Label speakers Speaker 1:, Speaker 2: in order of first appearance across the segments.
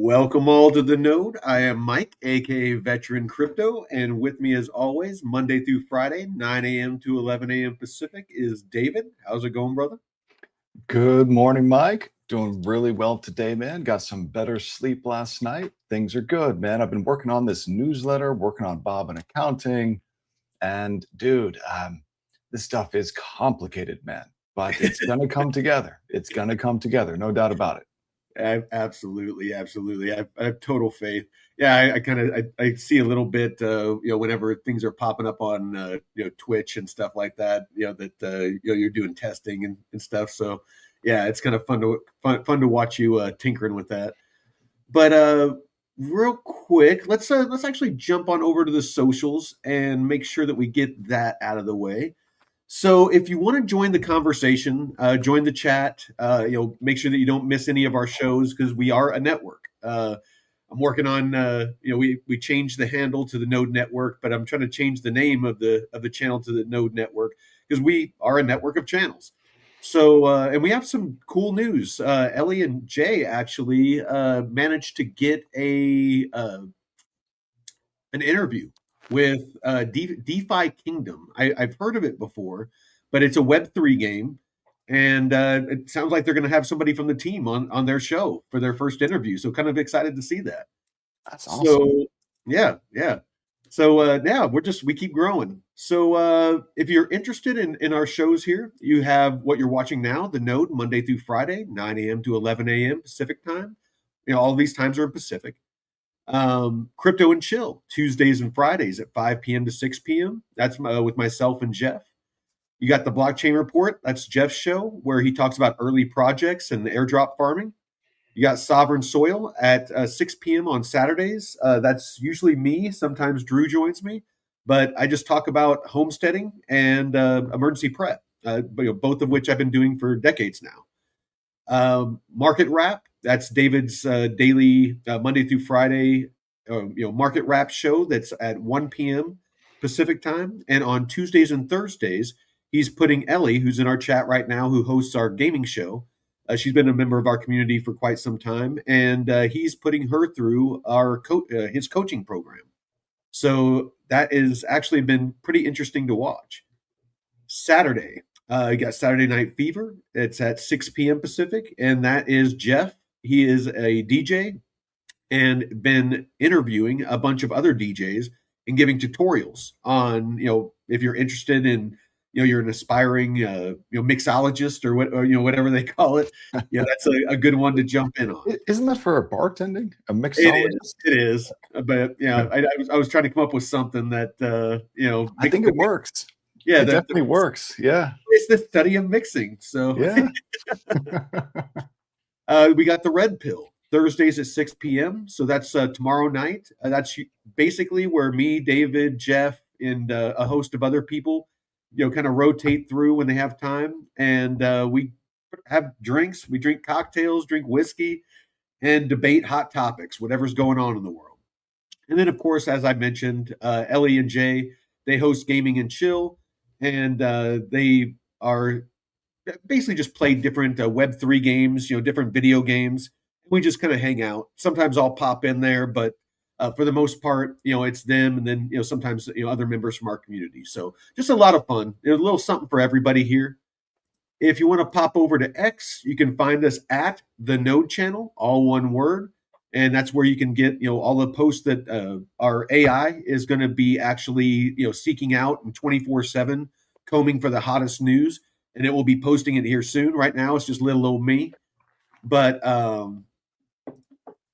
Speaker 1: Welcome all to the Node. I am Mike, aka Veteran Crypto, and with me as always, Monday through Friday, 9 a.m. to 11 a.m. Pacific, is David. How's it going, brother?
Speaker 2: Good morning, Mike. Doing really well today, man. Got some better sleep last night. Things are good, man. I've been working on this newsletter, working on Bob and accounting. And dude, this stuff is complicated, man, but it's going to come together. It's going to come together. No doubt about it.
Speaker 1: Absolutely. I have total faith. Yeah, I kind of I see a little bit, whenever things are popping up on Twitch and stuff like that, that you're doing testing and stuff. So yeah, it's kind of fun to watch you tinkering with that. But real quick, let's actually jump on over to the socials and make sure that we get that out of the way. So if you want to join the conversation, join the chat. Make sure that you don't miss any of our shows because we are a network. I'm working on, we changed the handle to the Node Network, but I'm trying to change the name of the channel to the Node Network because we are a network of channels. So, and we have some cool news. Ellie and Jay actually managed to get an interview with DeFi Kingdom. I've heard of it before, but it's a Web3 game. And it sounds like they're going to have somebody from the team on their show for their first interview. So kind of excited to see that.
Speaker 2: That's awesome.
Speaker 1: So yeah. So yeah, we keep growing. So if you're interested in our shows here, you have what you're watching now, the Node, Monday through Friday, 9 a.m. to 11 a.m. Pacific time. All these times are in Pacific. Crypto and Chill, Tuesdays and Fridays at 5 p.m. to 6 p.m. That's with myself and Jeff. You got the Blockchain Report. That's Jeff's show where he talks about early projects and airdrop farming. You got Sovereign Soil at 6 p.m. on Saturdays. That's usually me. Sometimes Drew joins me, but I just talk about homesteading and emergency prep, both of which I've been doing for decades now. Market Wrap, that's David's daily Monday through Friday, Market Wrap show that's at 1 p.m. Pacific time. And on Tuesdays and Thursdays, he's putting Ellie, who's in our chat right now, who hosts our gaming show. She's been a member of our community for quite some time, and he's putting her through his coaching program. So that has actually been pretty interesting to watch. Saturday, you got Saturday Night Fever. It's at 6 p.m. Pacific, and that is Jeff. He is a DJ and been interviewing a bunch of other DJs and giving tutorials on, if you're interested in, you're an aspiring, mixologist or whatever they call it. Yeah, that's a good one to jump in on.
Speaker 2: Isn't that for bartending? A mixologist?
Speaker 1: It is. But yeah, I was trying to come up with something that,
Speaker 2: I think it works.
Speaker 1: Yeah,
Speaker 2: it definitely works. Yeah.
Speaker 1: It's the study of mixing. So
Speaker 2: yeah.
Speaker 1: We got the Red Pill Thursdays at 6 p.m. So that's tomorrow night. That's basically where me, David, Jeff, and a host of other people, kind of rotate through when they have time. And we have drinks. We drink cocktails, drink whiskey, and debate hot topics, whatever's going on in the world. And then, of course, as I mentioned, Ellie and Jay, they host Gaming and Chill. And they are basically just play different Web3 games, different video games. We just kind of hang out. Sometimes I'll pop in there, but for the most part, it's them, and then sometimes other members from our community. So just a lot of fun. There's a little something for everybody here. If you want to pop over to X, you can find us at the Node Channel, all one word, and that's where you can get all the posts that our AI is going to be actually seeking out and 24/7 combing for the hottest news, and it will be posting it here soon. Right now, it's just little old me, but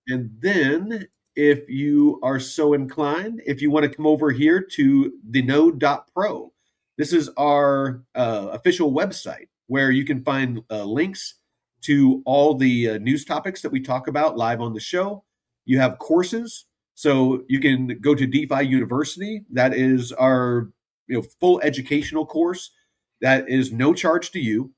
Speaker 1: and then if you are so inclined, if you want to come over here to thenode.pro, this is our official website where you can find links to all the news topics that we talk about live on the show. You have courses, so you can go to DeFi University. That is our full educational course that is no charge to you,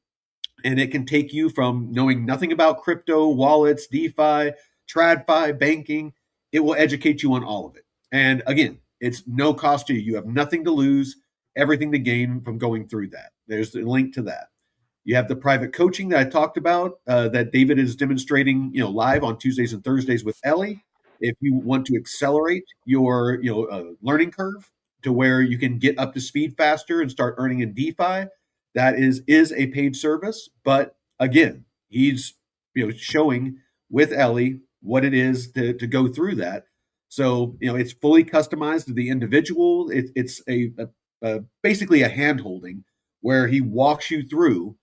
Speaker 1: and it can take you from knowing nothing about crypto, wallets, DeFi, TradFi, banking. It will educate you on all of it. And again, it's no cost to you. You have nothing to lose, everything to gain from going through that. There's the link to that. You have the private coaching that I talked about that David is demonstrating, live on Tuesdays and Thursdays with Ellie. If you want to accelerate your, learning curve to where you can get up to speed faster and start earning in DeFi, that is a paid service. But again, he's showing with Ellie what it is to go through that. So it's fully customized to the individual. It's basically a hand holding where he walks you through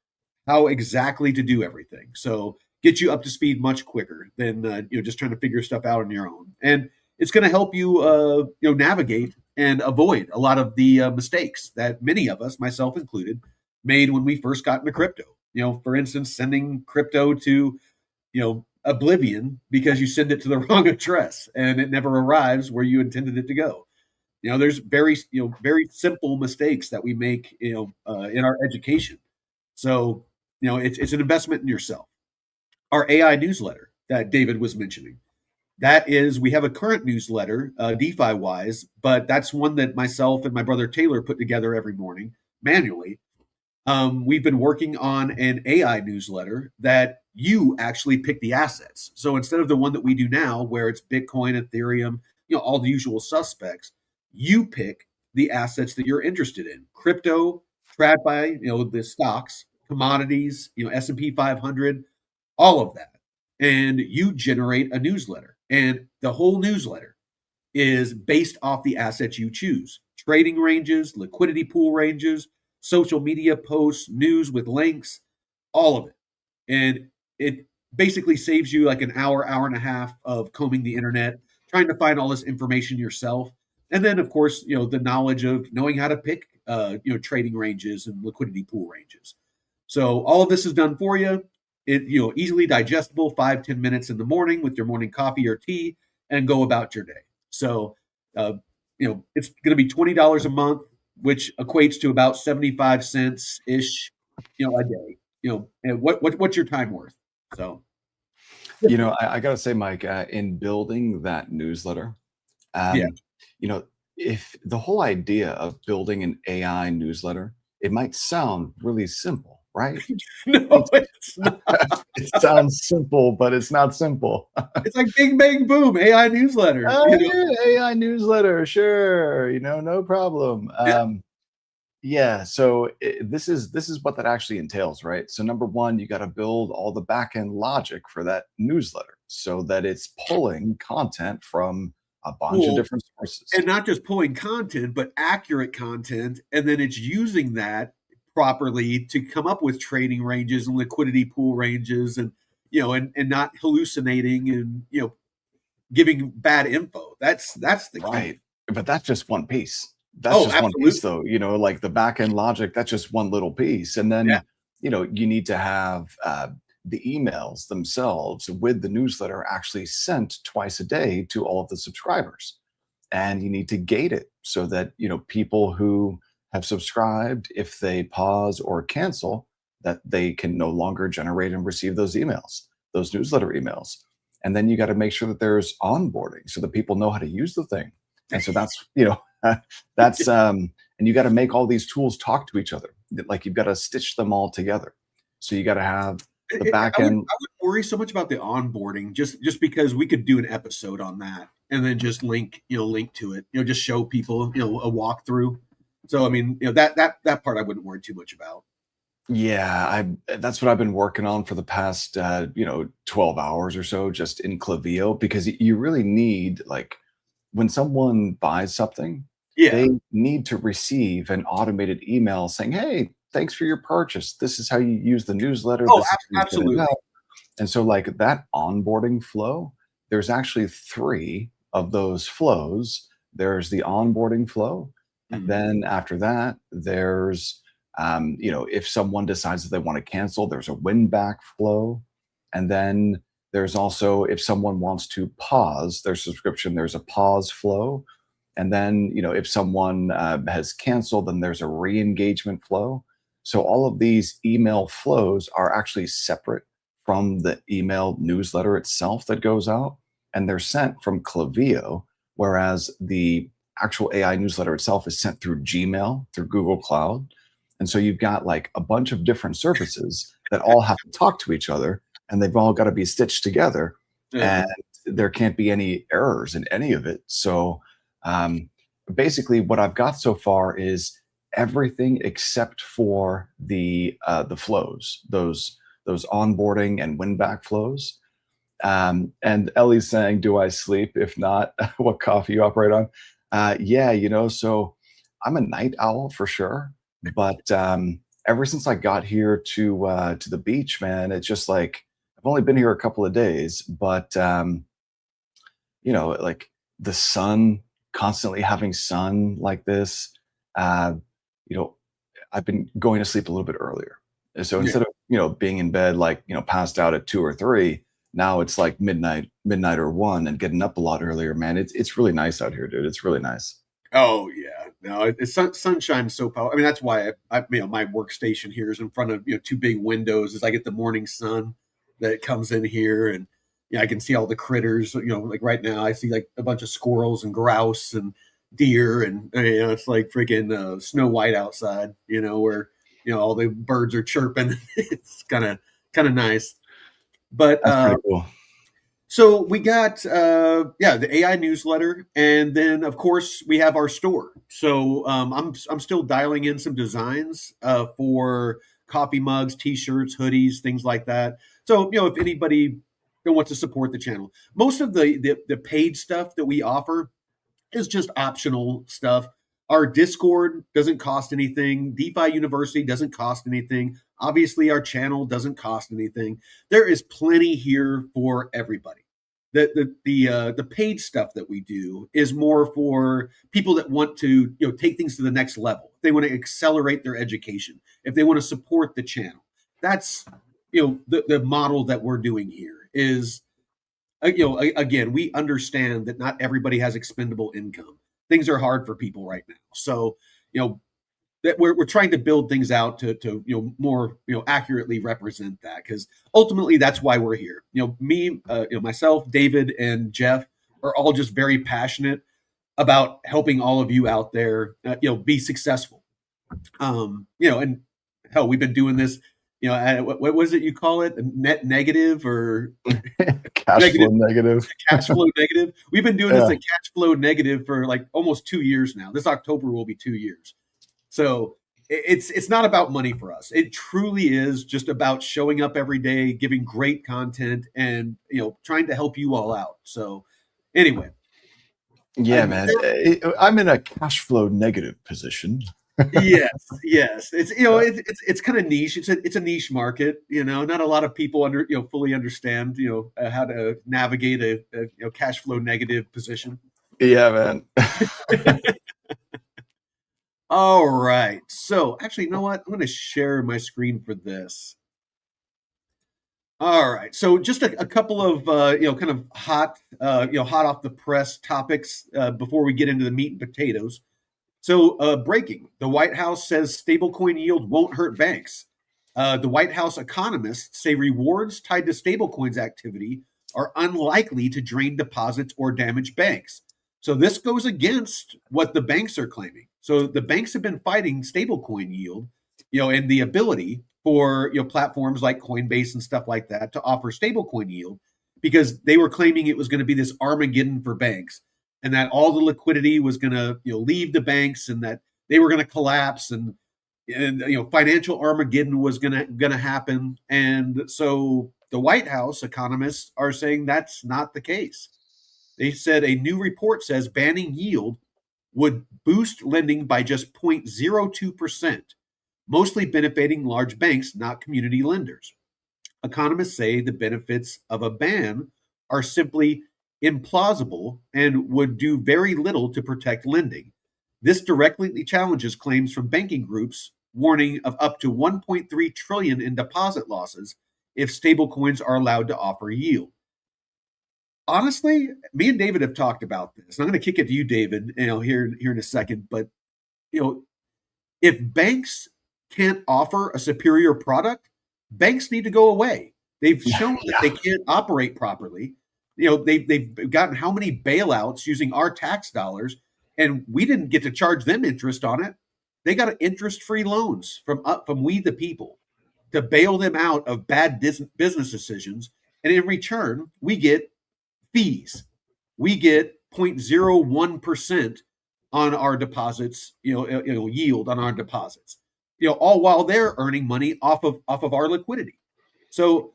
Speaker 1: how exactly to do everything. So get you up to speed much quicker than just trying to figure stuff out on your own. And it's going to help you navigate and avoid a lot of the mistakes that many of us, myself included, made when we first got into crypto. For instance, sending crypto to oblivion because you send it to the wrong address and it never arrives where you intended it to go. There's very simple mistakes that we make in our education. So it's an investment in yourself. Our AI newsletter that David was mentioning, that is, we have a current newsletter, DeFi wise, but that's one that myself and my brother Taylor put together every morning manually. We've been working on an AI newsletter that you actually pick the assets. So instead of the one that we do now, where it's Bitcoin, Ethereum, all the usual suspects, you pick the assets that you're interested in: crypto, TradFi, the stocks, commodities, S&P 500, all of that, and you generate a newsletter. And the whole newsletter is based off the assets you choose: trading ranges, liquidity pool ranges, social media posts, news with links, all of it. And it basically saves you like an hour, hour and a half of combing the internet, trying to find all this information yourself. And then, of course, the knowledge of knowing how to pick, trading ranges and liquidity pool ranges. So all of this is done for you. It, easily digestible, 5-10 minutes in the morning with your morning coffee or tea, and go about your day. So, it's going to be $20 a month, which equates to about 75 cents ish, a day. And what's your time worth? So,
Speaker 2: I got to say, Mike, in building that newsletter,
Speaker 1: yeah,
Speaker 2: um, if the whole idea of building an AI newsletter, it might sound really simple, right?
Speaker 1: no,
Speaker 2: It's,
Speaker 1: it's not.
Speaker 2: it sounds simple, but it's not simple.
Speaker 1: It's like Bing Bang Boom AI newsletter.
Speaker 2: Oh, yeah, AI newsletter, sure, no problem.
Speaker 1: Yeah.
Speaker 2: Yeah, so this is what that actually entails, right? So number one, you got to build all the backend logic for that newsletter so that it's pulling content from a bunch of
Speaker 1: Well,
Speaker 2: different sources.
Speaker 1: and not just pulling content, but accurate content, and then it's using that properly to come up with trading ranges and liquidity pool ranges, and and not hallucinating and giving bad info. That's the key.
Speaker 2: Right. But that's just one piece. That's
Speaker 1: Oh,
Speaker 2: just one piece
Speaker 1: absolutely.
Speaker 2: though, like the back end logic, that's just one little piece. And
Speaker 1: Yeah.
Speaker 2: then, you need to have the emails themselves with the newsletter actually sent twice a day to all of the subscribers. And you need to gate it so that, people who have subscribed, if they pause or cancel, that they can no longer generate and receive those emails, those newsletter emails. And then you got to make sure that there's onboarding so that people know how to use the thing. And so that's, that's and you got to make all these tools talk to each other. Like you've got to stitch them all together. So you got to have the back
Speaker 1: I
Speaker 2: end.
Speaker 1: wouldn't worry so much about the onboarding, just because we could do an episode on that and then just link to it, just show people, a walkthrough. So I mean, that part I wouldn't worry too much about.
Speaker 2: Yeah, that's what I've been working on for the past 12 hours or so, just in Clavio, because you really need, like, when someone buys something,
Speaker 1: Yeah.
Speaker 2: they need to receive an automated email saying, "Hey, thanks for your purchase. This is how you use the newsletter.
Speaker 1: Oh,
Speaker 2: This is how you get it
Speaker 1: absolutely.
Speaker 2: out." And so, like, that onboarding flow, there's actually three of those flows. There's the onboarding flow. And
Speaker 1: Mhm.
Speaker 2: then after that, there's, if someone decides that they want to cancel, there's a win back flow. And then there's also, if someone wants to pause their subscription, there's a pause flow. And then, if someone has canceled, then there's a re engagement flow. So all of these email flows are actually separate from the email newsletter itself that goes out, and they're sent from Clavio, whereas the actual AI newsletter itself is sent through Gmail, through Google Cloud. And so you've got like a bunch of different services that all have to talk to each other, and they've all got to be stitched together, and there can't be any errors in any of it. So basically what I've got so far is everything except for the flows, those onboarding and win back flows. And Ellie's saying, do I sleep? If not, what coffee you operate on? Yeah, so I'm a night owl for sure. But ever since I got here to the beach, man, it's just like I've only been here a couple of days, but like the sun, constantly having sun like this, uh, you know, I've been going to sleep a little bit earlier. So instead of, being in bed, like, passed out at 2 or 3, now it's like midnight or 1 and getting up a lot earlier, man. It's really nice out here, dude. It's really nice.
Speaker 1: Oh yeah, no, it's sunshine is so powerful. I mean, that's why my workstation here is in front of 2 big windows. As I get the morning sun that comes in here, and I can see all the critters. Like right now, I see like a bunch of squirrels and grouse and deer, and it's like freaking Snow White outside. Where all the birds are chirping. It's kind of nice. But
Speaker 2: That's pretty cool.
Speaker 1: so we got the AI newsletter, and then of course we have our store. So I'm still dialing in some designs for coffee mugs, t-shirts, hoodies, things like that. So if anybody wants to support the channel, most of the paid stuff that we offer is just optional stuff. Our Discord doesn't cost anything. DeFi University doesn't cost anything. Obviously, our channel doesn't cost anything. There is plenty here for everybody. The paid stuff that we do is more for people that want to take things to the next level. They want to accelerate their education. If they want to support the channel, that's the model that we're doing here is. Again, we understand that not everybody has expendable income. Things are hard for people right now. So, that we're trying to build things out to more accurately represent that, because ultimately that's why we're here. Me, myself, David, and Jeff are all just very passionate about helping all of you out there, be successful. And hell, we've been doing this. What was it you call it? Net negative or
Speaker 2: cash flow negative?
Speaker 1: Cash flow negative. We've been doing this at cash flow negative for like almost 2 years now. This October will be 2 years. So it's not about money for us. It truly is just about showing up every day, giving great content, and trying to help you all out. So anyway.
Speaker 2: Yeah, man. I'm in a cash flow negative position.
Speaker 1: yes. It's kind of niche. It's a niche market. Not a lot of people fully understand how to navigate a cash flow negative position.
Speaker 2: Yeah, man.
Speaker 1: All right. So actually, you know what? I'm going to share my screen for this. All right. So just a couple of kind of hot hot off the press topics before we get into the meat and potatoes. So breaking: the White House says stablecoin yield won't hurt banks. The White House economists say rewards tied to stablecoins activity are unlikely to drain deposits or damage banks. So this goes against what the banks are claiming. So the banks have been fighting stablecoin yield, and the ability for platforms like Coinbase and stuff like that to offer stablecoin yield, because they were claiming it was going to be this Armageddon for banks, and that all the liquidity was going to leave the banks, and that they were going to collapse, and financial Armageddon was going to happen. And so the White House economists are saying that's not the case. They said a new report says banning yield would boost lending by just 0.02%, mostly benefiting large banks, not community lenders. Economists say the benefits of a ban are simply implausible and would do very little to protect lending. This directly challenges claims from banking groups warning of up to 1.3 trillion in deposit losses if stablecoins are allowed to offer yield. Honestly, me and David have talked about this. And I'm going to kick it to you, David, here in a second. But if banks can't offer a superior product, banks need to go away. They've shown that they can't operate properly. They've gotten how many bailouts using our tax dollars, and we didn't get to charge them interest on it. They got interest-free loans from we the people to bail them out of bad business decisions, and in return, we get fees. We get 0.01% on our deposits, yield on our deposits. All while they're earning money off of our liquidity. So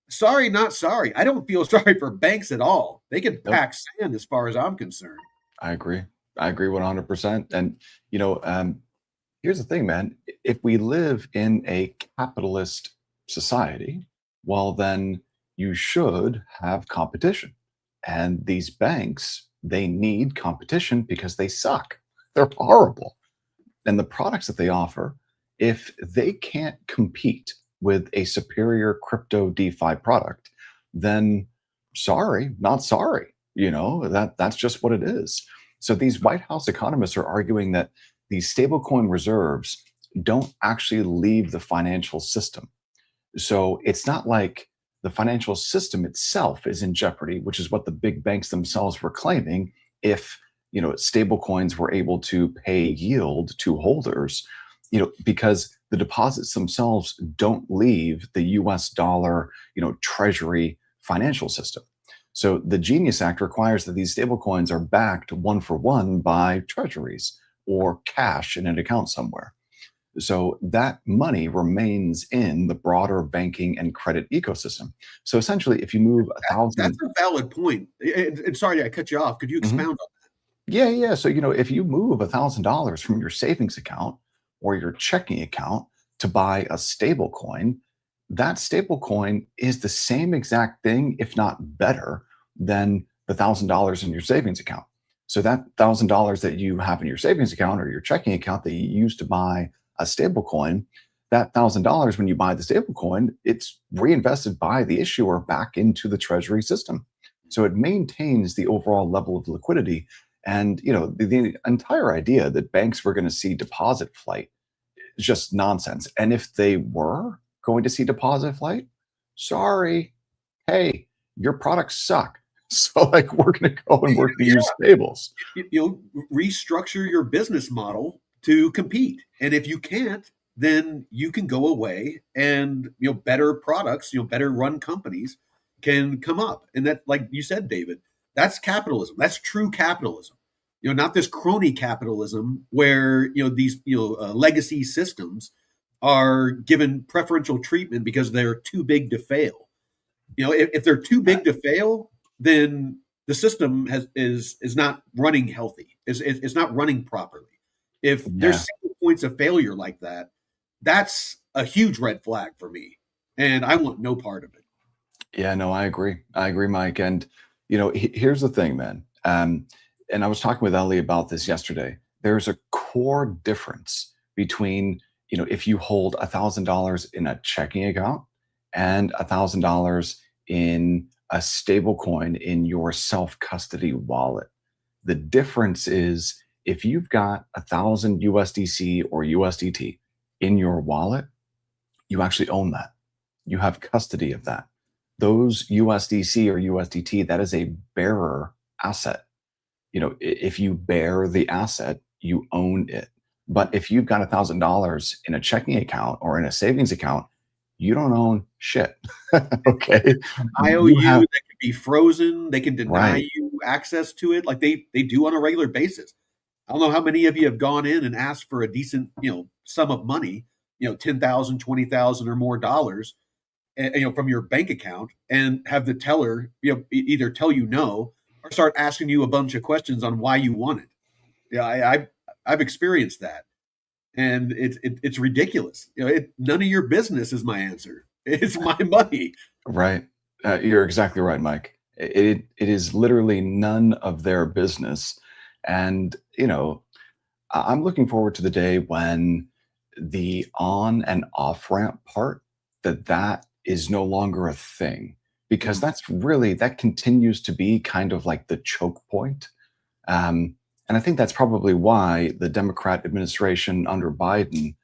Speaker 1: sorry, not sorry. I don't feel sorry for banks at all. They can
Speaker 2: Nope.
Speaker 1: pack sand as far as I'm concerned.
Speaker 2: I agree. I agree 100%. And, here's the thing, man. If we live in a capitalist society, well, then you should have competition. And these banks, they need competition because they suck. They're horrible. And the products that they offer, if they can't compete with a superior crypto DeFi product, then sorry, not sorry. That's just what it is. So these White House economists are arguing that these stablecoin reserves don't actually leave the financial system. So it's not like the financial system itself is in jeopardy, which is what the big banks themselves were claiming if stablecoins were able to pay yield to holders, because the deposits themselves don't leave the US dollar, treasury financial system. So the Genius Act requires that these stablecoins are backed one for one by treasuries or cash in an account somewhere. So that money remains in the broader banking and credit ecosystem. So essentially, if you move
Speaker 1: That's a valid point. And sorry, I cut you off. Could you
Speaker 2: Mhm.
Speaker 1: expound on
Speaker 2: Yeah, yeah. So, if you move $1,000 from your savings account or your checking account to buy a stable coin, that stable coin is the same exact thing, if not better, than the $1,000 in your savings account. So that $1,000 that you have in your savings account or your checking account that you use to buy a stable coin, that $1,000 when you buy the stable coin, it's reinvested by the issuer back into the treasury system. So it maintains the overall level of liquidity, and the entire idea that banks were going to see deposit flight is just nonsense. And if they were going to see deposit flight, sorry, hey, your products suck. So like we're going to go and we're going to use stables.
Speaker 1: it? Restructure your business model to compete. And if you can't, then you can go away and better products, better run companies can come up. And that, like you said, David, that's capitalism. That's true capitalism. Not this crony capitalism where these legacy systems are given preferential treatment because they're too big to fail. If they're too big to fail, then the system is not running healthy. It's not running properly. If there's
Speaker 2: Yeah.
Speaker 1: single points of failure like that, that's a huge red flag for me, and I want no part of it.
Speaker 2: Yeah, no, I agree. I agree, Mike. And here's the thing, man. And I was talking with Ellie about this yesterday. There's a core difference between if you hold $1,000 in a checking account and $1,000 in a stable coin in your self custody wallet. The difference is if you've got 1,000 USDC or USDT in your wallet, you actually own that. You have custody of that. Those USDC or USDT, that is a bearer asset. If you bear the asset, you own it. But if you've got $1,000 in a checking account or in a savings account, you don't own shit. Okay. You
Speaker 1: IOU
Speaker 2: have,
Speaker 1: that can be frozen, they can deny
Speaker 2: right.
Speaker 1: you access to it like they do on a regular basis. I don't know how many of you have gone in and asked for a decent, sum of money, 10,000, 20,000 or more dollars, from your bank account and have the teller, either tell you no or start asking you a bunch of questions on why you want it. Yeah, I've experienced that, and it's ridiculous. None of your business is my answer. It's my money.
Speaker 2: Right. You're exactly right, Mike. It is literally none of their business. And, I'm looking forward to the day when the on and off ramp part, that is no longer a thing, because
Speaker 1: Mhm.
Speaker 2: that continues to be kind of like the choke point. And I think that's probably why the Democrat administration under Biden,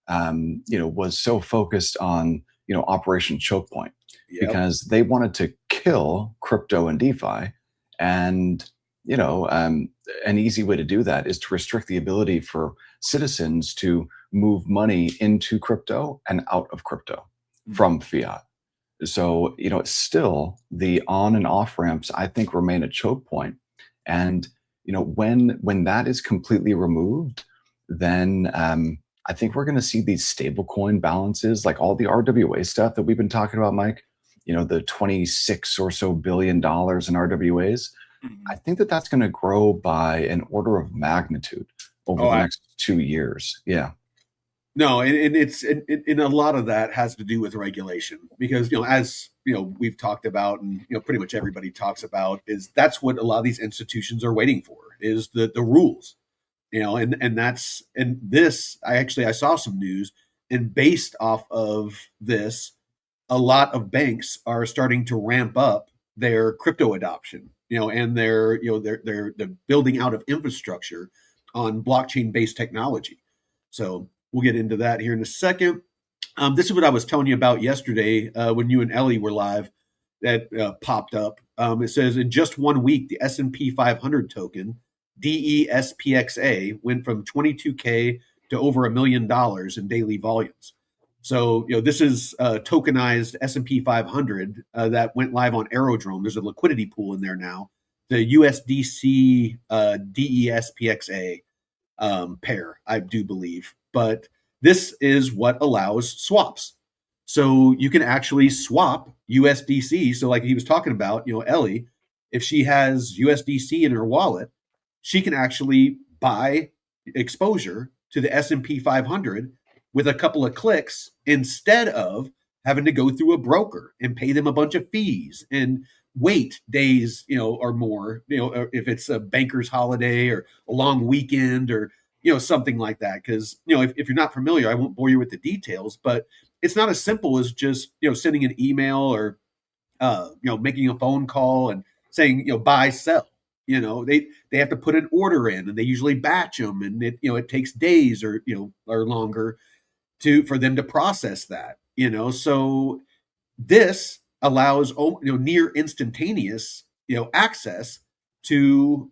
Speaker 2: was so focused on, Operation Choke Point,
Speaker 1: Yep.
Speaker 2: because they wanted to kill crypto and DeFi. And, an easy way to do that is to restrict the ability for citizens to move money into crypto and out of crypto from fiat. So, still the on and off ramps, I think, remain a choke point. And, when that is completely removed, then I think we're going to see these stablecoin balances, like all the RWA stuff that we've been talking about, Mike, the 26 or so $billion in RWAs. I think that that's going to grow by an order of magnitude over the next 2 years. Yeah.
Speaker 1: No, and it's and a lot of that has to do with regulation because as we've talked about and pretty much everybody talks about is that's what a lot of these institutions are waiting for is the rules, and this I saw some news and based off of this, a lot of banks are starting to ramp up their crypto adoption, and they're building out of infrastructure on blockchain based technology. So we'll get into that here in a second. This is what I was telling you about yesterday when you and Ellie were live. That popped up. It says in just 1 week, the S&P 500 token DESPXA went from 22K to over $1 million in daily volumes. So this is tokenized S&P 500 that went live on Aerodrome. There's a liquidity pool in there now. The USDC DESPXA pair, I do believe. But this is what allows swaps. So you can actually swap USDC. So like he was talking about, Ellie, if she has USDC in her wallet, she can actually buy exposure to the S&P 500 with a couple of clicks instead of having to go through a broker and pay them a bunch of fees and wait days, or more, if it's a banker's holiday or a long weekend or something like that. Because if you're not familiar, I won't bore you with the details, but it's not as simple as just sending an email or making a phone call and saying buy sell. They have to put an order in, and they usually batch them, and it takes days or or longer for them to process that. So this allows near instantaneous access to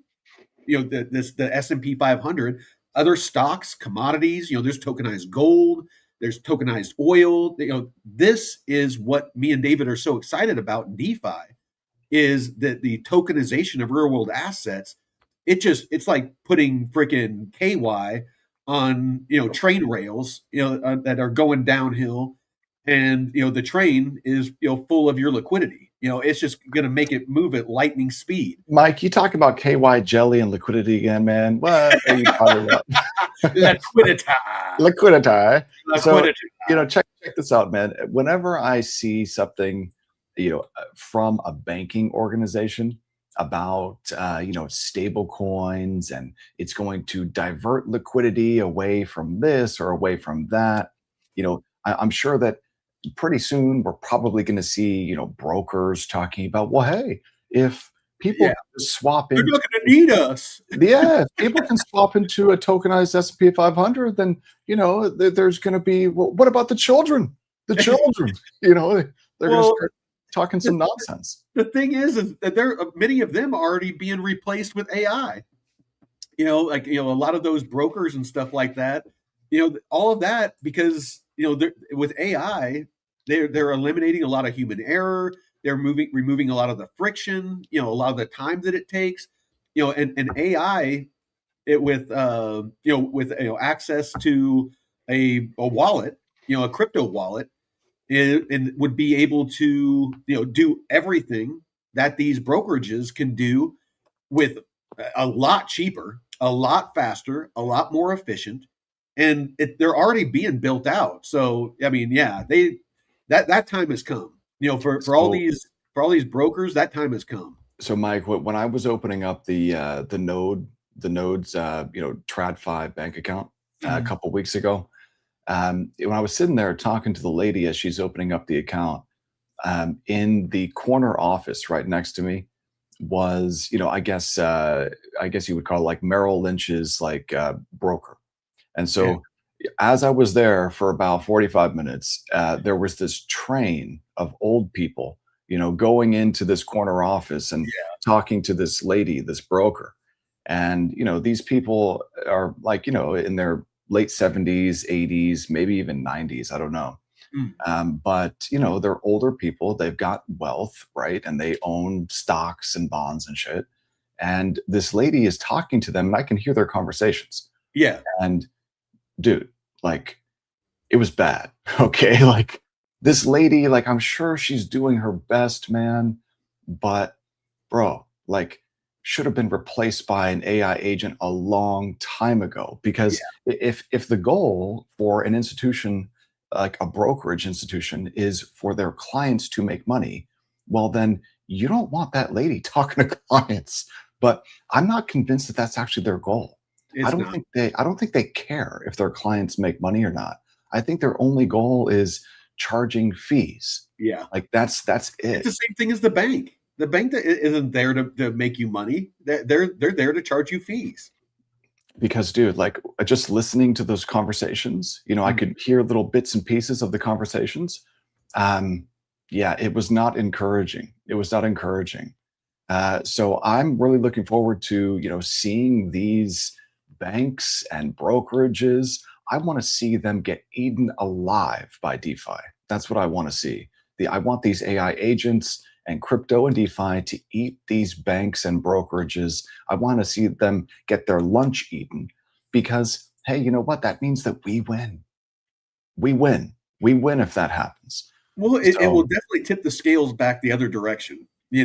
Speaker 1: the S&P 500, other stocks, commodities. There's tokenized gold, there's tokenized oil. This is what me and David are so excited about in DeFi is that the tokenization of real world assets. It's like putting freaking KY on train rails that are going downhill, and the train is full of your liquidity. It's just going to make it move at lightning speed.
Speaker 2: Mike, you talk about KY jelly and liquidity again, man. What are you talking about? Liquidity. So, check this out, man. Whenever I see something, from a banking organization about, stable coins and it's going to divert liquidity away from this or away from that, I'm sure that pretty soon we're probably going to see, brokers talking about, well, hey, if people swap
Speaker 1: into, they're not going to need us.
Speaker 2: Yeah, if people can swap into a tokenized S&P 500, then there's going to be. Well, what about the children? The children, they're going to start talking some nonsense.
Speaker 1: The thing is that many of them are already being replaced with AI. A lot of those brokers and stuff like that. All of that because with AI, they're eliminating a lot of human error. They're removing a lot of the friction, a lot of the time that it takes, and AI with access to a wallet, a crypto wallet, and would be able to, do everything that these brokerages can do with a lot cheaper, a lot faster, a lot more efficient, and they're already being built out. So, I mean, that time has come. For all these brokers, that time has come.
Speaker 2: So, Mike, when I was opening up the node's TradFi bank account a couple weeks ago, when I was sitting there talking to the lady as she's opening up the account, in the corner office right next to me was, I guess you would call it like Merrill Lynch's broker. And so as I was there for about 45 minutes, there was this train of old people going into this corner office and
Speaker 1: Yeah.
Speaker 2: talking to this lady, this broker. And, these people are like, in their late 70s, 80s, maybe even 90s. I don't know.
Speaker 1: Mm.
Speaker 2: But, they're older people. They've got wealth, right? And they own stocks and bonds and shit. And this lady is talking to them, and I can hear their conversations.
Speaker 1: Yeah.
Speaker 2: And dude, like, it was bad. Okay. Like, this lady, like, I'm sure she's doing her best, man. But, bro, like, should have been replaced by an AI agent a long time ago. Because
Speaker 1: Yeah.
Speaker 2: if the goal for an institution, like a brokerage institution, is for their clients to make money, well, then you don't want that lady talking to clients. But I'm not convinced that that's actually their goal. I
Speaker 1: It's
Speaker 2: don't
Speaker 1: not.
Speaker 2: think they I don't think they care if their clients make money or not. I think their only goal is charging fees.
Speaker 1: Yeah.
Speaker 2: Like, that's
Speaker 1: It's
Speaker 2: it.
Speaker 1: the same thing as the bank. The bank that isn't there to make you money. They're there to charge you fees.
Speaker 2: Because, dude, like, just listening to those conversations, I
Speaker 1: Mm.
Speaker 2: could hear little bits and pieces of the conversations. Um, yeah, it was not encouraging. It was not encouraging. So I'm really looking forward to, seeing these banks and brokerages. I want to see them get eaten alive by DeFi. That's what I want to see. I want these AI agents and crypto and DeFi to eat these banks and brokerages. I want to see them get their lunch eaten because, hey, you know what? That means that we win. We win. We win if that happens.
Speaker 1: Well, it will
Speaker 2: So,
Speaker 1: definitely tip the scales back the other direction. We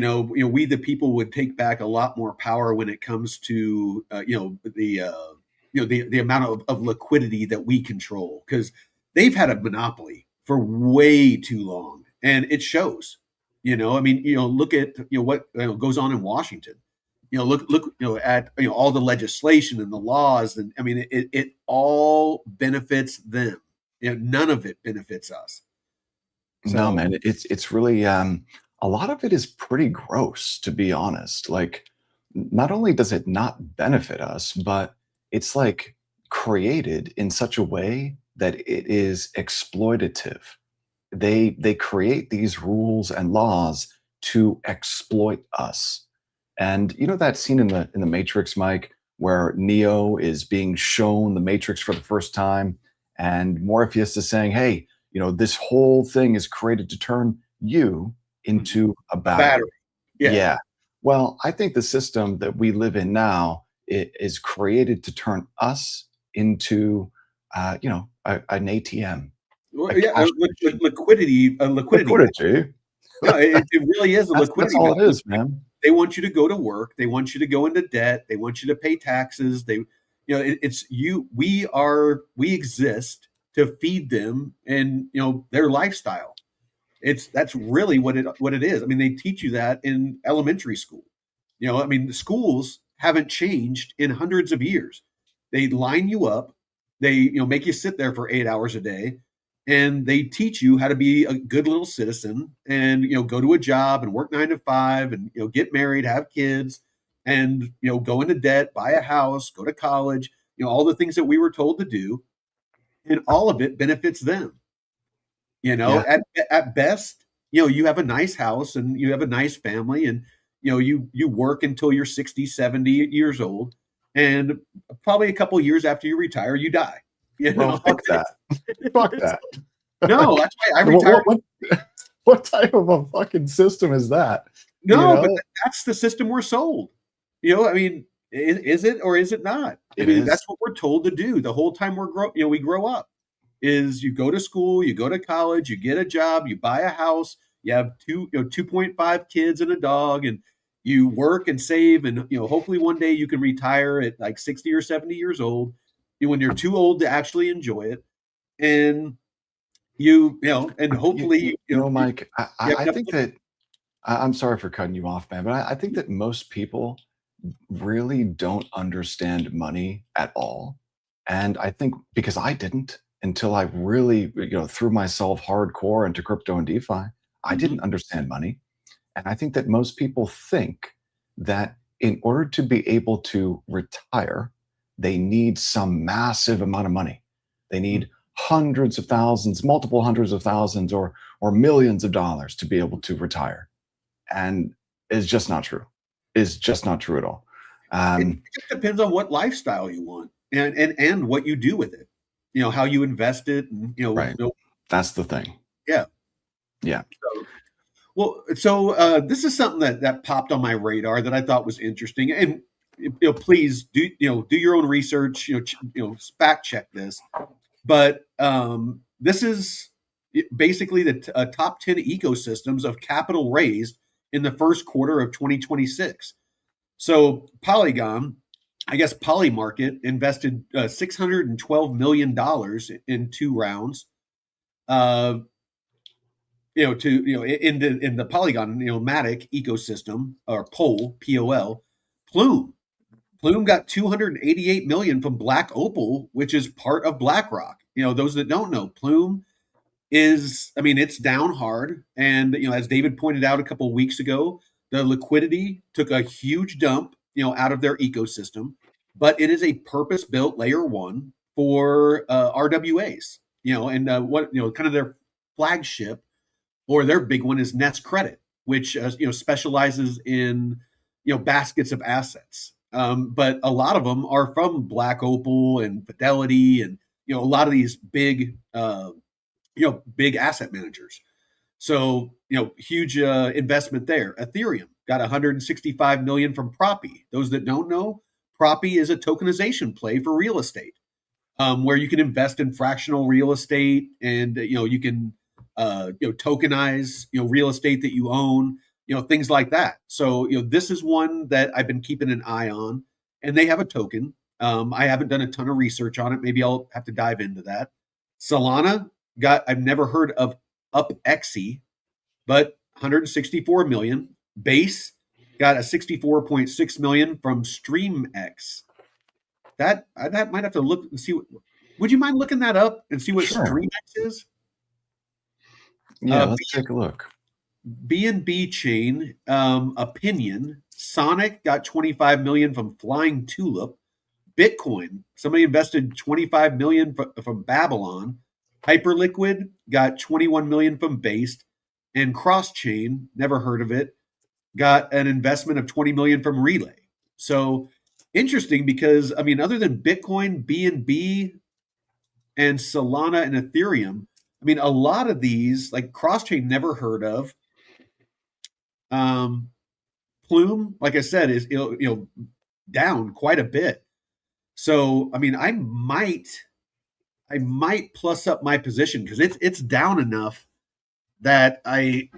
Speaker 1: the people would take back a lot more power when it comes to the amount of liquidity that we control because they've had a monopoly for way too long, and it shows. I mean, look at what goes on in Washington. Look at all the legislation and the laws, and I mean, it all benefits them. None of it benefits us.
Speaker 2: no,
Speaker 1: So
Speaker 2: man, it's really a lot of it is pretty gross, to be honest. Like, not only does it not benefit us, but it's like created in such a way that it is exploitative. They create these rules and laws to exploit us. And that scene in the Matrix, Mike, where Neo is being shown the Matrix for the first time, and Morpheus is saying, "Hey, this whole thing is created to turn you into a
Speaker 1: a battery.
Speaker 2: battery."
Speaker 1: Yeah.
Speaker 2: Yeah. Well, I think the system that we live in now is created to turn us into, an ATM,
Speaker 1: Well,
Speaker 2: a
Speaker 1: yeah,
Speaker 2: cash machine.
Speaker 1: liquidity machine.
Speaker 2: Liquidity.
Speaker 1: No, it really is a
Speaker 2: That's
Speaker 1: liquidity
Speaker 2: all it
Speaker 1: machine.
Speaker 2: is, man.
Speaker 1: They want you to go to work. They want you to go into debt. They want you to pay taxes. It's you. We exist to feed them and their lifestyle. That's really what it is. I mean, they teach you that in elementary school. I mean, the schools haven't changed in hundreds of years. They line you up, they make you sit there for 8 hours a day, and they teach you how to be a good little citizen and go to a job and work 9 to 5 and get married, have kids, and go into debt, buy a house, go to college. All the things that we were told to do, and all of it benefits them.
Speaker 2: Yeah.
Speaker 1: At best, you have a nice house and you have a nice family, and you work until you're 60, 70 years old, and probably a couple years after you retire, you die. You
Speaker 2: Well,
Speaker 1: know,
Speaker 2: fuck that. Fuck
Speaker 1: It's-
Speaker 2: that.
Speaker 1: no, that's why I
Speaker 2: What,
Speaker 1: retired.
Speaker 2: what type of a fucking system is that? You
Speaker 1: No, but
Speaker 2: know,
Speaker 1: that's the system we're sold. I mean, is it or is it not? I
Speaker 2: it
Speaker 1: mean,
Speaker 2: is.
Speaker 1: that's what we're told to do the whole time we grow up. Is you go to school, you go to college, you get a job, you buy a house, you have 2.5 kids and a dog, and you work and save, and hopefully one day you can retire at like 60 or 70 years old, when you're too old to actually enjoy it, and and hopefully
Speaker 2: Mike,
Speaker 1: you
Speaker 2: I
Speaker 1: have
Speaker 2: think that I'm sorry for cutting you off, man, but I think that most people really don't understand money at all. And I think because I didn't until I really, threw myself hardcore into crypto and DeFi, I
Speaker 1: Mhm.
Speaker 2: didn't understand money. And I think that most people think that in order to be able to retire, they need some massive amount of money. They need hundreds of thousands, multiple hundreds of thousands, or millions of dollars to be able to retire. and it's just not true. It's just not true at all.
Speaker 1: It just depends on what lifestyle you want and what you do with it. How you invest it, and
Speaker 2: right. That's the thing.
Speaker 1: Yeah.
Speaker 2: Yeah.
Speaker 1: So this is something that popped on my radar that I thought was interesting, and please do your own research, fact check this, but this is basically the top 10 ecosystems of capital raised in the first quarter of 2026. So Polygon, I guess Polymarket invested $612 million in 2 rounds. In the Polygon, Matic ecosystem, or POL. Plume got 288 million from Black Opal, which is part of BlackRock. Those that don't know, Plume it's down hard, and as David pointed out a couple of weeks ago, the liquidity took a huge dump, out of their ecosystem, but it is a purpose-built layer one for RWAs, and what kind of their flagship or their big one is Nets Credit, which specializes in baskets of assets. But a lot of them are from Black Opal and Fidelity, and a lot of these big big asset managers. So huge investment there. Ethereum got 165 million from Proppy. Those that don't know, Proppy is a tokenization play for real estate, where you can invest in fractional real estate, and you can tokenize real estate that you own, things like that. So this is one that I've been keeping an eye on, and they have a token. I haven't done a ton of research on it. Maybe I'll have to dive into that. Solana I've never heard of UpXE, but 164 million. Base got a 64.6 million from StreamX. That might have to look and see. Would you mind looking that up and see what
Speaker 2: Sure.
Speaker 1: StreamX is?
Speaker 2: Yeah, let's take a look.
Speaker 1: BNB Chain, Opinion, Sonic got 25 million from Flying Tulip. Bitcoin, somebody invested 25 million from Babylon. Hyperliquid got 21 million from Based, and Crosschain, never heard of it, got an investment of 20 million from Relay. So interesting, because other than Bitcoin, BNB, and Solana and Ethereum, a lot of these, like Crosschain, never heard of. Plume, like I said, is down quite a bit. So I might plus up my position, because it's down enough that you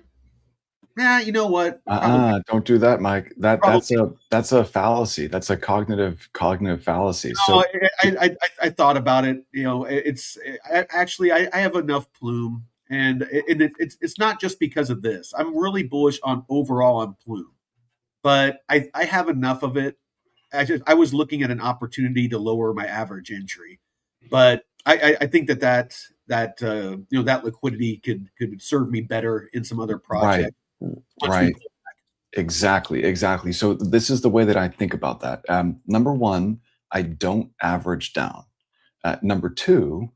Speaker 1: know what?
Speaker 2: Don't do that, Mike. That's a fallacy. That's a cognitive fallacy.
Speaker 1: So I thought about it. I have enough Plume, and it's not just because of this. I'm really bullish overall on Plume, but I have enough of it. I was looking at an opportunity to lower my average entry, but I think that liquidity could serve me better in some other project.
Speaker 2: Right. Exactly. So this is the way that I think about that. Number one, I don't average down. Number two,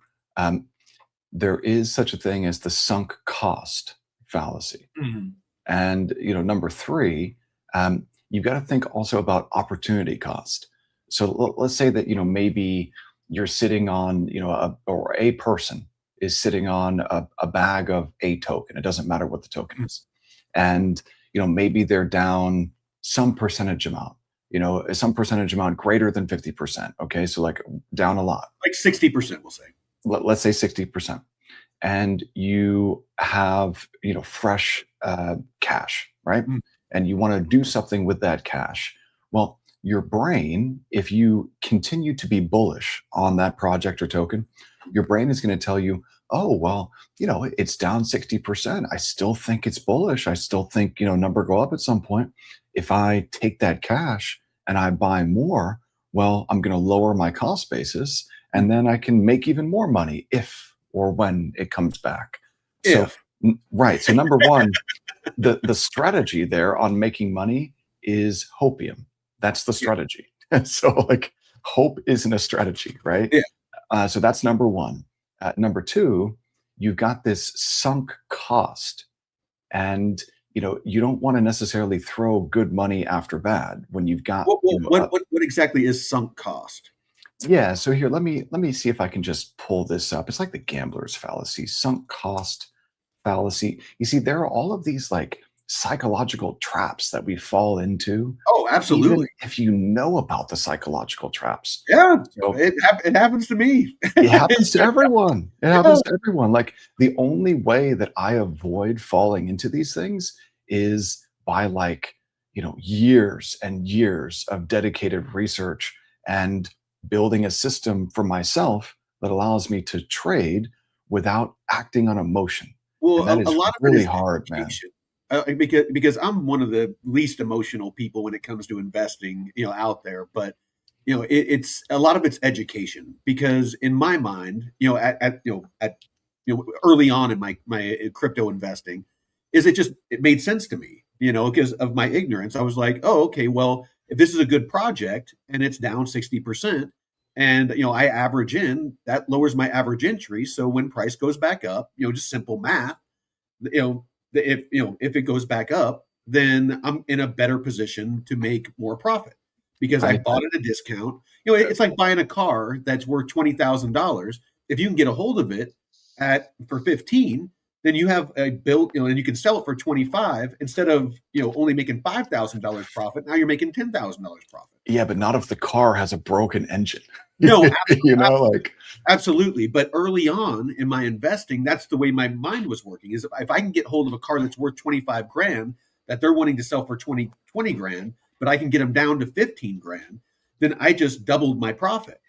Speaker 2: there is such a thing as the sunk cost fallacy.
Speaker 1: Mm-hmm.
Speaker 2: And number three, you've got to think also about opportunity cost. So let's say that maybe you're sitting on or a person is sitting on a bag of a token. It doesn't matter what the token is, and maybe they're down some percentage amount. Some percentage amount greater than 50%. Okay, so like down a lot,
Speaker 1: like 60%, we'll say.
Speaker 2: Let's say 60%, and you have fresh cash, right?
Speaker 1: Mm.
Speaker 2: And you want to do something with that cash. Well, your brain, if you continue to be bullish on that project or token, your brain is going to tell you, oh, well, it's down 60%. I still think it's bullish. I still think, number go up at some point. If I take that cash and I buy more, well, I'm going to lower my cost basis, and then I can make even more money if or when it comes back. So, right. So number one, the strategy there on making money is hopium. That's the strategy. So like hope isn't a strategy, right?
Speaker 1: Yeah.
Speaker 2: So that's number one. Number two, you've got this sunk cost. And, you don't want to necessarily throw good money after bad when you've got,
Speaker 1: What exactly is sunk cost?
Speaker 2: yeah. So here, let me see if I can just pull this up. It's like the gambler's fallacy, sunk cost fallacy. You see, there are all of these like psychological traps that we fall into,
Speaker 1: Oh,
Speaker 2: even
Speaker 1: absolutely.
Speaker 2: if you know about the psychological traps.
Speaker 1: Yeah,
Speaker 2: So
Speaker 1: it happens to me.
Speaker 2: it happens to everyone. It
Speaker 1: Yeah.
Speaker 2: happens to everyone. Like the only way that I avoid falling into these things is by like, years and years of dedicated research and building a system for myself that allows me to trade without acting on emotion.
Speaker 1: Well,
Speaker 2: And that
Speaker 1: a
Speaker 2: is
Speaker 1: lot of it
Speaker 2: really
Speaker 1: is
Speaker 2: hard, man.
Speaker 1: education, because I'm one of the least emotional people when it comes to investing, out there. But it's a lot of it's education because in my mind, early on in my crypto investing, it made sense to me, because of my ignorance. I was like, oh, okay, well, if this is a good project and it's down 60%, and I average in, that lowers my average entry. So when price goes back up, just simple math, if it goes back up, then I'm in a better position to make more profit because I
Speaker 2: I, I
Speaker 1: bought at a discount. It's like buying a car that's worth $20,000. If you can get a hold of it at for 15, then you have a bill, and you can sell it for 25 instead of only making $5,000 profit. Now you're making $10,000 profit.
Speaker 2: yeah, but not if the car has a broken engine.
Speaker 1: No,
Speaker 2: Like
Speaker 1: absolutely. But early on in my investing, that's the way my mind was working is if I can get hold of a car that's worth 25 grand that they're wanting to sell for 20 grand, but I can get them down to 15 grand, then I just doubled my profit,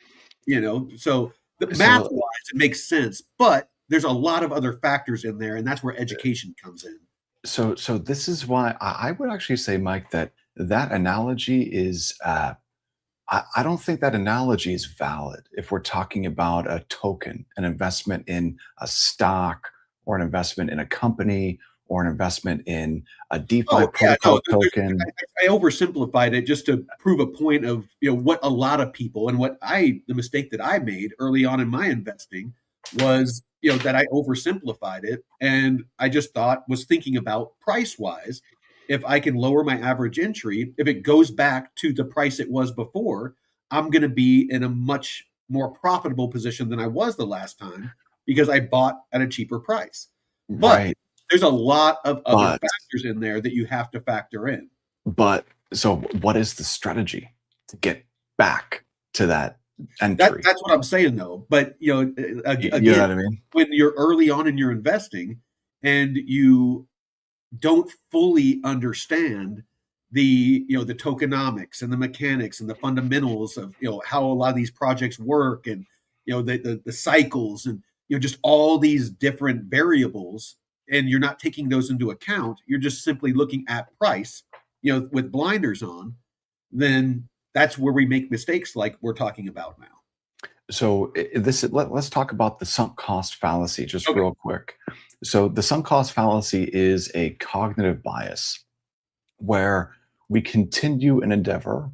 Speaker 1: So the math
Speaker 2: so
Speaker 1: wise, it makes sense, but there's a lot of other factors in there. And that's where education comes in.
Speaker 2: so this is why I would actually say, Mike, that analogy is I don't think that analogy is valid if we're talking about a token, an investment in a stock, or an investment in a company, or an investment in a DeFi
Speaker 1: Oh yeah, no,
Speaker 2: protocol token.
Speaker 1: I oversimplified it just to prove a point of what a lot of people and the mistake that I made early on in my investing was that I oversimplified it and I just was thinking about price wise. If I can lower my average entry, if it goes back to the price it was before, I'm going to be in a much more profitable position than I was the last time because I bought at a cheaper price. But
Speaker 2: Right.
Speaker 1: there's a lot of other
Speaker 2: But
Speaker 1: factors in there that you have to factor in.
Speaker 2: but so what is the strategy to get back to that
Speaker 1: That
Speaker 2: entry?
Speaker 1: that's what I'm saying though. But
Speaker 2: You know
Speaker 1: again,
Speaker 2: what I mean?
Speaker 1: when you're early on in your investing and you don't fully understand the tokenomics and the mechanics and the fundamentals of how a lot of these projects work and the cycles and just all these different variables, and you're not taking those into account, you're just simply looking at price with blinders on, then that's where we make mistakes like we're talking about now.
Speaker 2: So let's talk about the sunk cost fallacy just
Speaker 1: Okay.
Speaker 2: real quick. So the sunk cost fallacy is a cognitive bias where we continue an endeavor,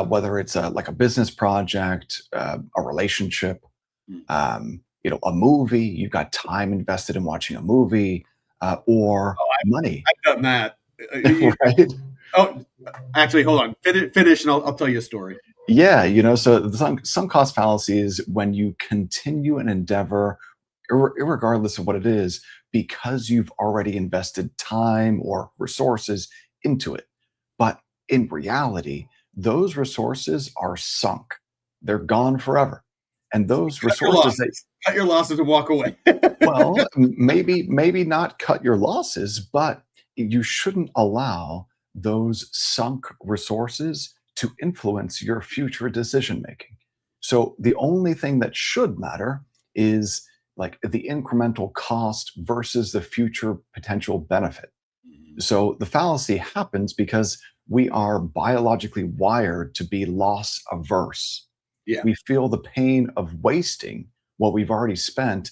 Speaker 2: whether it's like a business project, a relationship,
Speaker 1: Mm.
Speaker 2: a movie. You've got time invested in watching a movie, or
Speaker 1: Oh,
Speaker 2: money,
Speaker 1: I've done that.
Speaker 2: right?
Speaker 1: Oh, actually, hold on. Finish, and I'll tell you a story.
Speaker 2: Yeah, so the sunk cost fallacy is when you continue an endeavor, irregardless of what it is, because you've already invested time or resources into it. But in reality, those resources are sunk. They're gone forever. And those
Speaker 1: Cut your
Speaker 2: resources that
Speaker 1: losses. Cut your losses and walk away.
Speaker 2: well, maybe not cut your losses, but you shouldn't allow those sunk resources to influence your future decision making. So the only thing that should matter is like the incremental cost versus the future potential benefit. So the fallacy happens because we are biologically wired to be loss averse.
Speaker 1: Yeah.
Speaker 2: We feel the pain of wasting what we've already spent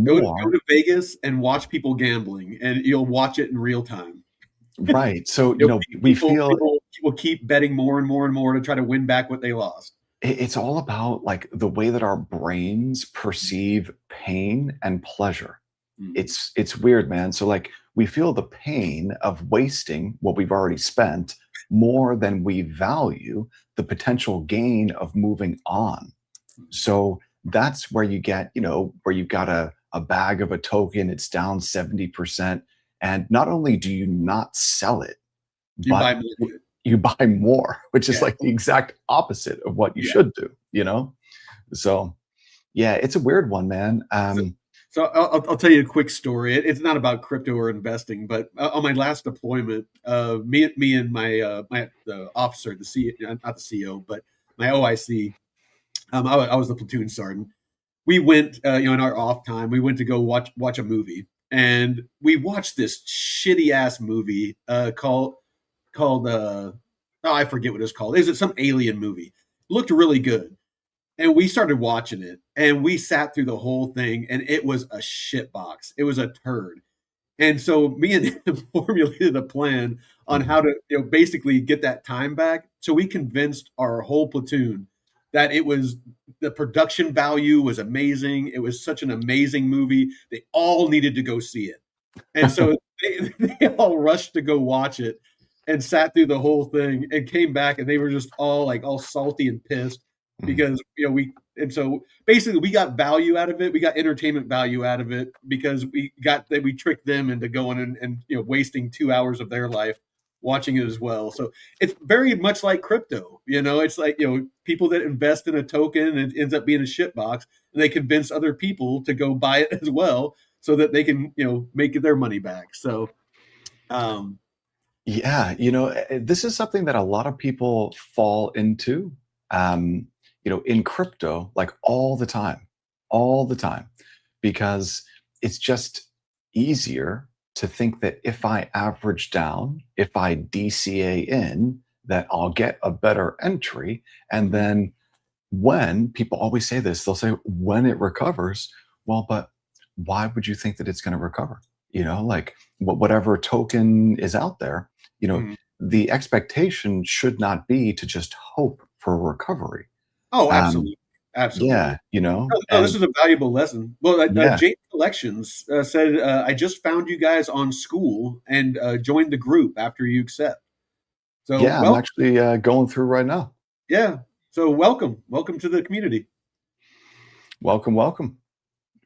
Speaker 1: Go
Speaker 2: more.
Speaker 1: to Vegas and watch people gambling, and you'll watch it in real time.
Speaker 2: Right. So, we
Speaker 1: People
Speaker 2: feel
Speaker 1: people keep betting more and more and more to try to win back what they lost.
Speaker 2: it's all about like the way that our brains perceive pain and pleasure.
Speaker 1: Mhm.
Speaker 2: It's weird, man. So like we feel the pain of wasting what we've already spent more than we value the potential gain of moving on. So that's where you get, where you've got a bag of a token, it's down 70%. And not only do you not sell it,
Speaker 1: You
Speaker 2: but
Speaker 1: buy more of it.
Speaker 2: you buy more, which is
Speaker 1: Yeah.
Speaker 2: like the exact opposite of what you
Speaker 1: Yeah.
Speaker 2: should do? So yeah, it's a weird one, man.
Speaker 1: So I'll tell you a quick story. It's not about crypto or investing, but on my last deployment, me and my the officer, the C, not the CO, but my OIC, I was the platoon sergeant. We went, in our off time, we went to go watch a movie, and we watched this shitty ass movie called oh, I forget what it's called. Is it some alien movie? Looked really good, and we started watching it, and we sat through the whole thing, and it was a shit box. It was a turd. And so me and him formulated a plan on
Speaker 2: Mhm.
Speaker 1: how to, basically get that time back. So we convinced our whole platoon that it was the production value was amazing. It was such an amazing movie. They all needed to go see it. And so they all rushed to go watch it and sat through the whole thing and came back, and they were just all salty and pissed
Speaker 2: Mhm.
Speaker 1: because so basically we got value out of it. We got entertainment value out of it because we tricked them into going and wasting 2 hours of their life watching it as well. So it's very much like crypto. It's like people that invest in a token and it ends up being a shit box, and they convince other people to go buy it as well so that they can make their money back. So um
Speaker 2: Yeah, this is something that a lot of people fall into, in crypto, like all the time, because it's just easier to think that if I average down, if I DCA in, that I'll get a better entry. And then when people always say this, they'll say, when it recovers, well, but why would you think that it's going to recover? Like whatever token is out there, you know,
Speaker 1: mhm.
Speaker 2: the expectation should not be to just hope for recovery.
Speaker 1: Oh,
Speaker 2: Um,
Speaker 1: absolutely. Absolutely.
Speaker 2: yeah,
Speaker 1: No, this
Speaker 2: and
Speaker 1: is a valuable lesson. Well,
Speaker 2: yeah,
Speaker 1: Jake Collections said, I just found you guys on school and joined the group after you accept. So
Speaker 2: yeah, I'm
Speaker 1: welcome.
Speaker 2: actually going through right now.
Speaker 1: Yeah. So welcome to the community.
Speaker 2: Welcome, welcome.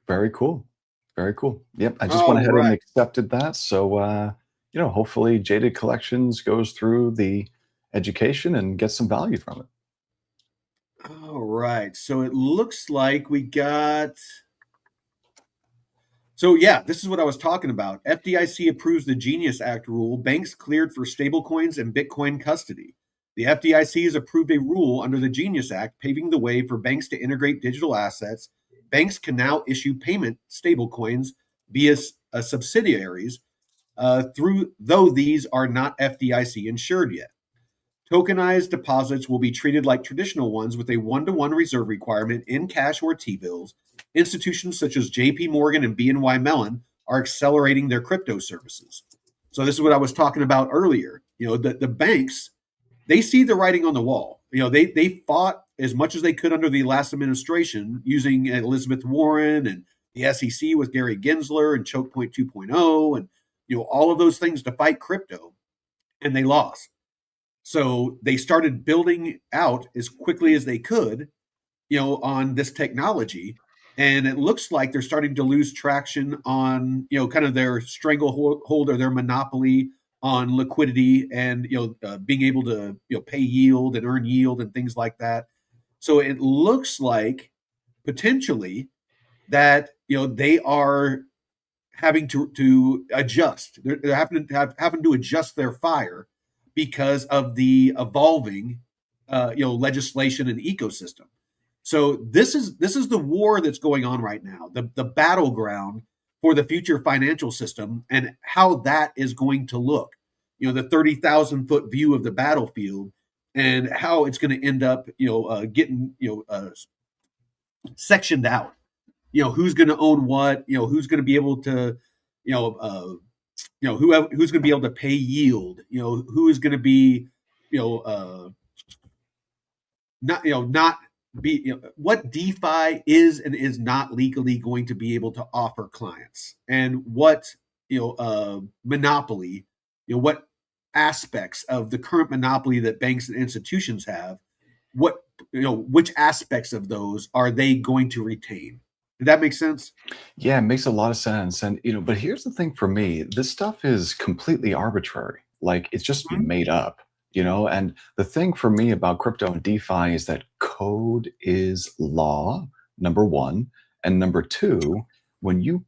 Speaker 2: Very cool. Very cool. Yep. I just went
Speaker 1: All
Speaker 2: ahead and
Speaker 1: right.
Speaker 2: accepted that. So, hopefully Jaded Collections goes through the education and gets some value from it.
Speaker 1: All right. So it looks like we got. So yeah, this is what I was talking about. FDIC approves the Genius Act rule. Banks cleared for stablecoins and Bitcoin custody. The FDIC has approved a rule under the Genius Act, paving the way for banks to integrate digital assets. Banks can now issue payment stablecoins via subsidiaries through though these are not FDIC insured yet. Tokenized deposits will be treated like traditional ones with a one-to-one reserve requirement in cash or T-bills. Institutions such as JP Morgan and BNY Mellon are accelerating their crypto services. So this is what I was talking about earlier. The banks, they see the writing on the wall. They fought as much as they could under the last administration using Elizabeth Warren and the SEC with Gary Gensler and Choke Point 2.0 and all of those things to fight crypto, and they lost. So they started building out as quickly as they could, on this technology. And it looks like they're starting to lose traction on, kind of their stranglehold or their monopoly on liquidity and, being able to, pay yield and earn yield and things like that. So it looks like potentially that, they are having to adjust. They're having to adjust their fire because of the evolving, legislation and ecosystem. So this is the war that's going on right now, the battleground for the future financial system and how that is going to look. The 30,000 foot view of the battlefield and how it's going to end up, getting sectioned out. Who's going to own what, who's going to be able to you know uh, who's going to be able to pay yield, who is going to be you know not be what DeFi is and is not legally going to be able to offer clients, and what monopoly, what aspects of the current monopoly that banks and institutions have, what which aspects of those are they going to retain? Did that make sense?
Speaker 2: Yeah, it makes a lot of sense. And, but here's the thing for me, this stuff is completely arbitrary. Like it's just
Speaker 1: Mhm.
Speaker 2: made up, and the thing for me about crypto and DeFi is that code is law, number one. And number two, when you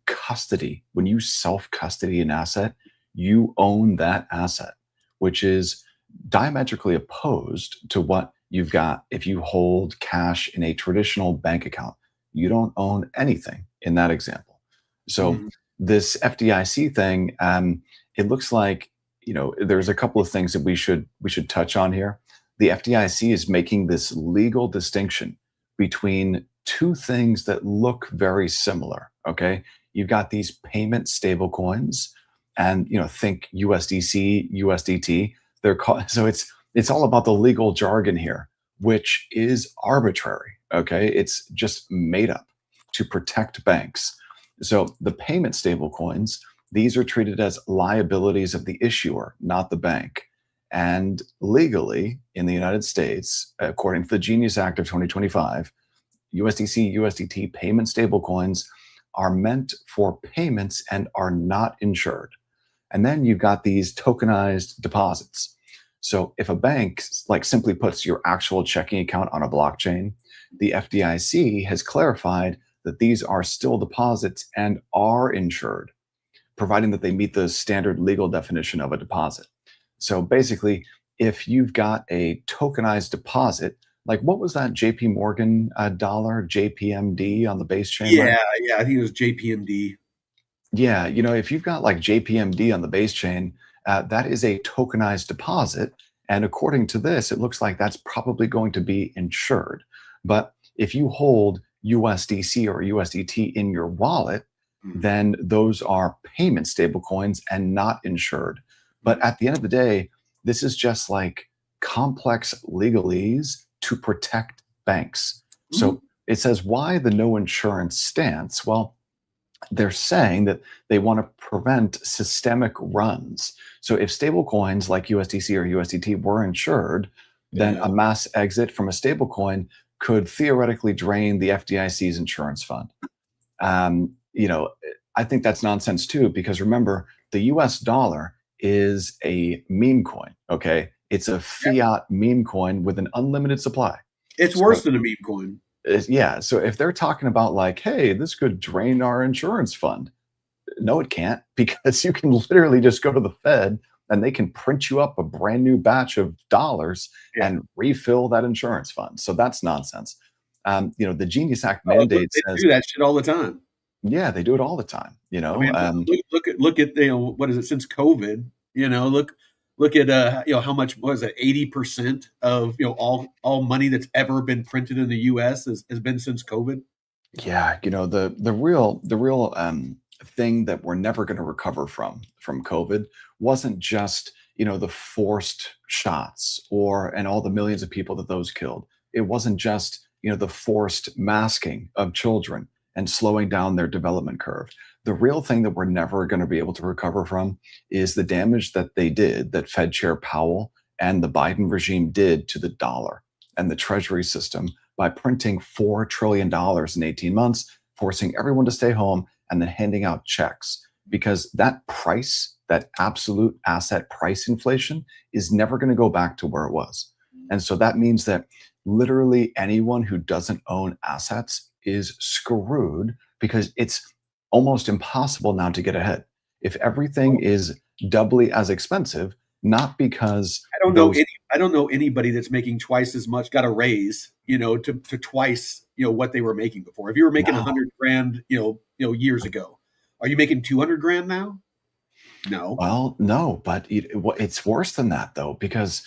Speaker 2: self custody an asset, you own that asset, which is diametrically opposed to what you've got if you hold cash in a traditional bank account. You don't own anything in that example. So
Speaker 1: Mhm.
Speaker 2: this FDIC thing, it looks like there's a couple of things that we should touch on here. The FDIC is making this legal distinction between two things that look very similar. Okay, you've got these payment stable coins, and think USDC, USDT. They're called so it's all about the legal jargon here, which is arbitrary. Okay, it's just made up to protect banks. So the payment stable coins, these are treated as liabilities of the issuer, not the bank. And legally in the United States, according to the Genius Act of 2025, USDC, USDT payment stablecoins are meant for payments and are not insured. And then you've got these tokenized deposits. So if a bank like simply puts your actual checking account on a blockchain, the FDIC has clarified that these are still deposits and are insured, providing that they meet the standard legal definition of a deposit. So basically, if you've got a tokenized deposit, like what was that JP Morgan dollar, JPMD on the base chain, Mike?
Speaker 1: Yeah, I think it was JPMD.
Speaker 2: Yeah, if you've got like JPMD on the base chain, that is a tokenized deposit. And according to this, it looks like that's probably going to be insured. But if you hold USDC or USDT in your wallet,
Speaker 1: Mhm.
Speaker 2: then those are payment stablecoins and not insured. But
Speaker 1: Mhm.
Speaker 2: at the end of the day, this is just like complex legalese to protect banks.
Speaker 1: Mhm.
Speaker 2: So it says, why the no insurance stance? Well, they're saying that they want to prevent systemic runs. So if stablecoins like USDC or USDT were insured, then
Speaker 1: Yeah.
Speaker 2: a mass exit from a stablecoin could theoretically drain the FDIC's insurance fund. Um, you know, I think that's nonsense too, because remember, the US dollar is a meme coin. Okay. It's a
Speaker 1: Yeah.
Speaker 2: fiat meme coin with an unlimited supply.
Speaker 1: It's
Speaker 2: So
Speaker 1: worse than a meme coin.
Speaker 2: yeah. So if they're talking about like, hey, this could drain our insurance fund, no, it can't, because you can literally just go to the Fed and they can print you up a brand new batch of dollars
Speaker 1: Yeah.
Speaker 2: and refill that insurance fund. So that's nonsense. The Genius Act
Speaker 1: Oh, look,
Speaker 2: mandate
Speaker 1: they
Speaker 2: says,
Speaker 1: do that shit all the time.
Speaker 2: yeah, they do it all the time.
Speaker 1: I mean, look at what is it since COVID? Look at how much was it 80% of all money that's ever been printed in the U.S. has been since COVID.
Speaker 2: yeah, the real thing that we're never going to recover from COVID wasn't just the forced shots or and all the millions of people that those killed. It wasn't just the forced masking of children and slowing down their development curve. The real thing that we're never going to be able to recover from is the damage that they did, that Fed Chair Powell and the Biden regime did to the dollar and the Treasury system by printing $4 trillion in 18 months, forcing everyone to stay home, and then handing out checks. Because that price, that absolute asset price inflation, is never going to go back to where it was. And so that means that literally anyone who doesn't own assets is screwed, because it's almost impossible now to get ahead. If everything is doubly as expensive, not because
Speaker 1: I don't know
Speaker 2: those
Speaker 1: any. I don't know anybody that's making twice as much, got a raise, to twice, what they were making before. If you were making a
Speaker 2: no.
Speaker 1: hundred grand, years ago, are you making 200 grand now? No.
Speaker 2: Well, no, but it's worse than that though, because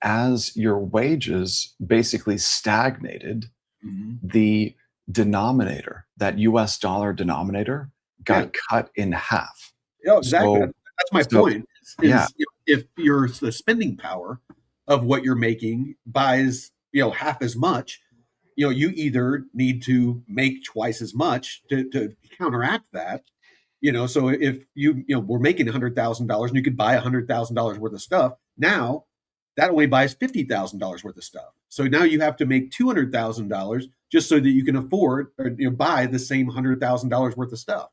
Speaker 2: as your wages basically stagnated,
Speaker 1: Mhm.
Speaker 2: the denominator, that US dollar denominator,
Speaker 1: Yeah.
Speaker 2: got cut in half.
Speaker 1: Yeah, exactly.
Speaker 2: So,
Speaker 1: That's my
Speaker 2: so
Speaker 1: point.
Speaker 2: yeah,
Speaker 1: If your the spending power of what you're making buys half as much, you either need to make twice as much to counteract that, So if you were making $100,000 and you could buy $100,000 worth of stuff, now that only buys $50,000 worth of stuff. So now you have to make $200,000 just so that you can afford or buy the same $100,000 worth of stuff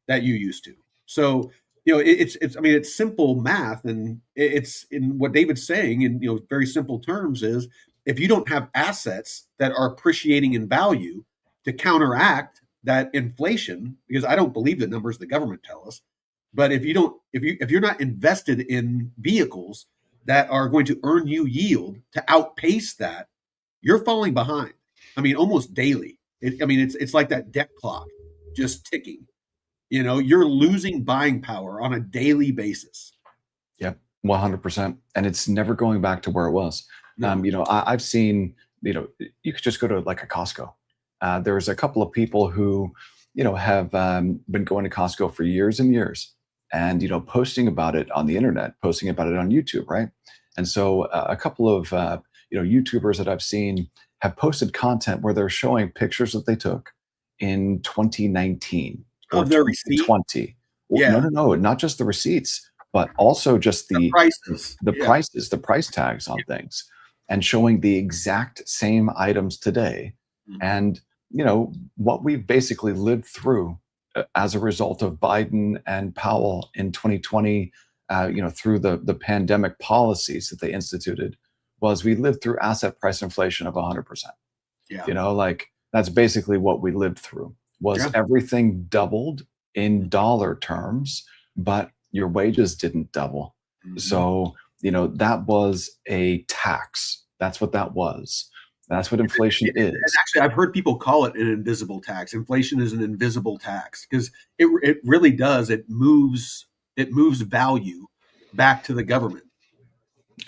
Speaker 1: that you used to. So it's I mean it's simple math, and it's in what David's saying in very simple terms is if you don't have assets that are appreciating in value to counteract that inflation, because I don't believe the numbers the government tell us, but if you're not invested in vehicles that are going to earn you yield to outpace that, you're falling behind. I mean, almost daily. It's like that debt clock just ticking. You're losing buying power on a daily basis.
Speaker 2: Yep, 100%. And it's never going back to where it was.
Speaker 1: No.
Speaker 2: I've seen, you could just go to like a Costco. There's a couple of people who, have been going to Costco for years and years and, posting about it on the internet, posting about it on YouTube, right? And so a couple of, YouTubers that I've seen have posted content where they're showing pictures that they took in 2019 or
Speaker 1: Of their receipt?
Speaker 2: 2020.
Speaker 1: Yeah.
Speaker 2: No, not just the receipts, but also just
Speaker 1: The prices.
Speaker 2: the prices, the price tags on things, and showing the exact same items today. And what we've basically lived through as a result of Biden and Powell in 2020, through the pandemic policies that they instituted, was we lived through asset price inflation of 100%.
Speaker 1: Yeah.
Speaker 2: Like that's basically what we lived through. Was everything doubled in dollar terms, but your wages didn't double. So, that was a tax. That's what that was. That's what inflation is.
Speaker 1: And actually, I've heard people call it an invisible tax. Inflation is an invisible tax because it really does. It moves value back to the government.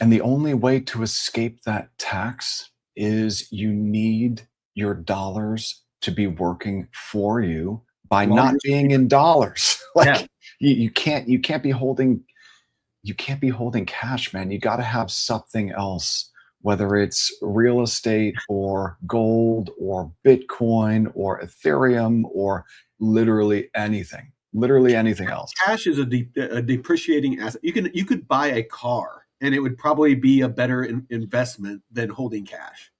Speaker 2: And the only way to escape that tax is you need your dollars to be working for you by not being in dollars. You can't be holding cash, man. You got to have something else, whether it's real estate or gold or Bitcoin or Ethereum or literally anything else.
Speaker 1: Cash is a depreciating asset. You could buy a car and it would probably be a better investment than holding cash.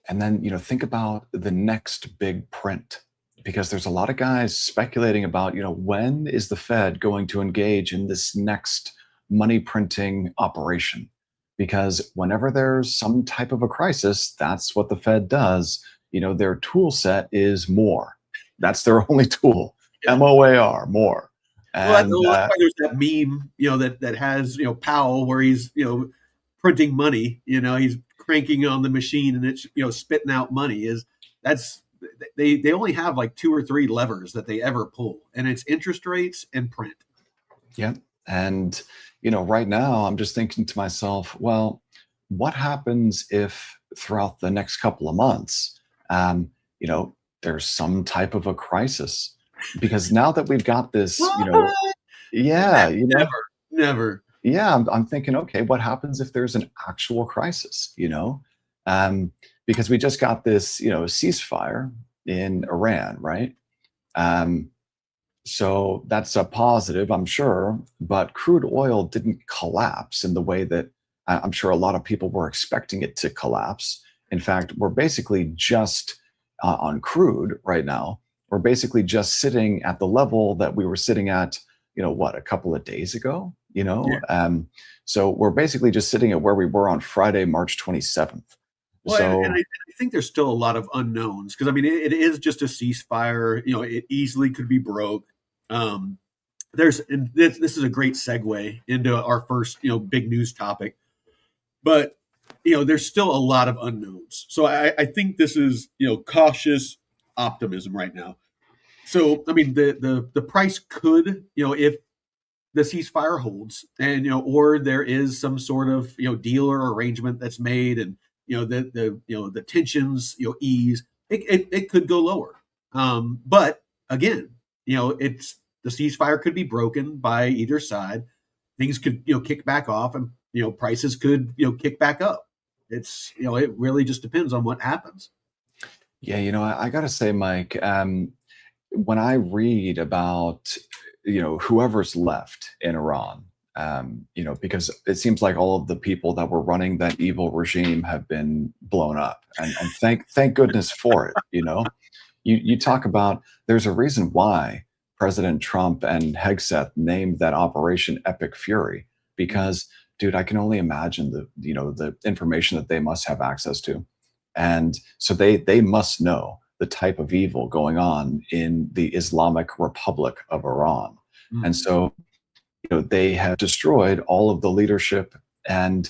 Speaker 2: And then, think about the next big print, because there's a lot of guys speculating about, when is the Fed going to engage in this next money printing operation? Because whenever there's some type of a crisis, that's what the Fed does. Their tool set is more. That's their only tool. MOAR, more. And
Speaker 1: that's why there's that meme, that has, Powell, where he's, printing money, he's cranking on the machine and it's, spitting out money. They only have like 2 or 3 levers that they ever pull, and it's interest rates and print.
Speaker 2: Yeah. And, right now I'm just thinking to myself, well, what happens if throughout the next couple of months, there's some type of a crisis? Because now that we've got this,
Speaker 1: Never.
Speaker 2: Yeah, I'm thinking, okay, what happens if there's an actual crisis? Because we just got this, ceasefire in Iran, right? So that's a positive, I'm sure. But crude oil didn't collapse in the way that I'm sure a lot of people were expecting it to collapse. In fact, we're basically just on crude right now. We're basically just sitting at the level that we were sitting at, a couple of days ago. So we're basically just sitting at where we were on Friday, March 27th.
Speaker 1: Well, and I think there's still a lot of unknowns because it is just a ceasefire. It easily could be broke. This is a great segue into our first big news topic, but there's still a lot of unknowns. So I think this is cautious optimism right now. So the price could if the ceasefire holds and or there is some sort of deal or arrangement that's made and the tensions ease, it could go lower. But again, it's the ceasefire could be broken by either side. Things could kick back off and prices could kick back up. It's it really just depends on what happens.
Speaker 2: Yeah, I gotta say, Mike, when I read about, whoever's left in Iran, because it seems like all of the people that were running that evil regime have been blown up, and thank goodness for it. You talk about, there's a reason why President Trump and Hegseth named that Operation Epic Fury, because dude, I can only imagine the information that they must have access to, and so they must know the type of evil going on in the Islamic Republic of Iran. And so, they have destroyed all of the leadership, and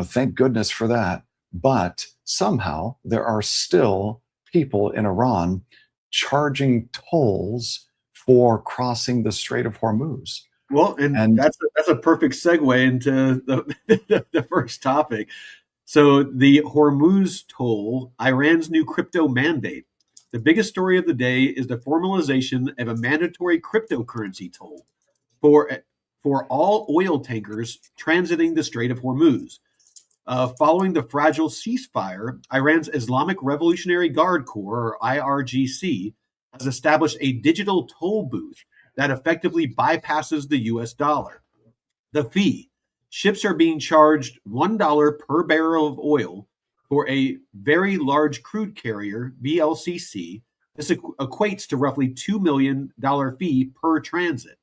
Speaker 2: thank goodness for that. But somehow there are still people in Iran charging tolls for crossing the Strait of Hormuz.
Speaker 1: Well, and that's a perfect segue into the first topic. So the Hormuz toll, Iran's new crypto mandate. The biggest story of the day is the formalization of a mandatory cryptocurrency toll for all oil tankers transiting the Strait of Hormuz. Following the fragile ceasefire, Iran's Islamic Revolutionary Guard Corps, or IRGC, has established a digital toll booth that effectively bypasses the US dollar. The fee: ships are being charged $1 per barrel of oil for a very large crude carrier, VLCC. This equates to roughly $2 million fee per transit.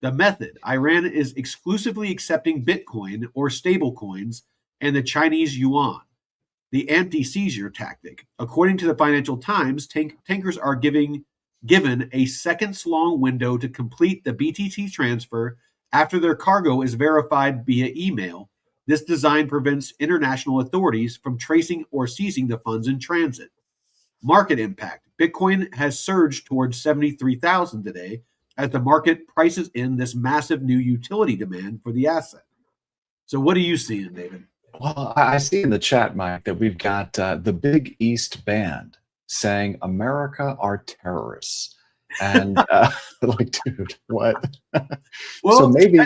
Speaker 1: The method: Iran is exclusively accepting Bitcoin or stablecoins and the Chinese yuan. The anti-seizure tactic. According to the Financial Times, tankers are given a seconds-long window to complete the BTC transfer after their cargo is verified via email. This design prevents international authorities from tracing or seizing the funds in transit. Market impact. Bitcoin has surged towards 73,000 today as the market prices in this massive new utility demand for the asset. So what are you seeing, David?
Speaker 2: Well, I see in the chat, Mike, that we've got the Big East Band saying America are terrorists. And like, dude, what?
Speaker 1: Well,
Speaker 2: so maybe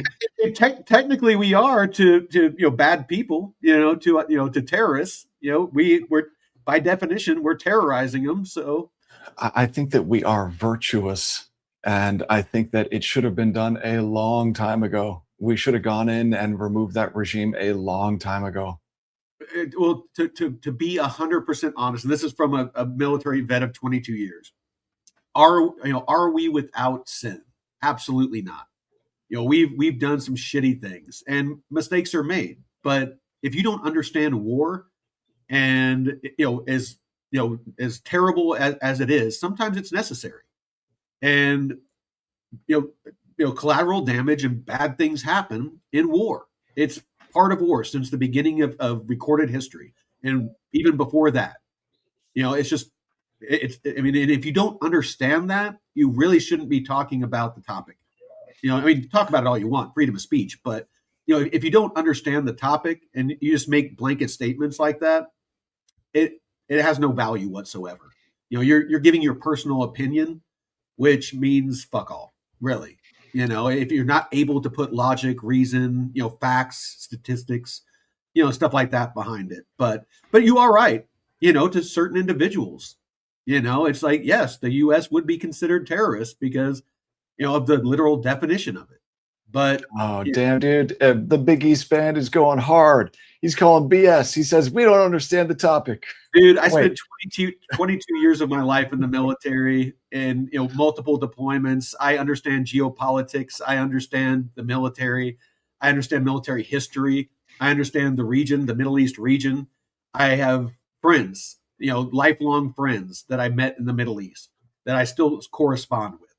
Speaker 1: technically we are to bad people, to terrorists. We're by definition we're terrorizing them. So
Speaker 2: I think that we are virtuous, and I think that it should have been done a long time ago. We should have gone in and removed that regime a long time ago.
Speaker 1: Well, to be 100% honest, and this is from a military vet of 22 years. Are we without sin? Absolutely not. We've done some shitty things and mistakes are made. But if you don't understand war, and as terrible as it is, sometimes it's necessary. And collateral damage and bad things happen in war. It's part of war since the beginning of recorded history, and even before that. It's just if you don't understand that, you really shouldn't be talking about the topic. Talk about it all you want, freedom of speech, but if you don't understand the topic and you just make blanket statements like that, it has no value whatsoever. You're giving your personal opinion, which means fuck all, really. If you're not able to put logic, reason, facts, statistics, stuff like that behind it. But you are right, to certain individuals. It's like, yes, the US would be considered terrorists because, of the literal definition of it. But
Speaker 2: damn, dude, the Big East Band is going hard. He's calling BS. He says we don't understand the topic.
Speaker 1: Dude, I spent 22 years of my life in the military and multiple deployments. I understand geopolitics. I understand the military. I understand military history. I understand the region, the Middle East region. I have friends, lifelong friends that I met in the Middle East that I still correspond with.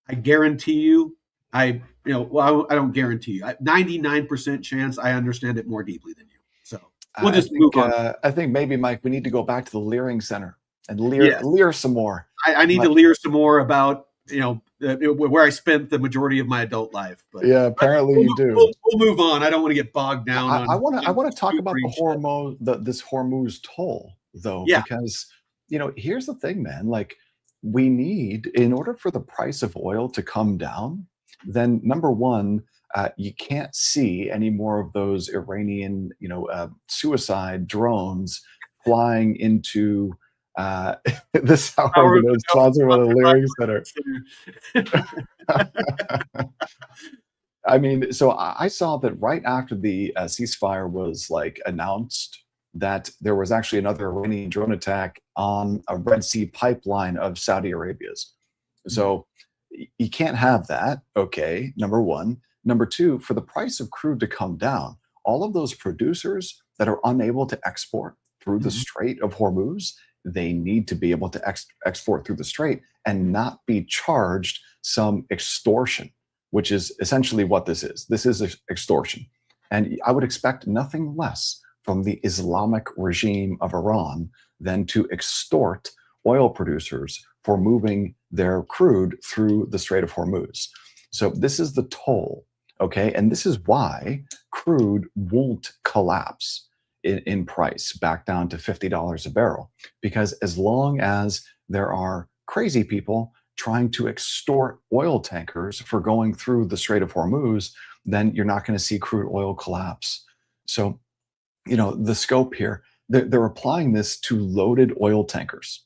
Speaker 1: I guarantee you, I don't guarantee you. 99% chance I understand it more deeply than you. So we'll just move on.
Speaker 2: I think maybe, Mike, we need to go back to the Leering Center and leer some more.
Speaker 1: I need to leer some more about where I spent the majority of my adult life. But
Speaker 2: yeah, apparently you do.
Speaker 1: We'll move on. I don't want to get bogged down.
Speaker 2: I want to talk about this Hormuz toll, though, because here's the thing, man. Like, we need, in order for the price of oil to come down, then number one, you can't see any more of those Iranian, suicide drones flying into Uh, this hour of
Speaker 1: Power
Speaker 2: the
Speaker 1: of
Speaker 2: node sponsored by the lyrics that are. I mean, so I saw that right after the ceasefire was like announced, that there was actually another Iranian drone attack on a Red Sea pipeline of Saudi Arabia's. So you can't have that. Okay, number one. Number two, for the price of crude to come down, all of those producers that are unable to export through the Strait of Hormuz, they need to be able to export through the Strait and not be charged some extortion, which is essentially what this is. This is extortion. And I would expect nothing less from the Islamic regime of Iran than to extort oil producers for moving their crude through the Strait of Hormuz. So this is the toll, okay? And this is why crude won't collapse in price back down to $50 a barrel, because as long as there are crazy people trying to extort oil tankers for going through the Strait of Hormuz, then you're not going to see crude oil collapse. So, the scope here, they're applying this to loaded oil tankers.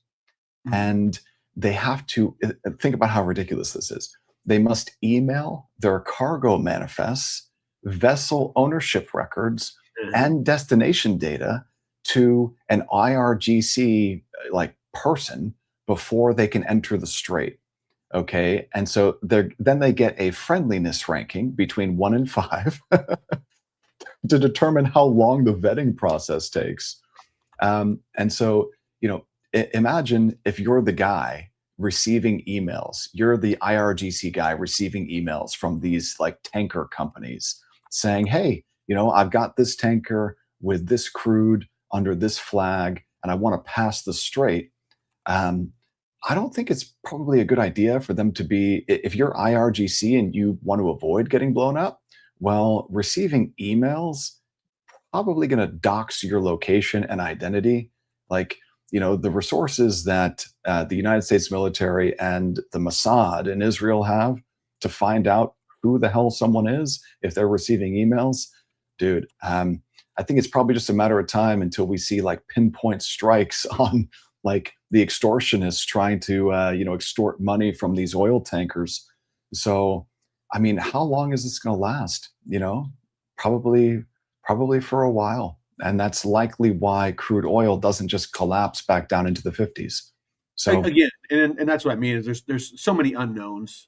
Speaker 2: And they have to think about how ridiculous this is. They must email their cargo manifests, vessel ownership records, and destination data to an IRGC like person before they can enter the strait. Okay, and so then they get a friendliness ranking between 1 and 5 to determine how long the vetting process takes. And so, imagine if you're the guy receiving emails, you're the IRGC guy receiving emails from these like tanker companies saying, hey, I've got this tanker with this crude under this flag, and I want to pass the strait. I don't think it's probably a good idea for them to be, if you're IRGC and you want to avoid getting blown up, well, receiving emails probably going to dox your location and identity. Like, the resources that the United States military and the Mossad in Israel have to find out who the hell someone is if they're receiving emails. Dude, I think it's probably just a matter of time until we see like pinpoint strikes on like the extortionists trying to, extort money from these oil tankers. So, I mean, how long is this going to last? Probably for a while. And that's likely why crude oil doesn't just collapse back down into the 50s. So
Speaker 1: again, and that's what I mean is there's so many unknowns,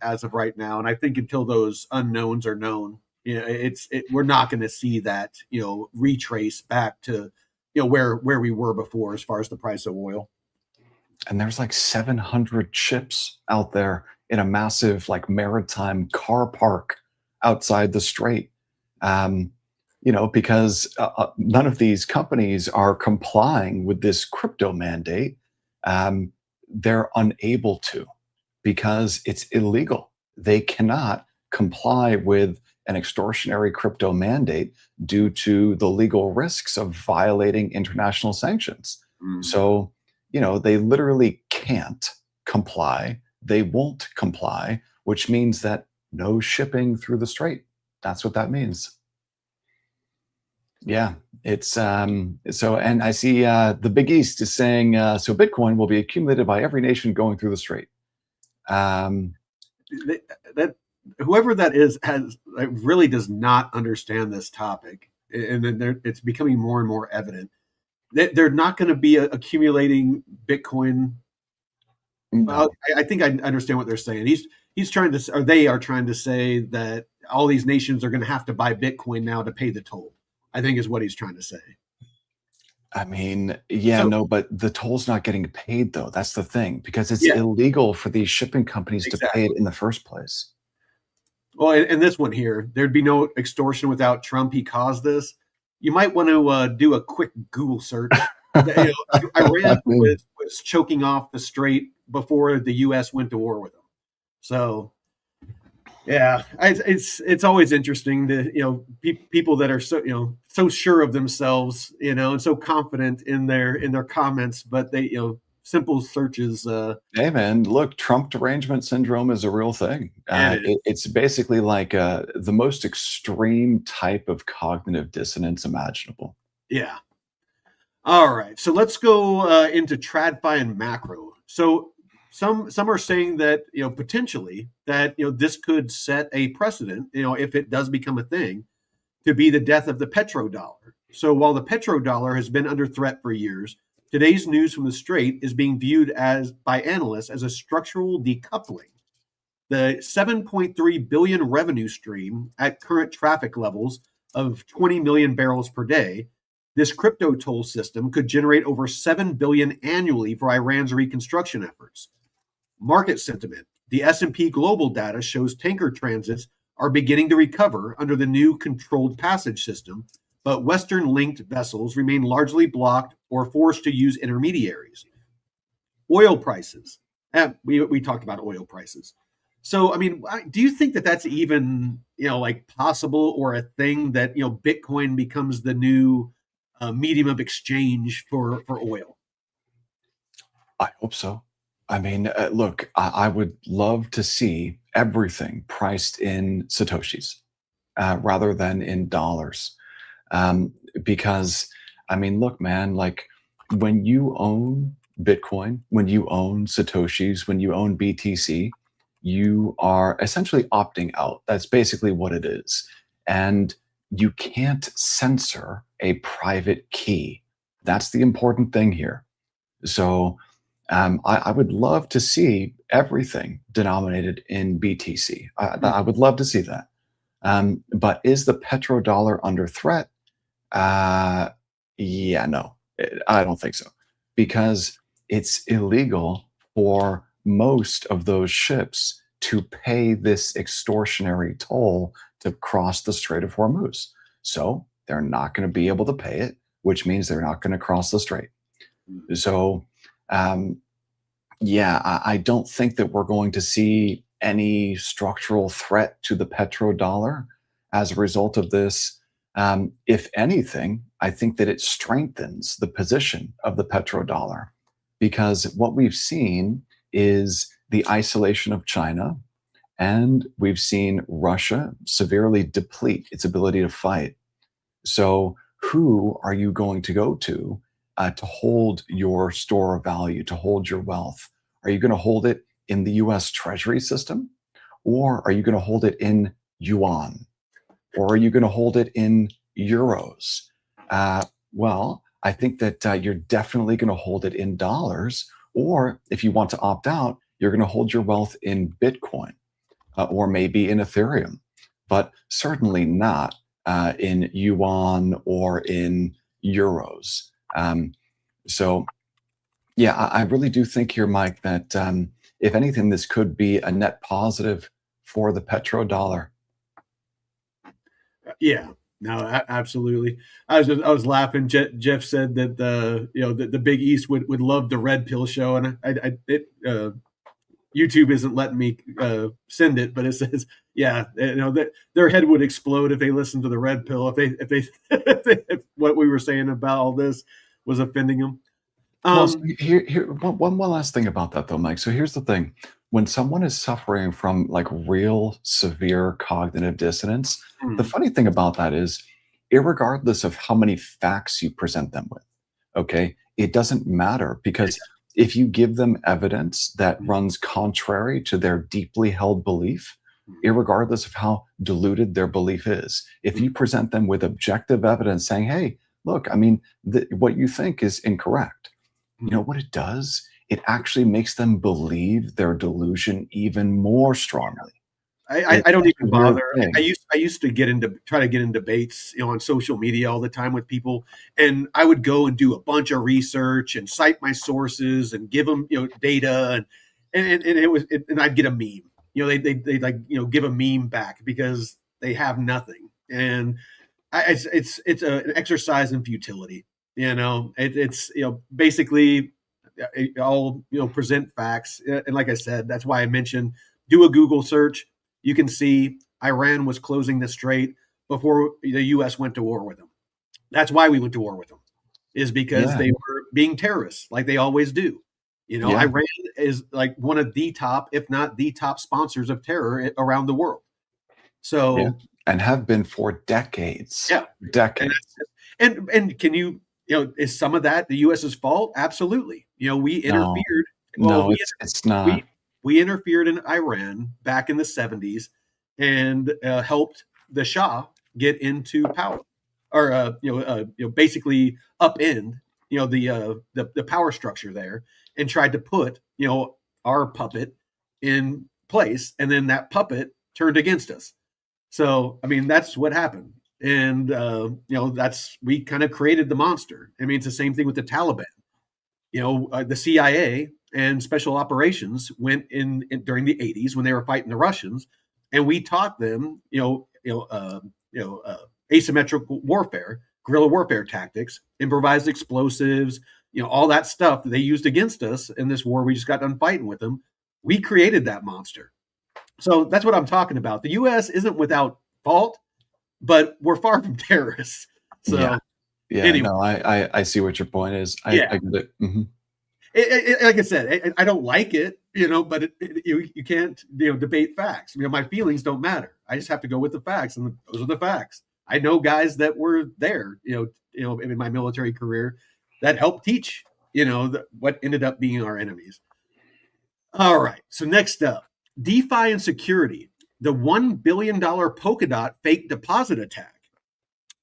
Speaker 1: as of right now. And I think until those unknowns are known, we're not going to see that, retrace back to, where we were before as far as the price of oil.
Speaker 2: And there's like 700 ships out there in a massive like maritime car park outside the strait. Because none of these companies are complying with this crypto mandate. They're unable to because it's illegal. They cannot comply with an extortionary crypto mandate due to the legal risks of violating international sanctions. So, they literally can't comply. They won't comply, which means that no shipping through the strait. That's what that means. Yeah, it's so, and I see the Big East is saying so Bitcoin will be accumulated by every nation going through the strait.
Speaker 1: That whoever that is really does not understand this topic, and then it's becoming more and more evident that they're not going to be accumulating Bitcoin. Well, I think I understand what they're saying. He's trying to, or they are trying to say that all these nations are going to have to buy Bitcoin now to pay the toll, I think is what he's trying to say.
Speaker 2: I mean, yeah, no, but the toll's not getting paid though. That's the thing, because it's illegal for these shipping companies to pay it in the first place.
Speaker 1: Well, and this one here, there'd be no extortion without Trump. He caused this. You might want to do a quick Google search. Iran was choking off the strait before the U.S. went to war with them. So, yeah, it's always interesting to people that are so sure of themselves, and so confident in their comments, but they simple searches.
Speaker 2: Hey man, look, Trump derangement syndrome is a real thing. It's basically like the most extreme type of cognitive dissonance imaginable.
Speaker 1: Yeah. All right, so let's go into TradFi and macro. So some are saying that potentially that this could set a precedent, if it does become a thing, to be the death of the petrodollar. So while the petrodollar has been under threat for years, today's news from the Strait is being viewed as by analysts as a structural decoupling. The 7.3 billion revenue stream at current traffic levels of 20 million barrels per day, this crypto toll system could generate over 7 billion annually for Iran's reconstruction efforts. Market sentiment. The S&P Global data shows tanker transits are beginning to recover under the new controlled passage system, but Western linked vessels remain largely blocked or forced to use intermediaries. Oil prices. We talked about oil prices. So, I mean, do you think that that's even, like possible or a thing that, Bitcoin becomes the new medium of exchange for oil?
Speaker 2: I hope so. I mean, look, I would love to see everything priced in Satoshis rather than in dollars. Because, I mean, look, man, like when you own Bitcoin, when you own Satoshis, when you own BTC, you are essentially opting out. That's basically what it is. And you can't censor a private key. That's the important thing here. So I would love to see everything denominated in BTC. I would love to see that. But is the petrodollar under threat? Yeah, no, I don't think so, because it's illegal for most of those ships to pay this extortionary toll to cross the Strait of Hormuz. So they're not going to be able to pay it, which means they're not going to cross the strait. So, um, yeah, I don't think that we're going to see any structural threat to the petrodollar as a result of this. If anything, I think that it strengthens the position of the petrodollar, because what we've seen is the isolation of China, and we've seen Russia severely deplete its ability to fight. So, who are you going to go to hold your store of value, to hold your wealth? Are you going to hold it in the US Treasury system? Or are you going to hold it in yuan? Or are you going to hold it in euros? Well, I think that you're definitely going to hold it in dollars. Or if you want to opt out, you're going to hold your wealth in Bitcoin or maybe in Ethereum, but certainly not in yuan or in euros. So, yeah, I really do think here, Mike, that if anything, this could be a net positive for the petrodollar.
Speaker 1: Yeah, no, absolutely. I was laughing. Jeff said that the Big East would love the red pill show, and YouTube isn't letting me send it, but it says, yeah, that their head would explode if they listened to the red pill. If what we were saying about all this was offending them.
Speaker 2: Well, so here one last thing about that though, Mike. So here's the thing: when someone is suffering from like real severe cognitive dissonance, the
Speaker 1: mm,
Speaker 2: funny thing about that is, irregardless of how many facts you present them with, okay, it doesn't matter, because if you give them evidence that runs contrary to their deeply held belief, irregardless of how diluted their belief is, if you present them with objective evidence saying, "Hey, look, I mean, what you think is incorrect," you know what it does? It actually makes them believe their delusion even more strongly.
Speaker 1: I
Speaker 2: It's
Speaker 1: don't
Speaker 2: such a
Speaker 1: even
Speaker 2: weird
Speaker 1: bother. I
Speaker 2: thing.
Speaker 1: used I used to try to get in debates, on social media all the time with people, and I would go and do a bunch of research and cite my sources and give them data, and I'd get a meme. They like give a meme back because they have nothing, and an exercise in futility. It's basically I'll present facts, and like I said, that's why I mentioned do a Google search. You can see Iran was closing the strait before the U.S. went to war with them. That's why we went to war with them, is because
Speaker 2: Yeah,
Speaker 1: they were being terrorists, like they always do.
Speaker 2: yeah,
Speaker 1: Iran is like one of the top, if not the top, sponsors of terror around the world.
Speaker 2: yeah.
Speaker 1: So
Speaker 2: And have been for decades.
Speaker 1: yeah, and
Speaker 2: Decades.
Speaker 1: and can you? is some of that the U.S.'s fault? Absolutely. We
Speaker 2: No,
Speaker 1: interfered. Well,
Speaker 2: no, it's
Speaker 1: we
Speaker 2: not.
Speaker 1: we interfered in Iran back in the 70s and helped the Shah get into power, or basically upend the power structure there, and tried to put our puppet in place, and then that puppet turned against us. So I mean that's what happened, and that's we kind of created the monster. I mean it's the same thing with the Taliban. The CIA and special operations went in during the 80s when they were fighting the Russians, and we taught them, asymmetrical warfare, guerrilla warfare tactics, improvised explosives, all that stuff that they used against us in this war we just got done fighting with them. We created that monster. So that's what I'm talking about. The U.S. isn't without fault, but we're far from terrorists.
Speaker 2: Yeah.
Speaker 1: So
Speaker 2: Yeah.
Speaker 1: anyway,
Speaker 2: No, I see what your point is.
Speaker 1: yeah.
Speaker 2: I get it. Mhm.
Speaker 1: Like I said, I don't like it, but you can't debate facts. My feelings don't matter. I just have to go with the facts, and those are the facts. I know guys that were there, in my military career, that helped teach, what ended up being our enemies. All right. So next up, DeFi and security, the $1 billion Polkadot fake deposit attack.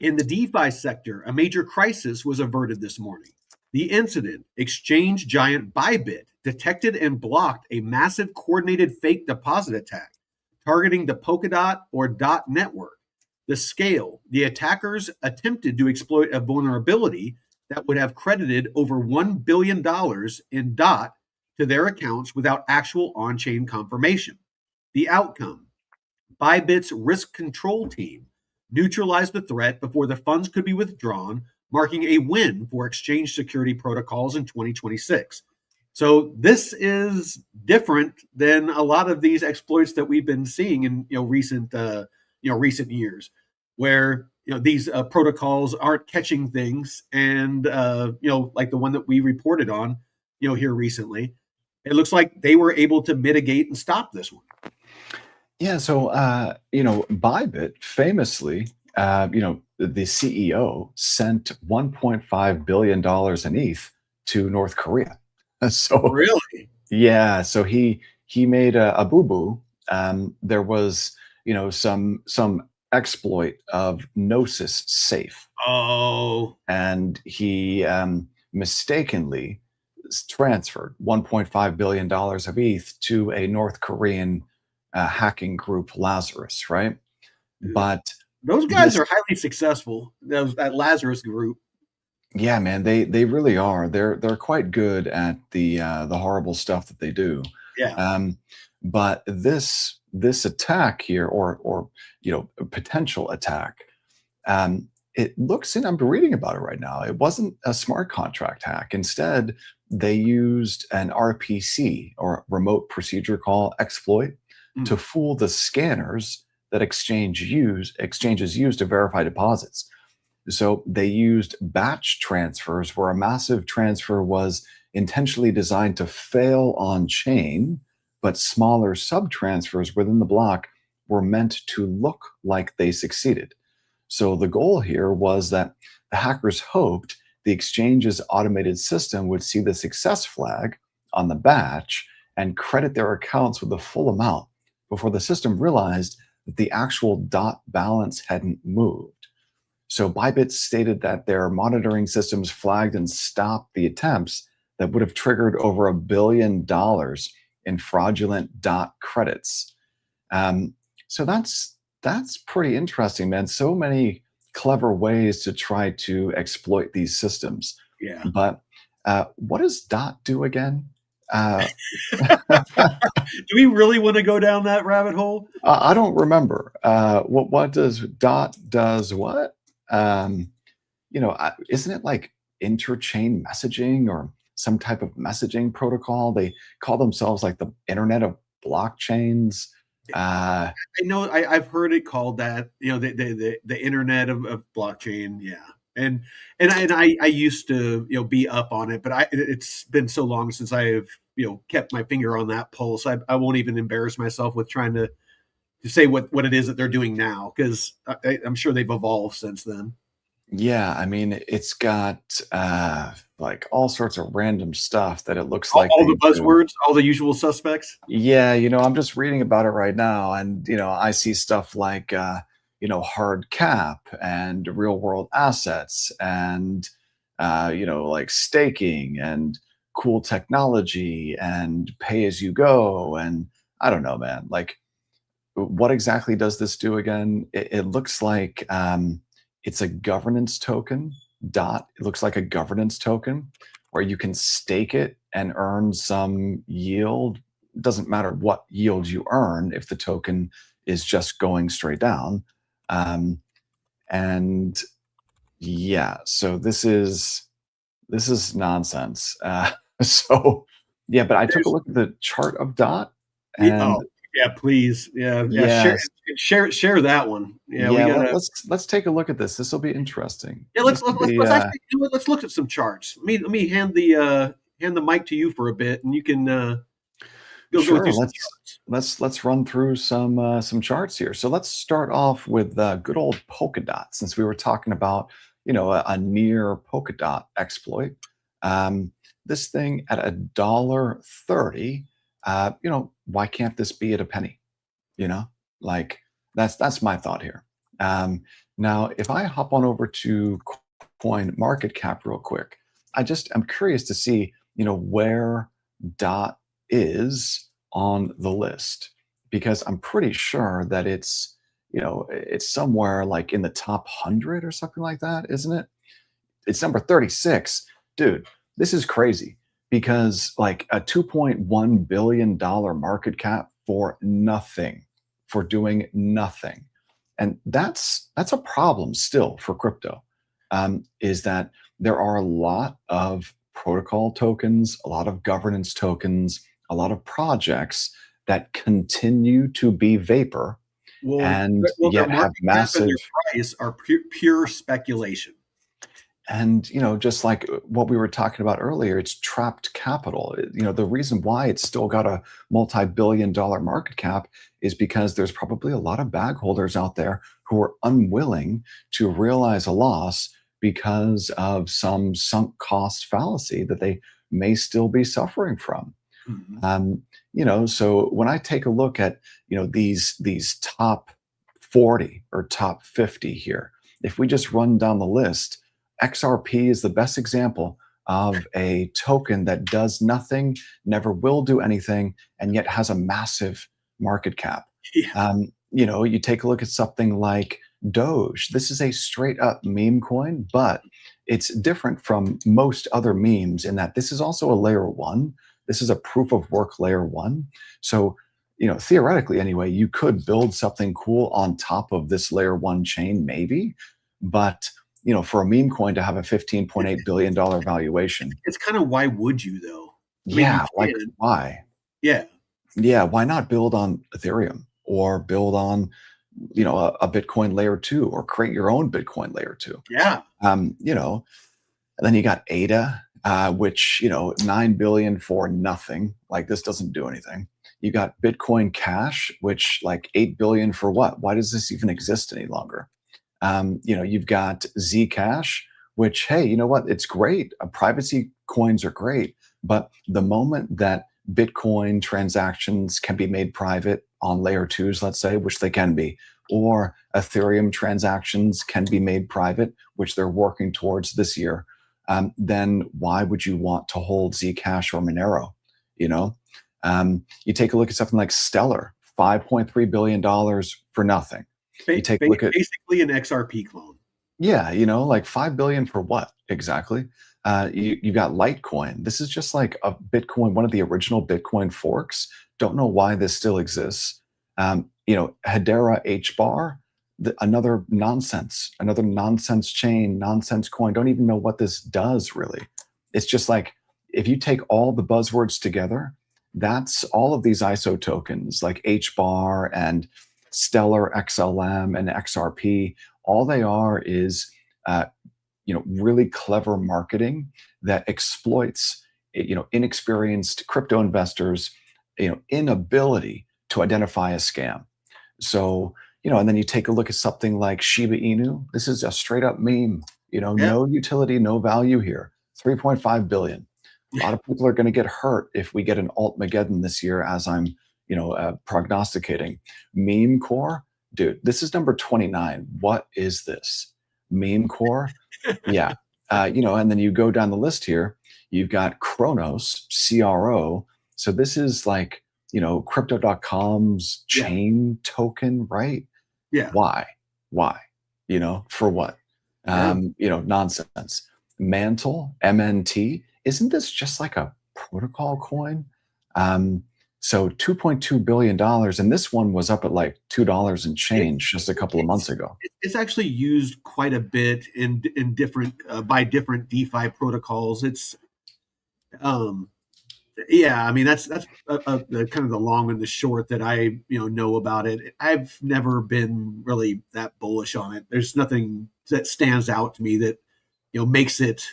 Speaker 1: In the DeFi sector, a major crisis was averted this morning. The incident, exchange giant Bybit detected and blocked a massive coordinated fake deposit attack targeting the Polkadot or DOT network. The scale, the attackers attempted to exploit a vulnerability that would have credited over $1 billion in DOT to their accounts without actual on-chain confirmation. The outcome, Bybit's risk control team neutralized the threat before the funds could be withdrawn, marking a win for exchange security protocols in 2026. So this is different than a lot of these exploits that we've been seeing in recent years, where these protocols aren't catching things, and like the one that we reported on here recently, it looks like they were able to mitigate and stop this one.
Speaker 2: Yeah. So, Bybit famously, the CEO sent $1.5 billion in ETH to North Korea. So,
Speaker 1: Really?
Speaker 2: yeah. So he made a boo boo. There was, some exploit of Gnosis safe,
Speaker 1: Oh,
Speaker 2: and he mistakenly transferred $1.5 billion of ETH to a North Korean hacking group, Lazarus, right? But
Speaker 1: those guys
Speaker 2: this,
Speaker 1: are highly successful. That Lazarus group.
Speaker 2: yeah, man, they really are. They're quite good at the horrible stuff that they do.
Speaker 1: Yeah.
Speaker 2: Um, but this attack here, or a potential attack, it looks, and I'm reading about it right now. It wasn't a smart contract hack. Instead, they used an RPC, or remote procedure call exploit,
Speaker 1: Mm.
Speaker 2: to fool the scanners that exchanges use to verify deposits. So they used batch transfers where a massive transfer was intentionally designed to fail on chain, but smaller sub transfers within the block were meant to look like they succeeded. So the goal here was that the hackers hoped the exchange's automated system would see the success flag on the batch and credit their accounts with the full amount before the system realized that the actual dot balance hadn't moved. So Bybit stated that their monitoring systems flagged and stopped the attempts that would have triggered over $1 billion in fraudulent dot credits. So that's pretty interesting, man. So many clever ways to try to exploit these systems.
Speaker 1: Yeah.
Speaker 2: But what does dot do again? Uh,
Speaker 1: Do we really want to go down that rabbit hole?
Speaker 2: I don't remember. What does dot does what? Isn't it like interchain messaging or some type of messaging protocol? They call themselves like the Internet of Blockchains.
Speaker 1: I know I've heard it called that. The internet of blockchain. Yeah. And I used to be up on it, but it's been so long since I have kept my finger on that pulse. I won't even embarrass myself with trying to say what it is that they're doing now, because I'm sure they've evolved since then.
Speaker 2: Yeah, I mean, it's got like all sorts of random stuff that it looks
Speaker 1: All,
Speaker 2: like
Speaker 1: all
Speaker 2: they
Speaker 1: the
Speaker 2: do.
Speaker 1: buzzwords, all the usual suspects.
Speaker 2: Yeah, I'm just reading about it right now, and I see stuff like hard cap and real world assets and like staking and cool technology and pay as you go. And I don't know, man. Like, what exactly does this do again? It looks like it's a governance token. Dot. It looks like a governance token where you can stake it and earn some yield. Doesn't matter what yield you earn if the token is just going straight down. Um, and yeah, so this is nonsense. So yeah, but I took a
Speaker 1: There's,
Speaker 2: look at the chart of Dot,
Speaker 1: oh
Speaker 2: and
Speaker 1: yeah, please, yeah, yeah. Share,
Speaker 2: yes,
Speaker 1: share that one. Yeah, we
Speaker 2: yeah,
Speaker 1: gotta.
Speaker 2: let's take a look at this. This will be interesting.
Speaker 1: Yeah,
Speaker 2: This could be
Speaker 1: let's actually let's look at some charts. Let me hand the mic to you for a bit, and you can go
Speaker 2: sure.
Speaker 1: through some
Speaker 2: Let's
Speaker 1: charts.
Speaker 2: let's let's run through some charts here. So let's start off with good old polka dot, since we were talking about a near polka dot exploit. Um, this thing at $1.30. Why can't this be at a penny? You know, like that's my thought here. Now, if I hop on over to coin market cap real quick, I'm curious to see where dot is on the list, because I'm pretty sure that it's somewhere like in the top 100 or something like that, isn't it? It's number 36. Dude, this is crazy, because like a $2.1 billion market cap for nothing, for doing nothing. And that's a problem still for crypto. Is that there are a lot of protocol tokens, a lot of governance tokens, a lot of projects that continue to be vapor and
Speaker 1: Well, their
Speaker 2: yet have
Speaker 1: market cap and
Speaker 2: massive.
Speaker 1: their price are pure speculation.
Speaker 2: And just like what we were talking about earlier, it's trapped capital. The reason why it's still got a multi-billion-dollar market cap is because there's probably a lot of bag holders out there who are unwilling to realize a loss because of some sunk cost fallacy that they may still be suffering from.
Speaker 1: Mhm.
Speaker 2: So when I take a look at these top 40 or top 50 here, if we just run down the list, XRP is the best example of a token that does nothing, never will do anything, and yet has a massive market cap.
Speaker 1: Yeah,
Speaker 2: You take a look at something like Doge. This is a straight up meme coin, but it's different from most other memes in that this is also a layer one. This is a proof of work layer one. So, theoretically, anyway, you could build something cool on top of this layer one chain, maybe. But, for a meme coin to have a $15.8 billion valuation,
Speaker 1: it's kind of, why would you though? I mean, you
Speaker 2: yeah, like
Speaker 1: can.
Speaker 2: why?
Speaker 1: Yeah,
Speaker 2: Yeah, why not build on Ethereum or build on, a Bitcoin layer two, or create your own Bitcoin layer two?
Speaker 1: yeah.
Speaker 2: Um, you know, And then you got ADA, which 9 billion for nothing. Like, this doesn't do anything. You got Bitcoin Cash, which like 8 billion for what? Why does this even exist any longer? You've got Zcash, which, hey, you know what? It's great. Privacy coins are great, but the moment that Bitcoin transactions can be made private on layer twos, let's say, which they can be, or Ethereum transactions can be made private, which they're working towards this year, then why would you want to hold Zcash or Monero? You know, you take a look at something like Stellar, $5.3 billion for nothing. You take a look at,
Speaker 1: Basically an XRP clone.
Speaker 2: yeah, like 5 billion for what exactly? You got Litecoin. This is just like a Bitcoin, one of the original Bitcoin forks. Don't know why this still exists. Hedera H bar, another nonsense chain, nonsense coin. Don't even know what this does really. It's just like, if you take all the buzzwords together, that's all of these ISO tokens like H bar and Stellar XLM and XRP. All they are is really clever marketing that exploits inexperienced crypto investors inability to identify a scam. So and then you take a look at something like Shiba Inu. This is a straight up meme.
Speaker 1: Yeah.
Speaker 2: No utility, no value here. 3.5 billion. A lot of people are going to get hurt if we get an alt-mageddon this year, as I'm, prognosticating. Meme core, dude, this is number 29. What is this? Meme core? Yeah. And then you go down the list here, you've got Kronos, CRO. So this is like, crypto.com's
Speaker 1: Yeah.
Speaker 2: chain token, right?
Speaker 1: Yeah.
Speaker 2: Why? Why? For what?
Speaker 1: Yeah.
Speaker 2: Nonsense. Mantle, MNT, isn't this just like a protocol coin? So $2.2 billion, and this one was up at like $2 and
Speaker 1: It,
Speaker 2: change just a couple of months ago.
Speaker 1: it's actually used quite a bit in different by different DeFi protocols. It's um yeah, I mean that's the kind of the long and the short that I know about it. I've never been really that bullish on it. There's nothing that stands out to me that makes it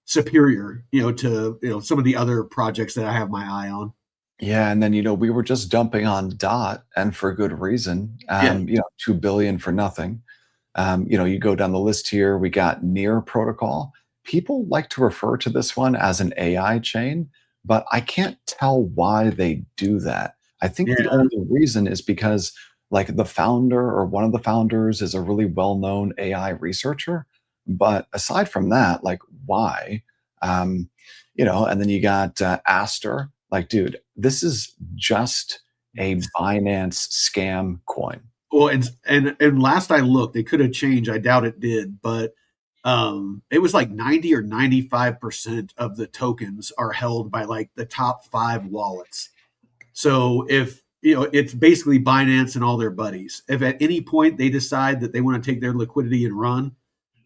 Speaker 1: superior to some of the other projects that I have my eye on.
Speaker 2: Yeah, and then we were just dumping on Dot, and for good reason.
Speaker 1: Yeah,
Speaker 2: 2 billion for nothing. You go down the list here. We got Near Protocol. People like to refer to this one as an AI chain, but I can't tell why they do that. I think the
Speaker 1: yeah,
Speaker 2: only reason is because, like, the founder or one of the founders is a really well-known AI researcher. But aside from that, like, why? Um, and then you got Aster. Like, dude, this is just a Binance scam coin.
Speaker 1: well, and last I looked, they could have changed. I doubt it did, but it was like 90 or 95% of the tokens are held by like the top 5 wallets. So if it's basically Binance and all their buddies. If at any point they decide that they want to take their liquidity and run,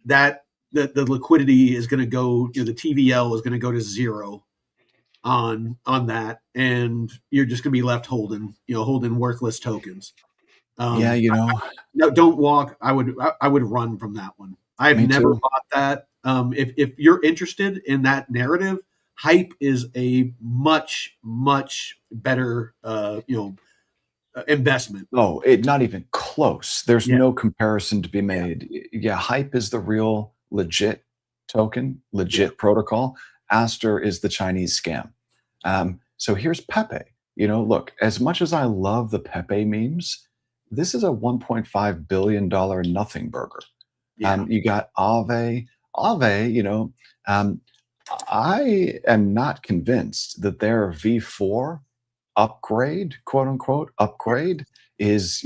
Speaker 1: that the liquidity is going to go, the TVL is going to go to zero on that, and you're just going to be left holding worthless tokens.
Speaker 2: Yeah,
Speaker 1: No, don't walk. I would run from that one. I've
Speaker 2: me
Speaker 1: never
Speaker 2: too.
Speaker 1: bought that. If you're interested in that narrative, hype is a much better investment.
Speaker 2: Oh, not even close. There's
Speaker 1: Yeah,
Speaker 2: no comparison to be
Speaker 1: yeah,
Speaker 2: made. Yeah, Hype is the real legit token,
Speaker 1: yeah.
Speaker 2: legit protocol. Aster is the Chinese scam. So here's Pepe. Look, as much as I love the Pepe memes, this is a $1.5 billion nothing burger.
Speaker 1: Yeah.
Speaker 2: You got Aave. Aave, I am not convinced that their V4 upgrade, quote unquote, upgrade is,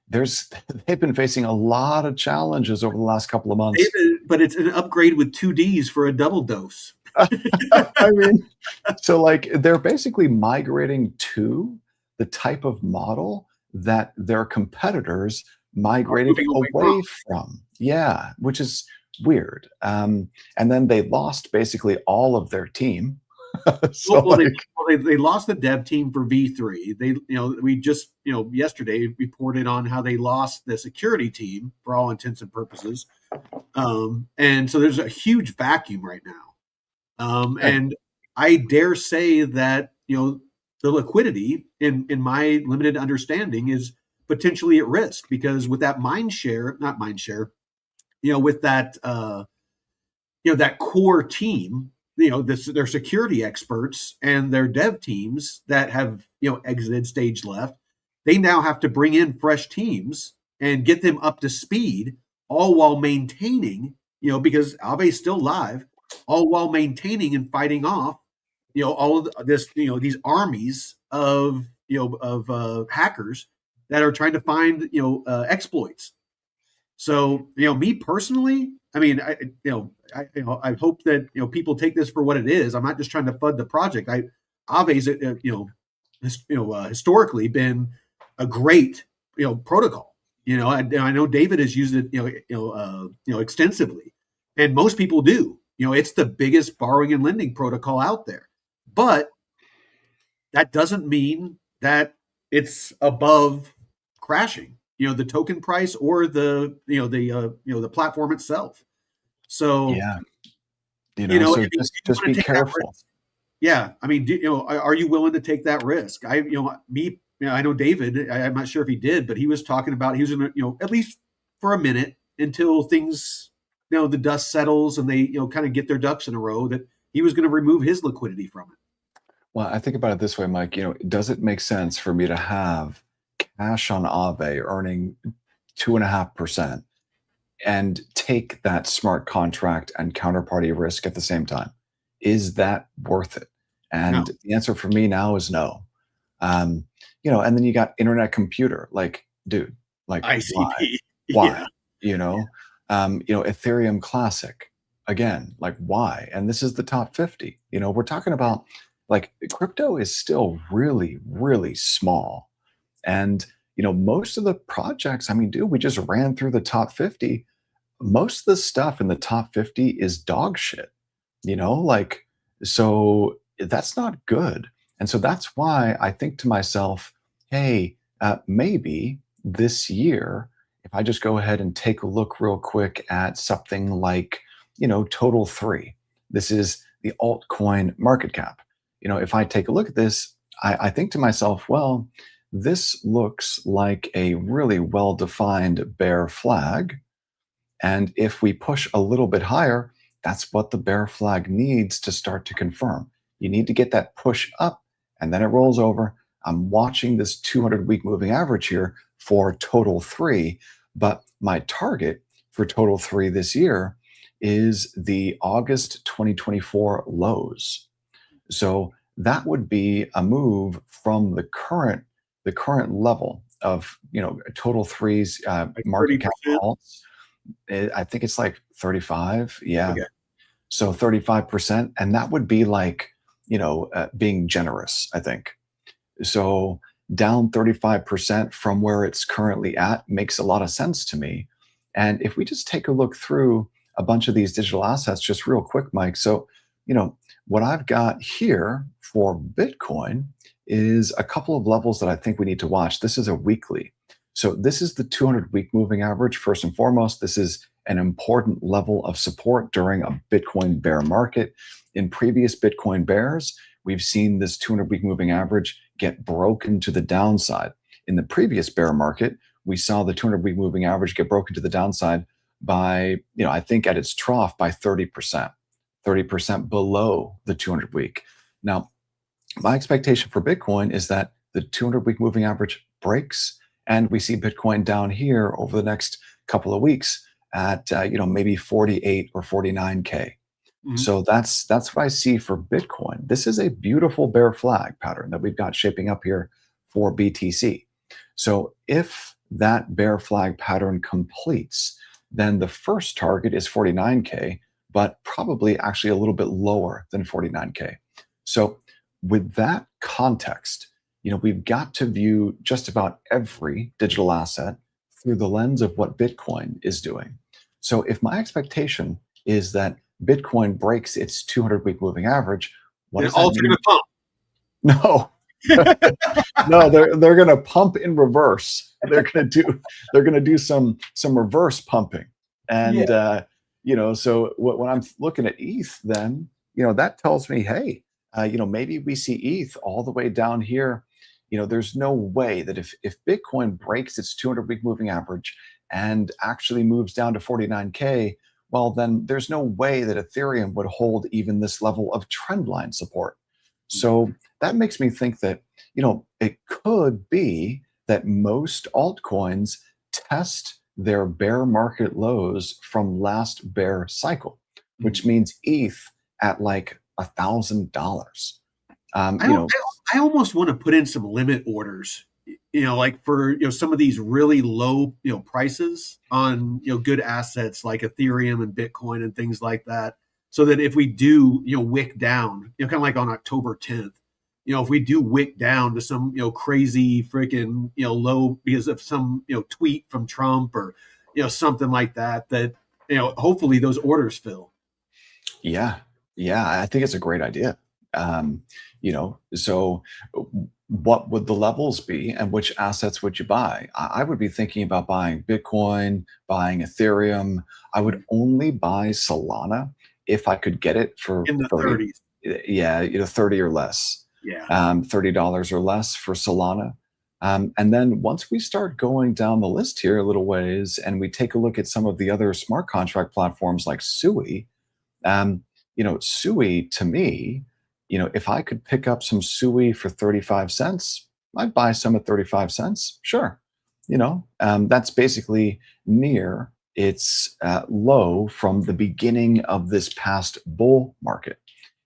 Speaker 2: there's they've been facing a lot of challenges over the last couple of months.
Speaker 1: But it's an upgrade with 2Ds for a double dose.
Speaker 2: I mean, so like they're basically migrating to the type of model that their competitors migrated
Speaker 1: Moving away from.
Speaker 2: away from. Yeah, which is weird. And then they lost basically all of their team. So
Speaker 1: Well,
Speaker 2: like,
Speaker 1: they lost the dev team for V3. We just yesterday reported on how they lost the security team for all intents and purposes. And so there's a huge vacuum right now.
Speaker 2: yeah,
Speaker 1: And I dare say that the liquidity, in my limited understanding, is potentially at risk, because with that not mind share, with that that core team, their security experts and their dev teams that have exited stage left, they now have to bring in fresh teams and get them up to speed, all while maintaining, because Ave's still live, all while maintaining and fighting off all of this, these armies of hackers that are trying to find exploits. So, me personally, I mean, I hope that people take this for what it is. I'm not just trying to fud the project. Ave's historically been a great protocol. I know David has used it extensively, and most people do. It's the biggest borrowing and lending protocol out there, but that doesn't mean that it's above crashing. The token price or the platform itself. So
Speaker 2: yeah,
Speaker 1: if
Speaker 2: so
Speaker 1: you
Speaker 2: just
Speaker 1: want
Speaker 2: be
Speaker 1: to take that
Speaker 2: careful.
Speaker 1: risk, yeah. I mean, are you willing to take that risk? I know David. I'm not sure if he did, but he was talking about he was going to at least for a minute until things the dust settles and they kind of get their ducks in a row, that he was going to remove his liquidity from it.
Speaker 2: Well, I think about it this way, Mike. Does it make sense for me to have cash on Aave earning 2.5% and take that smart contract and counterparty risk at the same time? Is that worth it?
Speaker 1: No,
Speaker 2: And the answer for me now is no. Um, and then you got internet computer, like, dude, like why?
Speaker 1: ICP.
Speaker 2: Why?
Speaker 1: Yeah.
Speaker 2: You know, Ethereum Classic, again, like why? And this is the top 50. We're talking about like crypto is still really, really small. And most of the projects, I mean, dude, we just ran through the top 50. Most of the stuff in the top 50 is dog shit, like, so that's not good. And so that's why I think to myself, hey, maybe this year, if I just go ahead and take a look real quick at something like, Total 3, this is the altcoin market cap. If I take a look at this, I think to myself, well, this looks like a really well-defined bear flag. And if we push a little bit higher, that's what the bear flag needs to start to confirm. You need to get that push up and then it rolls over. I'm watching this 200-week moving average here for Total 3, but my target for Total 3 this year is the August 2024 lows. So that would be a move from the current level of Total 3's
Speaker 1: Like
Speaker 2: market cap
Speaker 1: 30%.
Speaker 2: alts. I think it's like 35. Yeah.
Speaker 1: Okay.
Speaker 2: So 35%. And that would be like, being generous, I think. So down 35% from where it's currently at makes a lot of sense to me. And if we just take a look through a bunch of these digital assets, just real quick, Mike. So, what I've got here for Bitcoin is a couple of levels that I think we need to watch. This is a weekly. So this is the 200-week moving average. First and foremost, this is an important level of support during a Bitcoin bear market. In previous Bitcoin bears, we've seen this 200-week moving average get broken to the downside. In the previous bear market, we saw the 200-week moving average get broken to the downside by, I think at its trough by 30%, 30% below the 200-week. Now, my expectation for Bitcoin is that the 200-week moving average breaks and we see Bitcoin down here over the next couple of weeks at maybe 48 or 49K.
Speaker 1: Mm-hmm.
Speaker 2: So that's what I see for Bitcoin. This is a beautiful bear flag pattern that we've got shaping up here for BTC. So if that bear flag pattern completes, then the first target is 49K, but probably actually a little bit lower than 49K. So with that context, we've got to view just about every digital asset through the lens of what Bitcoin is doing. So if my expectation is that Bitcoin breaks its 200-week moving average, what does that mean?
Speaker 1: Pump.
Speaker 2: No. No, they're going to pump in reverse. They're going to do some reverse pumping. And so when I'm looking at ETH, then that tells me, hey, maybe we see ETH all the way down here. There's no way that if Bitcoin breaks its 200-week moving average and actually moves down to 49K, well, then there's no way that Ethereum would hold even this level of trendline support. So that makes me think that, it could be that most altcoins test their bear market lows from last bear cycle, which means ETH at like $1,000.
Speaker 1: I almost want to put in some limit orders, like for some of these really low prices on good assets like Ethereum and Bitcoin and things like that, so that if we do wick down, kind of like on October 10th, if we do wick down to some crazy freaking low because of some tweet from Trump or something like that, that hopefully those orders fill.
Speaker 2: Yeah, I think it's a great idea. So what would the levels be and which assets would you buy? I would be thinking about buying Bitcoin, buying Ethereum. I would only buy Solana if I could get it for
Speaker 1: In the
Speaker 2: 30.
Speaker 1: 30s.
Speaker 2: Yeah, 30 or less.
Speaker 1: Yeah.
Speaker 2: $30 or less for Solana. And then once we start going down the list here a little ways and we take a look at some of the other smart contract platforms like Sui, um, Sui to me, if I could pick up some Sui for 35 cents, I'd buy some at 35 cents. Sure. That's basically near its low from the beginning of this past bull market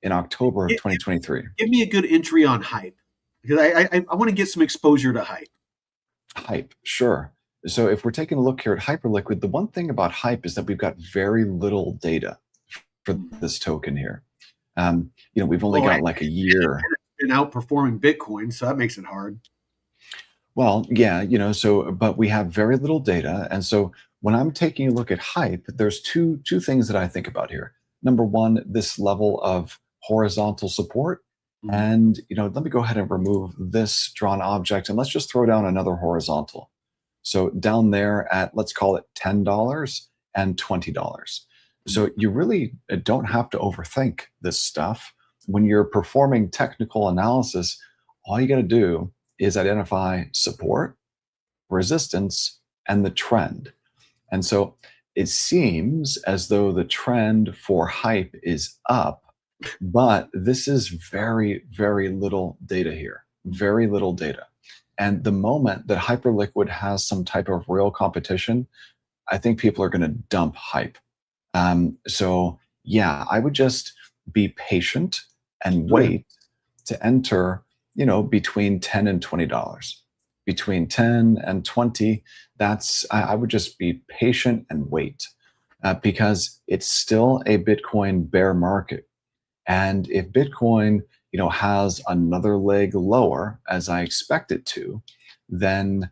Speaker 2: in October of
Speaker 1: Give,
Speaker 2: 2023.
Speaker 1: give me a good entry on hype, because I want to get some exposure to hype.
Speaker 2: Hype, sure. So if we're taking a look here at Hyperliquid, the one thing about Hype is that we've got very little data for this token here. We've only got like a year.
Speaker 1: Been outperforming Bitcoin, so that makes it hard.
Speaker 2: Well, yeah, but we have very little data. And so when I'm taking a look at Hype, there's two things that I think about here. Number one, this level of horizontal support.
Speaker 1: Mhm.
Speaker 2: And, let me go ahead and remove this drawn object and let's just throw down another horizontal. So down there at, let's call it $10 and $20. So you really don't have to overthink this stuff. When you're performing technical analysis, all you got to do is identify support, resistance, and the trend. And so it seems as though the trend for Hype is up, but this is very, very little data here, very little data. And the moment that Hyperliquid has some type of real competition, I think people are going to dump Hype. So yeah, I would just be patient and wait to enter, between $10 and $20. Between 10 and 20, I would just be patient and wait because it's still a Bitcoin bear market. And if Bitcoin, has another leg lower, as I expect it to, then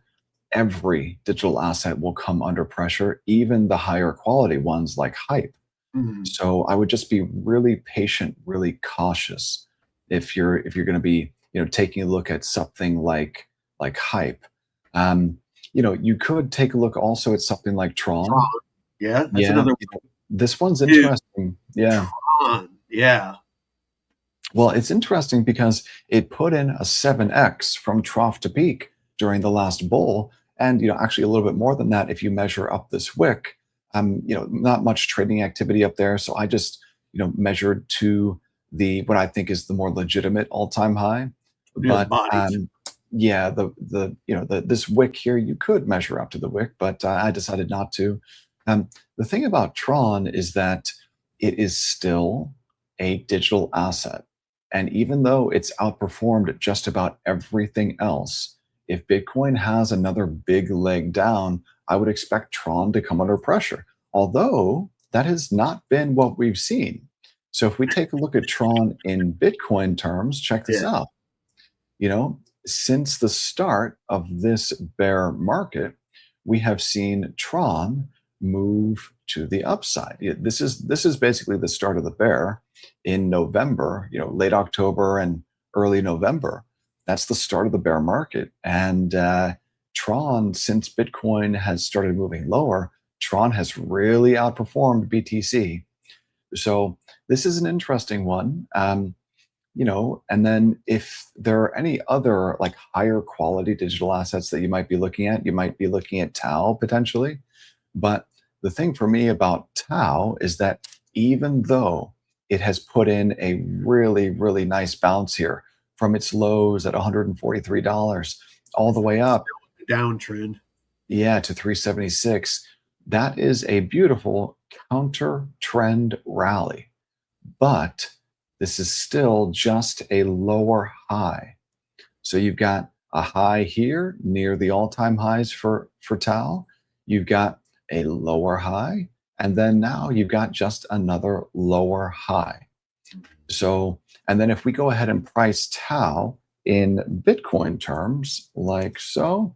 Speaker 2: every digital asset will come under pressure, even the higher quality ones like Hype. So I would just be really patient, really cautious if you're going to be, taking a look at something like Hype. You could take a look also at something like Tron.
Speaker 1: Yeah, that's another one.
Speaker 2: This one's interesting. Yeah.
Speaker 1: Tron. Yeah.
Speaker 2: Well, it's interesting because it put in a 7x from trough to peak during the last bull, and actually a little bit more than that if you measure up this wick. Not much trading activity up there, so I just measured to the what I think is the more legitimate all-time high. But yeah, this wick here you could measure up to the wick, but I decided not to. The thing about Tron is that it is still a digital asset. And even though it's outperformed just about everything else, if Bitcoin has another big leg down, I would expect Tron to come under pressure. Although that has not been what we've seen. So if we take a look at Tron in Bitcoin terms, check this out. Since the start of this bear market, we have seen Tron move to the upside. This is basically the start of the bear in November, late October and early November. That's the start of the bear market. And Tron, since Bitcoin has started moving lower, Tron has really outperformed BTC. So this is an interesting one. And then if there are any other like higher quality digital assets that you might be looking at, you might be looking at Tau potentially. But the thing for me about Tau is that even though it has put in a really, really nice bounce here from its lows at $143 all the way up.
Speaker 1: Downtrend.
Speaker 2: Yeah, to 376. That is a beautiful counter trend rally. But this is still just a lower high. So you've got a high here near the all-time highs for Tau. You've got a lower high, and then now you've got just another lower high. So, and then if we go ahead and price Tau in Bitcoin terms, like so,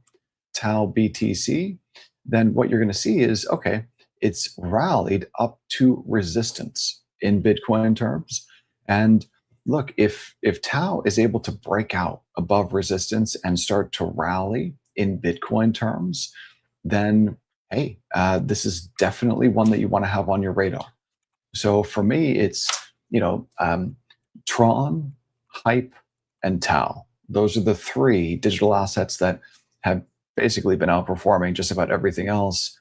Speaker 2: Tau BTC, then what you're going to see is, okay, it's rallied up to resistance in Bitcoin terms. And look, if Tau is able to break out above resistance and start to rally in Bitcoin terms, then hey, this is definitely one that you want to have on your radar. So for me, it's Tron, Hype, and Tau. Those are the three digital assets that have basically been outperforming just about everything else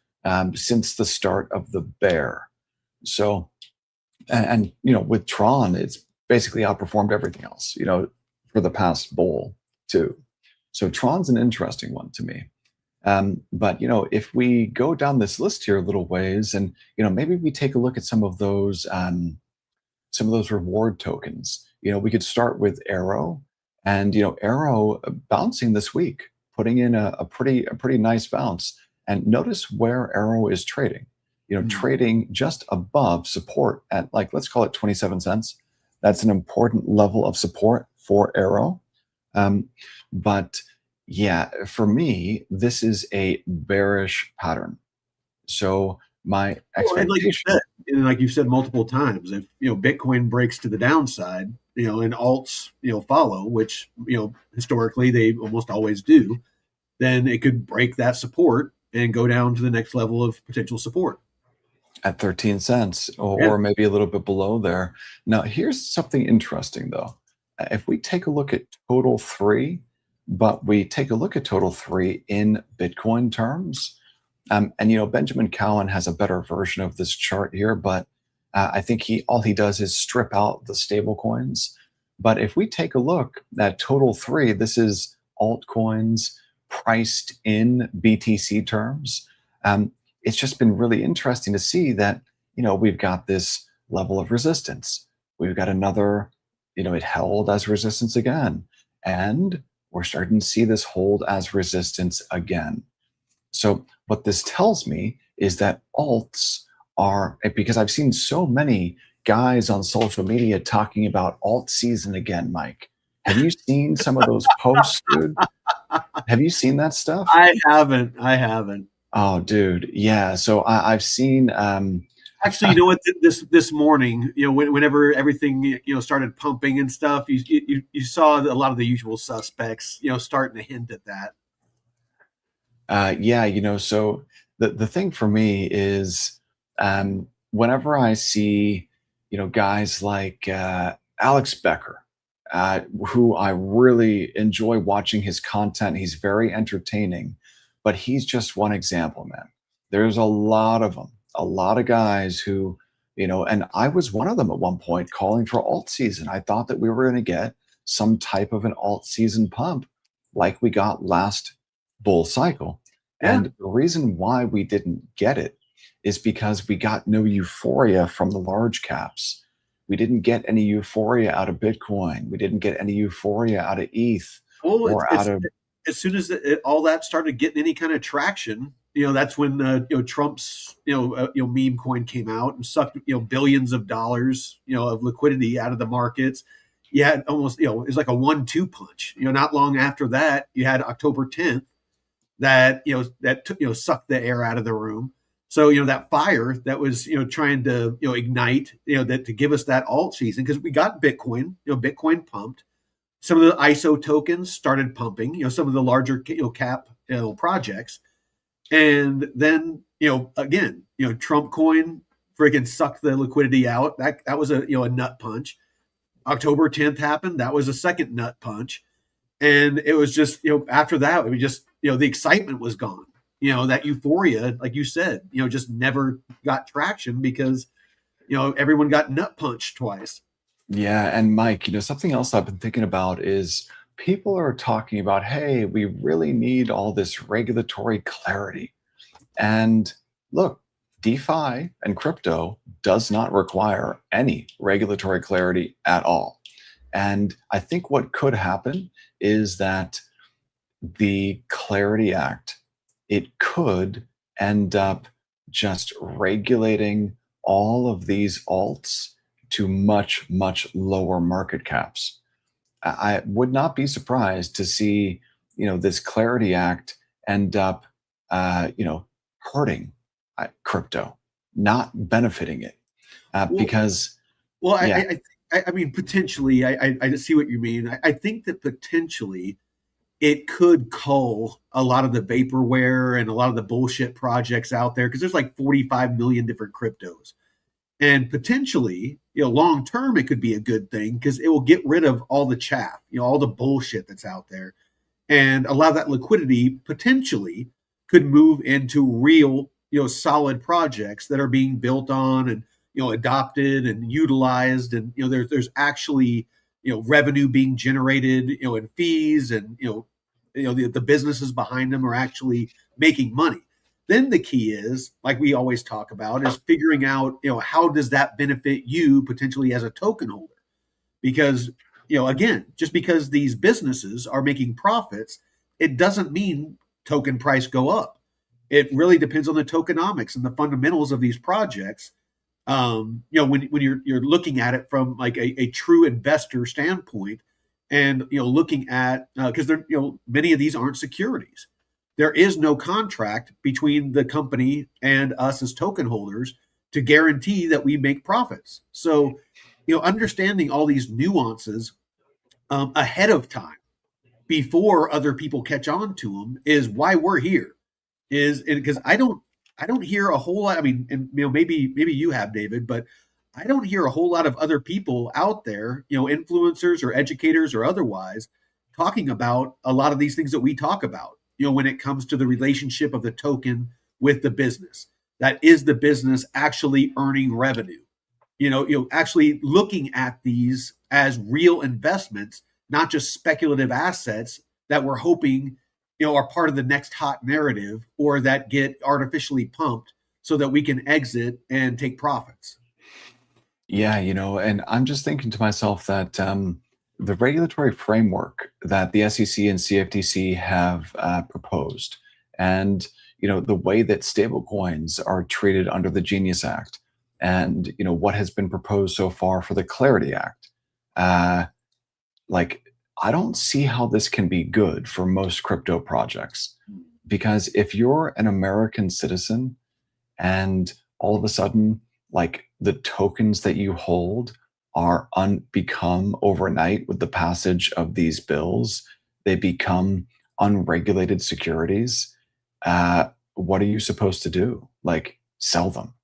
Speaker 2: since the start of the bear. So, and with Tron, it's basically outperformed everything else, for the past bull too. So Tron's an interesting one to me. But if we go down this list here a little ways, and maybe we take a look at some of those reward tokens. We could start with Arrow, and Arrow bouncing this week, putting in a pretty nice bounce. And notice where Arrow is trading. Trading just above support at, like, let's call it 27 cents. That's an important level of support for Arrow. But yeah, for me, this is a bearish pattern. So my expectation,
Speaker 1: like you've said multiple times, if Bitcoin breaks to the downside, and alts follow, which historically they almost always do, then it could break that support and go down to the next level of potential support
Speaker 2: at 13 cents or,
Speaker 1: Yeah.
Speaker 2: or maybe a little bit below there. Now, here's something interesting though. If we take a look at total three, but we take a look at total three in Bitcoin terms, and Benjamin Cowan has a better version of this chart here, but I think all he does is strip out the stable coins. But if we take a look at total three, this is altcoins priced in BTC terms. It's just been really interesting to see that we've got this level of resistance. We've got another, it held as resistance again, and we're starting to see this hold as resistance again. So what this tells me is that alts are, because I've seen so many guys on social media talking about alt season again, Mike. Have you seen some of those posts, dude? Have you seen that stuff?
Speaker 1: I haven't.
Speaker 2: Oh, dude. Yeah. So I've seen.
Speaker 1: Actually, you know what? This morning, whenever everything started pumping and stuff, you saw a lot of the usual suspects, starting to hint at that.
Speaker 2: Yeah. So the thing for me is, whenever I see guys like Alex Becker, who I really enjoy watching his content. He's very entertaining, but he's just one example, man. There's a lot of them, a lot of guys who, and I was one of them at one point calling for alt season. I thought that we were going to get some type of an alt season pump like we got last bull cycle.
Speaker 1: Yeah.
Speaker 2: And the reason why we didn't get it is because we got no euphoria from the large caps. We didn't get any euphoria out of Bitcoin. We didn't get any euphoria out of ETH
Speaker 1: Well,
Speaker 2: or out of.
Speaker 1: as soon as all that started getting any kind of traction, that's when Trump's meme coin came out and sucked billions of dollars of liquidity out of the markets. You had almost it was like a 1-2 punch. Not long after that, you had October 10th that sucked the air out of the room. So that fire that was trying to ignite that to give us that alt season, because we got Bitcoin, Bitcoin pumped. Some of the ISO tokens started pumping, some of the larger cap projects, and then again Trump coin freaking sucked the liquidity out. That was a a nut punch. October 10th happened. That was a second nut punch, and it was just after that it was just the excitement was gone. That euphoria, like you said, just never got traction because everyone got nut punched twice.
Speaker 2: Yeah, and Mike, something else I've been thinking about is people are talking about, hey, we really need all this regulatory clarity. And look, DeFi and crypto does not require any regulatory clarity at all. And I think what could happen is that the Clarity Act, it could end up just regulating all of these alts to much, much lower market caps. I would not be surprised to see, this Clarity Act end up, hurting crypto, not benefiting it, because,
Speaker 1: Well,
Speaker 2: yeah,
Speaker 1: I mean, potentially, I see what you mean. I think that potentially it could cull a lot of the vaporware and a lot of the bullshit projects out there, because there's like 45 million different cryptos. And potentially, long term, it could be a good thing because it will get rid of all the chaff, all the bullshit that's out there. and a lot of that liquidity potentially could move into real, solid projects that are being built on and adopted and utilized, and there's actually revenue being generated, in fees, and the businesses behind them are actually making money. Then the key is, like we always talk about, is figuring out how does that benefit you potentially as a token holder, because again, just because these businesses are making profits, it doesn't mean token price go up. It really depends on the tokenomics and the fundamentals of these projects. When you're looking at it from like a true investor standpoint, and looking at, because they're many of these aren't securities. There is no contract between the company and us as token holders to guarantee that we make profits. So understanding all these nuances ahead of time before other people catch on to them is why we're here. Is because I don't hear a whole lot. I mean, and maybe you have, David, but I don't hear a whole lot of other people out there, influencers or educators or otherwise, talking about a lot of these things that we talk about. When it comes to the relationship of the token with the business, that is the business actually earning revenue. Actually looking at these as real investments, not just speculative assets that we're hoping are part of the next hot narrative, or that get artificially pumped so that we can exit and take profits.
Speaker 2: Yeah, and I'm just thinking to myself that the regulatory framework that the SEC and CFTC have proposed, and the way that stablecoins are treated under the Genius Act, and what has been proposed so far for the Clarity Act, uh, like I don't see how this can be good for most crypto projects, because if you're an American citizen and all of a sudden, like, the tokens that you hold are become overnight with the passage of these bills, they become unregulated securities. What are you supposed to do? Like, sell them?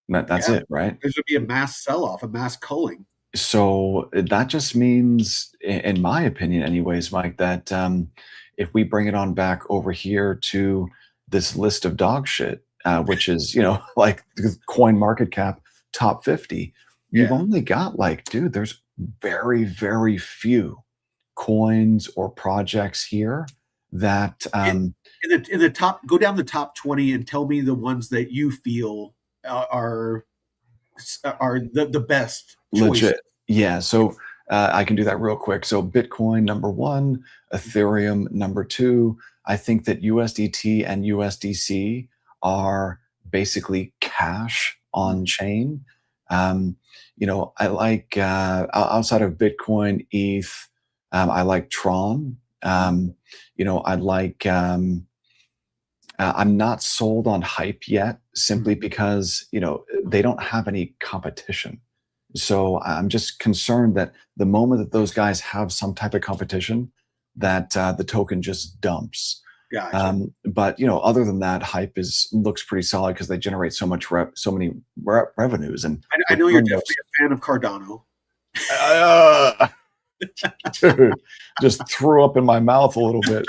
Speaker 2: That's
Speaker 1: Yeah,
Speaker 2: it, right?
Speaker 1: there's going to be a mass sell-off, a mass culling.
Speaker 2: So that just means, in my opinion, anyways, Mike, that if we bring it on back over here to this list of dog shit, which is, like the coin market cap top 50, you've
Speaker 1: Yeah.
Speaker 2: only got, like, dude, there's very, very few coins or projects here that
Speaker 1: In, in the top, go down the top 20 and tell me the ones that you feel are the best choices.
Speaker 2: legit. Yeah. So I can do that real quick. So Bitcoin number one, Ethereum number two. I think that USDT and USDC are basically cash on chain. I like, outside of Bitcoin, ETH. I like Tron. I like. I'm not sold on hype yet, simply because they don't have any competition. So I'm just concerned that the moment that those guys have some type of competition, that the token just dumps.
Speaker 1: Gotcha.
Speaker 2: But other than that, hype is looks pretty solid because they generate so many revenues, and
Speaker 1: I
Speaker 2: they're
Speaker 1: know you're
Speaker 2: turning those.
Speaker 1: definitely a fan of Cardano.
Speaker 2: Uh, Dude, just threw up in my mouth a little bit.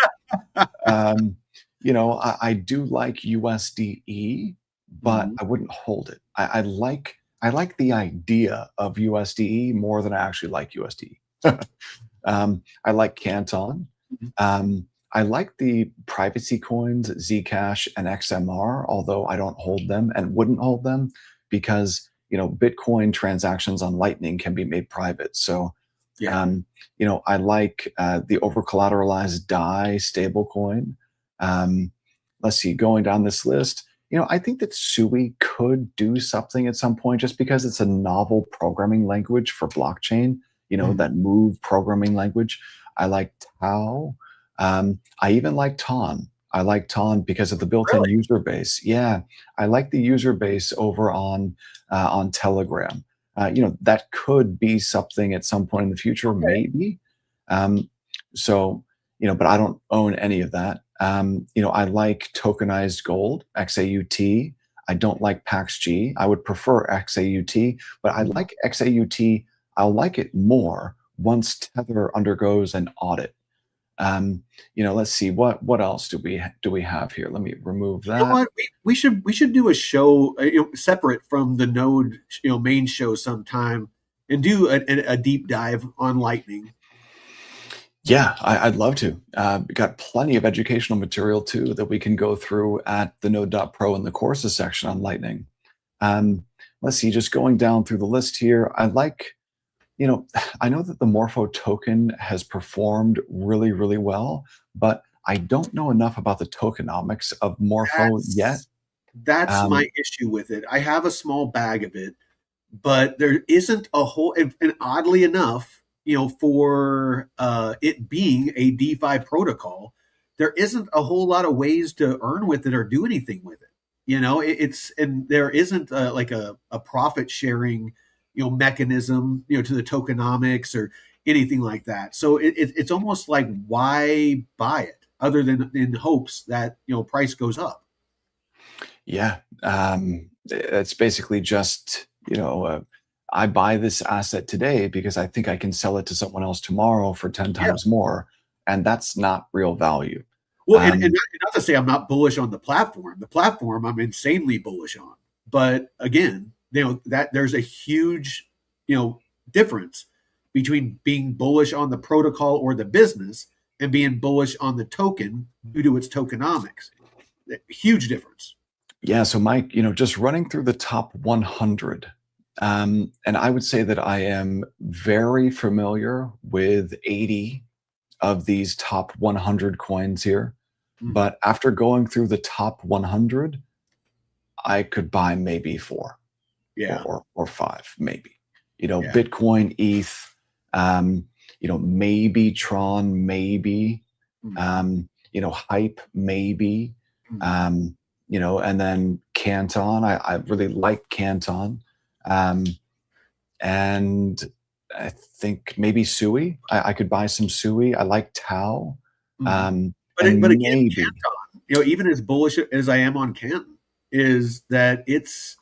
Speaker 2: Um, I do like USDE, but
Speaker 1: Mhm.
Speaker 2: I wouldn't hold it. I like the idea of USDE more than I actually like USDE. I like Canton.
Speaker 1: Mhm.
Speaker 2: I like the privacy coins, Zcash and XMR, although I don't hold them and wouldn't hold them because Bitcoin transactions on Lightning can be made private. So
Speaker 1: Yeah.
Speaker 2: I like the over collateralized DAI stablecoin. Let's see, going down this list, I think that Sui could do something at some point just because it's a novel programming language for blockchain,
Speaker 1: Mhm.
Speaker 2: that move programming language. I like Tau. I even like Ton. I like Ton because of the built-in
Speaker 1: Really?
Speaker 2: user base. Yeah, I like the user base over on Telegram. That could be something at some point in the future,
Speaker 1: Okay.
Speaker 2: maybe. Um, so, but I don't own any of that. I like tokenized gold, XAUT. I don't like PaxG. I would prefer XAUT, but I
Speaker 1: Mhm.
Speaker 2: like XAUT. I'll like it more once Tether undergoes an audit. Let's see what else do we have here. Let me remove
Speaker 1: You know
Speaker 2: that.
Speaker 1: what? We should do a show separate from the Node main show sometime and do a deep dive on Lightning.
Speaker 2: Yeah, I'd love to. We got plenty of educational material too that we can go through at the Node.pro in the courses section on Lightning. Um, let's see, just going down through the list here. You know, I know that the Morpho token has performed really, really well, but I don't know enough about the tokenomics of Morpho yet.
Speaker 1: That's my
Speaker 2: Um,
Speaker 1: issue with it. I have a small bag of it, but there isn't a whole. And oddly enough, for it being a DeFi protocol, there isn't a whole lot of ways to earn with it or do anything with it. It's and there isn't like a profit sharing, mechanism, to the tokenomics or anything like that. So it's almost like why buy it other than in hopes that price goes up.
Speaker 2: yeah, it's basically just, I buy this asset today because I think I can sell it to someone else tomorrow for 10
Speaker 1: Yeah.
Speaker 2: times more. And that's not real value.
Speaker 1: Well, and
Speaker 2: Um,
Speaker 1: not to say I'm not bullish on the platform. The platform I'm insanely bullish on. But again, that there's a huge, difference between being bullish on the protocol or the business and being bullish on the token due to its tokenomics. Huge difference.
Speaker 2: yeah, so Mike, just running through the top 100, and I would say that I am very familiar with 80 of these top 100 coins here.
Speaker 1: Mhm.
Speaker 2: But after going through the top 100, I could buy maybe four
Speaker 1: Yeah,
Speaker 2: or five, maybe.
Speaker 1: yeah.
Speaker 2: Bitcoin, ETH, maybe Tron, maybe,
Speaker 1: Mhm,
Speaker 2: Hype, maybe,
Speaker 1: mhm.
Speaker 2: um, and then Canton. I really like Canton. Um, and I think maybe Sui. I could buy some Sui. I like Tau.
Speaker 1: Mhm. But
Speaker 2: And
Speaker 1: again,
Speaker 2: maybe,
Speaker 1: even as bullish as I am on Canton, is that it's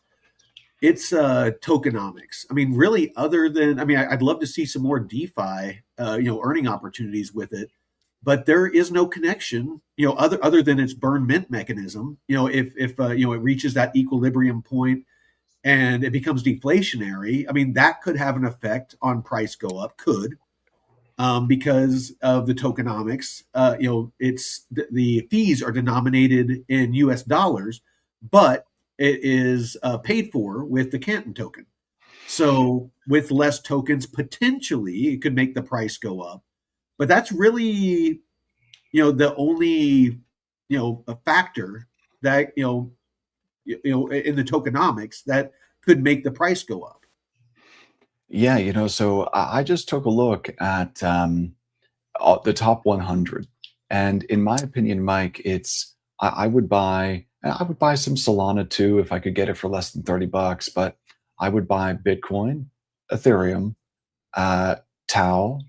Speaker 1: tokenomics. I mean, really, other than I'd love to see some more DeFi, earning opportunities with it, but there is no connection, other than its burn mint mechanism. If it reaches that equilibrium point and it becomes deflationary, I mean, that could have an effect on price go up. Could because of the tokenomics. It's the fees are denominated in U.S. dollars, but it is paid for with the Canton token. So with less tokens, potentially it could make the price go up. But that's really, the only, a factor that in the tokenomics that could make the price go up.
Speaker 2: yeah, so I just took a look at the top 100. And in my opinion, Mike, I would buy some Solana too if I could get it for less than $30, but I would buy Bitcoin, Ethereum, uh, Tau,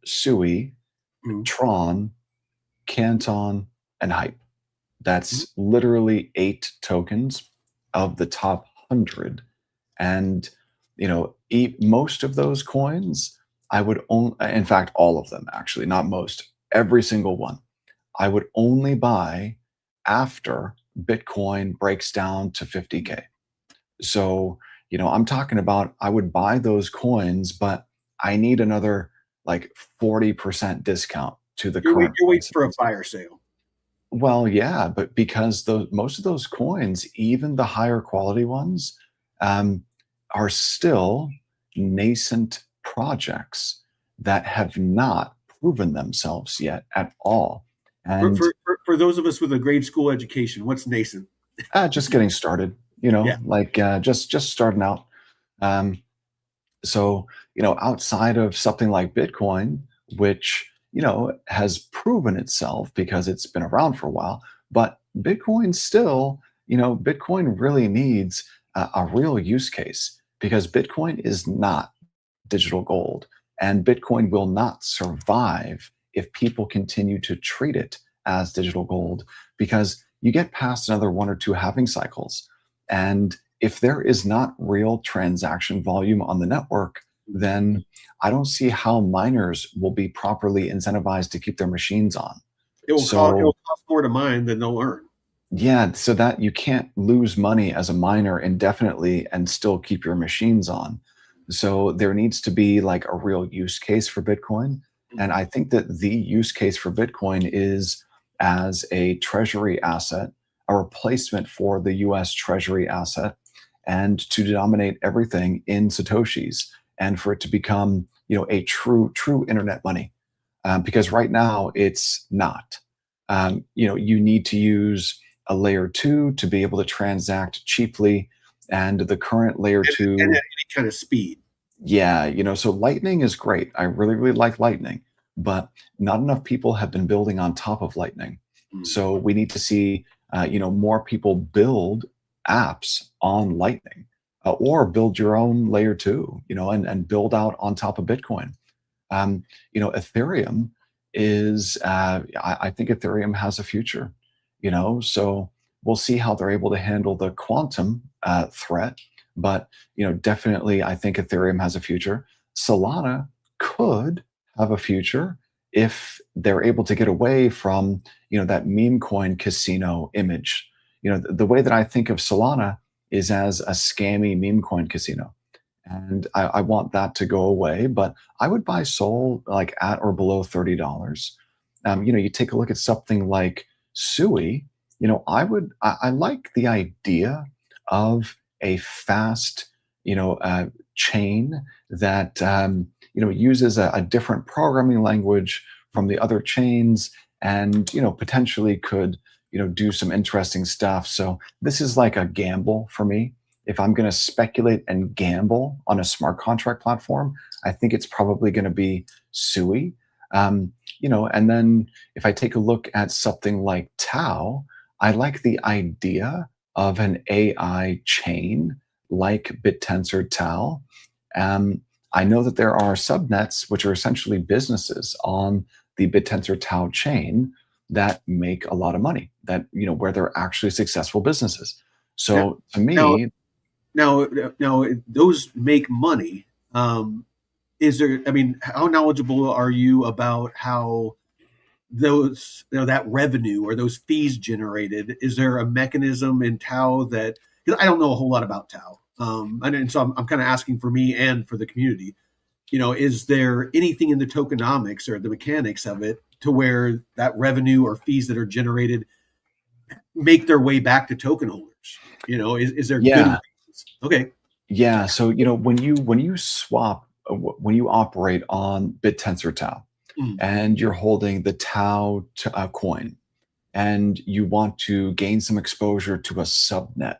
Speaker 2: Sui,
Speaker 1: Mhm.
Speaker 2: Tron, Canton, and Hype.
Speaker 1: Mhm.
Speaker 2: That's literally 8 tokens of the top 100. And, most of those coins, I would only, in fact, all of them actually, not most, every single one, I would only buy after Bitcoin breaks down to 50K. So, I'm talking about I would buy those coins, but I need another like 40% discount to the current
Speaker 1: You're waiting for a
Speaker 2: prices.
Speaker 1: fire sale.
Speaker 2: Well, yeah, but because most of those coins, even the higher quality ones, um, are still nascent projects that have not proven themselves yet at all.
Speaker 1: For,
Speaker 2: And
Speaker 1: for, for, for those of us with a grade school education, what's nascent?
Speaker 2: just getting started,
Speaker 1: Yeah.
Speaker 2: like just starting out. Um, So, outside of something like Bitcoin, which, has proven itself because it's been around for a while, but Bitcoin still, Bitcoin really needs a real use case because Bitcoin is not digital gold and Bitcoin will not survive if people continue to treat it as digital gold because you get past another one or two halving cycles. And if there is not real transaction volume on the network, then I don't see how miners will be properly incentivized to keep their machines on. So
Speaker 1: It'll cost more to mine than they'll earn.
Speaker 2: yeah, so that you can't lose money as a miner indefinitely and still keep your machines on. So there needs to be like a real use case for Bitcoin. And I think that the use case for Bitcoin is as a treasury asset, a replacement for the US Treasury asset, and to denominate everything in Satoshis and for it to become, a true internet money. Because right now it's not. You need to use a layer two to be able to transact cheaply. And the current layer
Speaker 1: And
Speaker 2: two,
Speaker 1: at any kind of speed.
Speaker 2: yeah, so Lightning is great. I really, really like Lightning, but not enough people have been building on top of Lightning.
Speaker 1: Mm.
Speaker 2: So we need to see, more people build apps on Lightning or build your own layer two, and build out on top of Bitcoin. Ethereum is, I think Ethereum has a future, so we'll see how they're able to handle the quantum threat. But, definitely, I think Ethereum has a future. Solana could have a future if they're able to get away from, that meme coin casino image. The way that I think of Solana is as a scammy meme coin casino. And I want that to go away, but I would buy Sol like at or below $30. You take a look at something like Sui. I like the idea of a fast, chain that uses a different programming language from the other chains, and potentially could do some interesting stuff. So this is like a gamble for me. If I'm going to speculate and gamble on a smart contract platform, I think it's probably going to be Sui. And then if I take a look at something like Tau, I like the idea of an AI chain like BitTensor Tau. I know that there are subnets, which are essentially businesses on the BitTensor Tau chain that make a lot of money, that, where they're actually successful businesses.
Speaker 1: Now,
Speaker 2: So to
Speaker 1: now,
Speaker 2: me,
Speaker 1: now, those make money. Is there? I mean, how knowledgeable are you about how those, that revenue or those fees generated? Is there a mechanism in Tau that? Because I don't know a whole lot about Tau, and so I'm kind of asking for me and for the community. Is there anything in the tokenomics or the mechanics of it to where that revenue or fees that are generated make their way back to token holders? Is there good
Speaker 2: yeah,
Speaker 1: ways? Okay.
Speaker 2: yeah. So when you swap, when you operate on BitTensor Tau,
Speaker 1: Mm.
Speaker 2: and you're holding the Tau coin, and you want to gain some exposure to a subnet.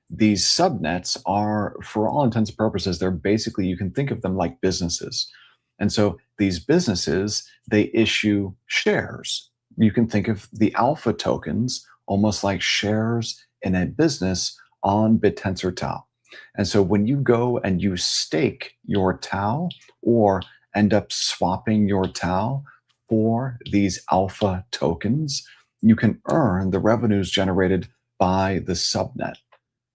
Speaker 2: These subnets are, for all intents and purposes, they're basically, you can think of them like businesses. And so these businesses, they issue shares. You can think of the alpha tokens almost like shares in a business on BitTensor Tau. And so when you go and you stake your Tau or end up swapping your Tau for these alpha tokens, you can earn the revenues generated by the subnet.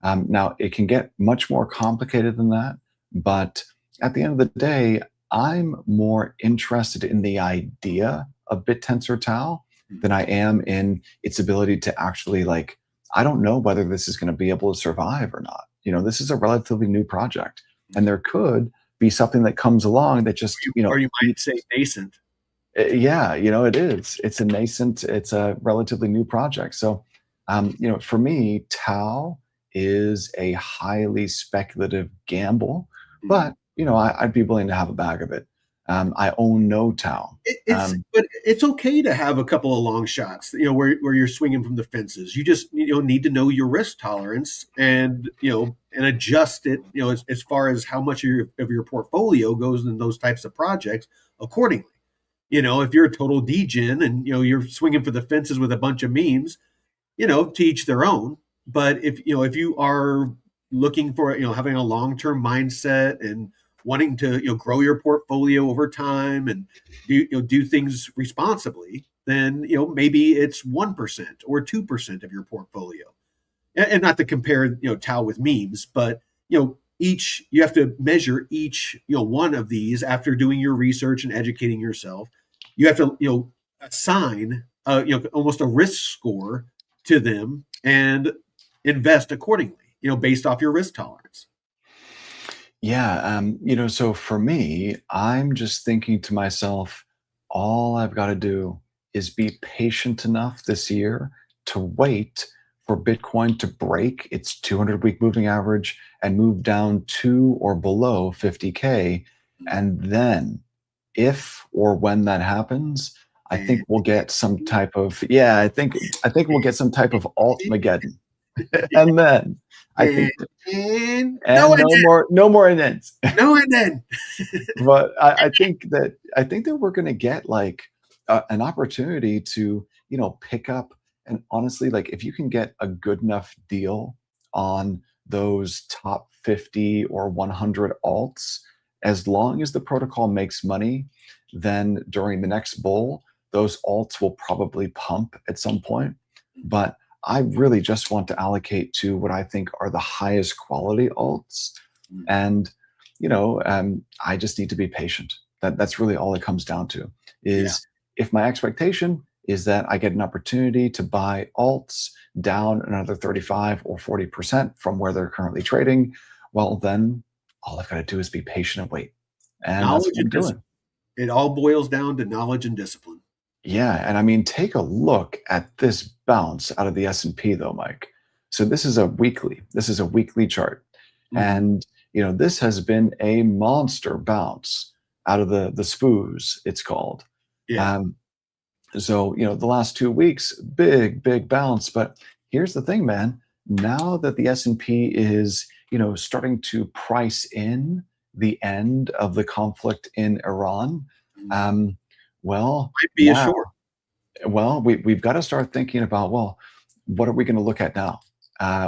Speaker 2: Now, it can get much more complicated than that, but at the end of the day, I'm more interested in the idea of BitTensor Tau than I am in its ability to actually, like, I don't know whether this is going to be able to survive or not. This is a relatively new project, and there could be something that comes along that just,
Speaker 1: Or you might
Speaker 2: eats.
Speaker 1: say nascent.
Speaker 2: Yeah, it is. It's a nascent, it's a relatively new project. So, for me, Tau is a highly speculative gamble,
Speaker 1: Mm.
Speaker 2: but, I'd be willing to have a bag of it. I own no Tau. Um,
Speaker 1: But it's okay to have a couple of long shots, where you're swinging from the fences. You just need to know your risk tolerance and and adjust it, as far as how much of your portfolio goes in those types of projects accordingly. If you're a total degen and you're swinging for the fences with a bunch of memes, to each their own. But if you are looking for having a long term mindset and wanting to grow your portfolio over time and do things responsibly, then maybe it's 1% or 2% of your portfolio. And not to compare Tau with memes, but you have to measure each, one of these after doing your research and educating yourself. You have to, assign, almost a risk score to them and invest accordingly, based off your risk tolerance.
Speaker 2: Yeah, so for me, I'm just thinking to myself, all I've got to do is be patient enough this year to wait for Bitcoin to break its 200-week moving average and move down to or below 50K. And then, if or when that happens, I think we'll get some type of, yeah, I think we'll get some type of alt-mageddon. And then I think
Speaker 1: And
Speaker 2: and no more indents.
Speaker 1: no, and then
Speaker 2: But I think that we're going to get like an opportunity to pick up, and honestly, like if you can get a good enough deal on those top 50 or 100 alts, as long as the protocol makes money, then during the next bull those alts will probably pump at some point. But I really just want to allocate to what I think are the highest quality alts. And I just need to be patient. That's really all it comes down to. Is if my expectation is that I get an opportunity to buy alts down another 35 or 40% from where they're currently trading, well, then all I've got to do is be patient and wait. And that's
Speaker 1: knowledge
Speaker 2: what I'm
Speaker 1: and
Speaker 2: doing.
Speaker 1: discipline. It all boils down to knowledge and discipline.
Speaker 2: Yeah, and I mean, take a look at this bounce out of the S&P though, Mike. So this is a weekly chart. And this has been a monster bounce out of the SPOOs, it's called.
Speaker 1: Yeah.
Speaker 2: So, the last 2 weeks, big bounce. But here's the thing, man. Now that the S&P is, starting to price in the end of the conflict in Iran, well,
Speaker 1: Might be a
Speaker 2: now,
Speaker 1: short.
Speaker 2: we've got to start thinking about, well, what are we going to look at now?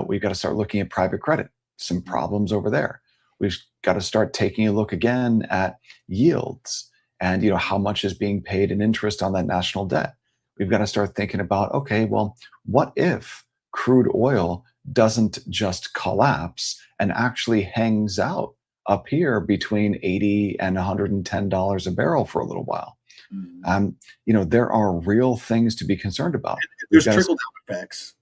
Speaker 2: We've got to start looking at private credit. Some problems over there. We've got to start taking a look again at yields and how much is being paid in interest on that national debt. We've got to start thinking about, okay, well, what if crude oil doesn't just collapse and actually hangs out up here between $80 and $110 a barrel for a little while? There are real things to be concerned about.
Speaker 1: There's trickle down effects.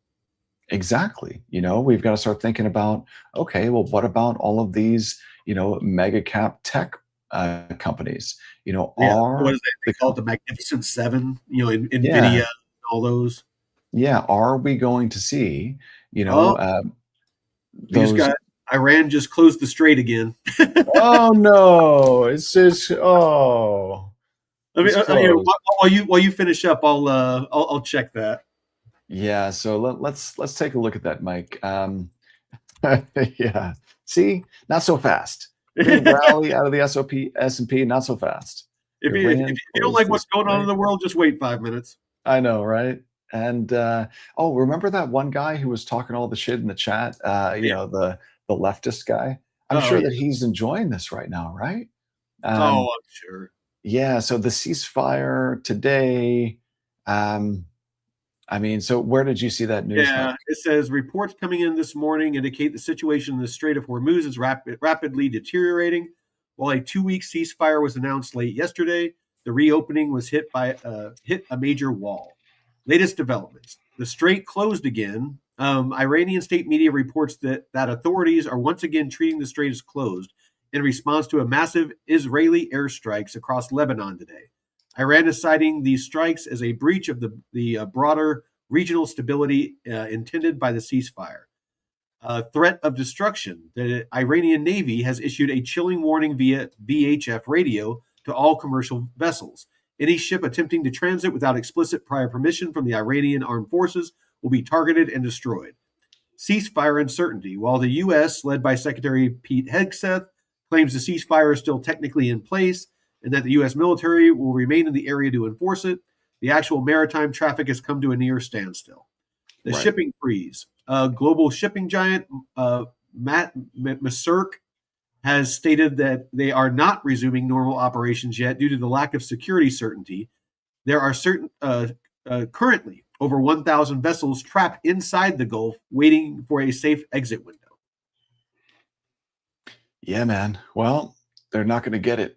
Speaker 2: Exactly. We've got to start thinking about, okay, well, what about all of these, mega cap tech companies?
Speaker 1: What is they call it, the Magnificent Seven? NVIDIA,
Speaker 2: yeah,
Speaker 1: all those.
Speaker 2: yeah. Are we going to see,
Speaker 1: Oh, we just
Speaker 2: those?
Speaker 1: got Iran just closed the strait again.
Speaker 2: Oh no! It's just
Speaker 1: I mean,
Speaker 2: it's closed.
Speaker 1: while you finish up, I'll check that.
Speaker 2: Yeah. So let's take a look at that, Mike. Yeah. See, not so fast. Big rally out of the S&P, not so fast.
Speaker 1: If
Speaker 2: Iran
Speaker 1: you don't
Speaker 2: closed
Speaker 1: like
Speaker 2: this
Speaker 1: what's going on in
Speaker 2: break.
Speaker 1: the world, just wait 5 minutes.
Speaker 2: I know, right? And remember that one guy who was talking all the shit in the chat? The leftist guy. I'm
Speaker 1: Oh
Speaker 2: sure
Speaker 1: yeah.
Speaker 2: that he's enjoying this right now, right?
Speaker 1: Oh,
Speaker 2: Um,
Speaker 1: I'm sure.
Speaker 2: yeah. So the ceasefire today. So where did you see that news, Mike?
Speaker 1: Yeah, it says reports coming in this morning indicate the situation in the Strait of Hormuz is rapidly deteriorating. While a 2-week ceasefire was announced late yesterday, the reopening was hit a major wall. Latest developments: the strait closed again. Iranian state media reports that authorities are once again treating the strait as closed in response to a massive Israeli airstrikes across Lebanon today. Iran is citing these strikes as a breach of the broader regional stability intended by the ceasefire. Threat of destruction. The Iranian Navy has issued a chilling warning via VHF radio to all commercial vessels. Any ship attempting to transit without explicit prior permission from the Iranian armed forces will be targeted and destroyed. Ceasefire uncertainty. While the U.S., led by Secretary Pete Hegseth, claims the ceasefire is still technically in place and that the U.S. military will remain in the area to enforce it, the actual maritime traffic has come to a near standstill. The
Speaker 2: Right.
Speaker 1: shipping freeze. Global shipping giant Matt Maserk has stated that they are not resuming normal operations yet due to the lack of security certainty. There are currently over 1,000 vessels trapped inside the Gulf waiting for a safe exit window.
Speaker 2: Yeah, man. Well, they're not going to get it.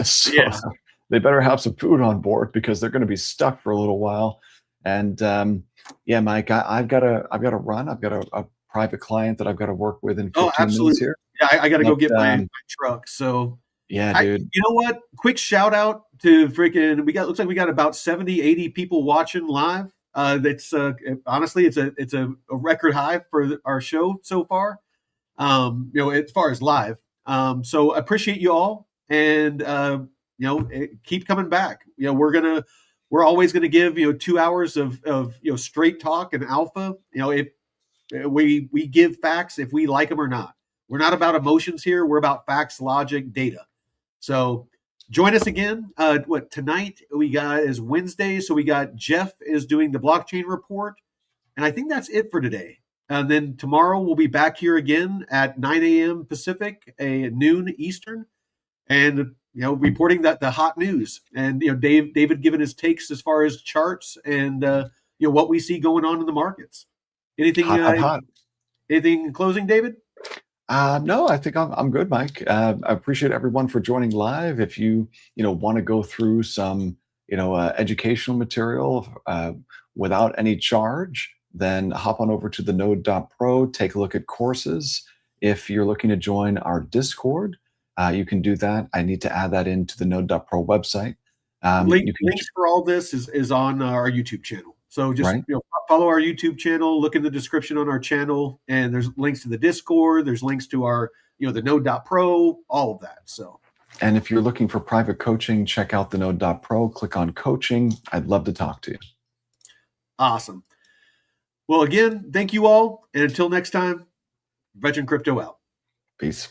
Speaker 2: So
Speaker 1: Yeah.
Speaker 2: they better have some food on board because they're going to be stuck for a little while. And yeah, Mike, I've got to run. I've got a private client that I've got to work with in
Speaker 1: Oh,
Speaker 2: 15 minutes
Speaker 1: absolutely.
Speaker 2: here.
Speaker 1: Yeah, I got to
Speaker 2: But
Speaker 1: go get my truck. So
Speaker 2: yeah,
Speaker 1: I,
Speaker 2: dude.
Speaker 1: you know what? Quick shout out to freaking, looks like we got about 70, 80 people watching live. That's honestly, it's a record high for our show so far. As far as live. So appreciate you all, and keep coming back. We're always gonna give 2 hours of straight talk and alpha. If we give facts if we like them or not. We're not about emotions here. We're about facts, logic, data. So join us again. What tonight we got is Wednesday, so we got Jeff is doing the blockchain report, and I think that's it for today. And then tomorrow we'll be back here again at 9 a.m. Pacific, noon Eastern, and reporting that the hot news. And David giving his takes as far as charts and what we see going on in the markets. Anything
Speaker 2: Hot, hot, hot.
Speaker 1: anything in closing, David?
Speaker 2: No, I think I'm good, Mike. I appreciate everyone for joining live. If you want to go through some educational material without any charge, then hop on over to the node.pro, take a look at courses. If you're looking to join our Discord, you can do that. I need to add that into the node.pro website.
Speaker 1: Links for all this is on our YouTube channel. So just
Speaker 2: right.
Speaker 1: Follow our YouTube channel, look in the description on our channel, and there's links to the Discord, there's links to our, the node.pro, all of that. So,
Speaker 2: and if you're looking for private coaching, check out the node.pro, click on coaching. I'd love to talk to you.
Speaker 1: Awesome. Well, again, thank you all. And until next time, Veteran Crypto out.
Speaker 2: Peace.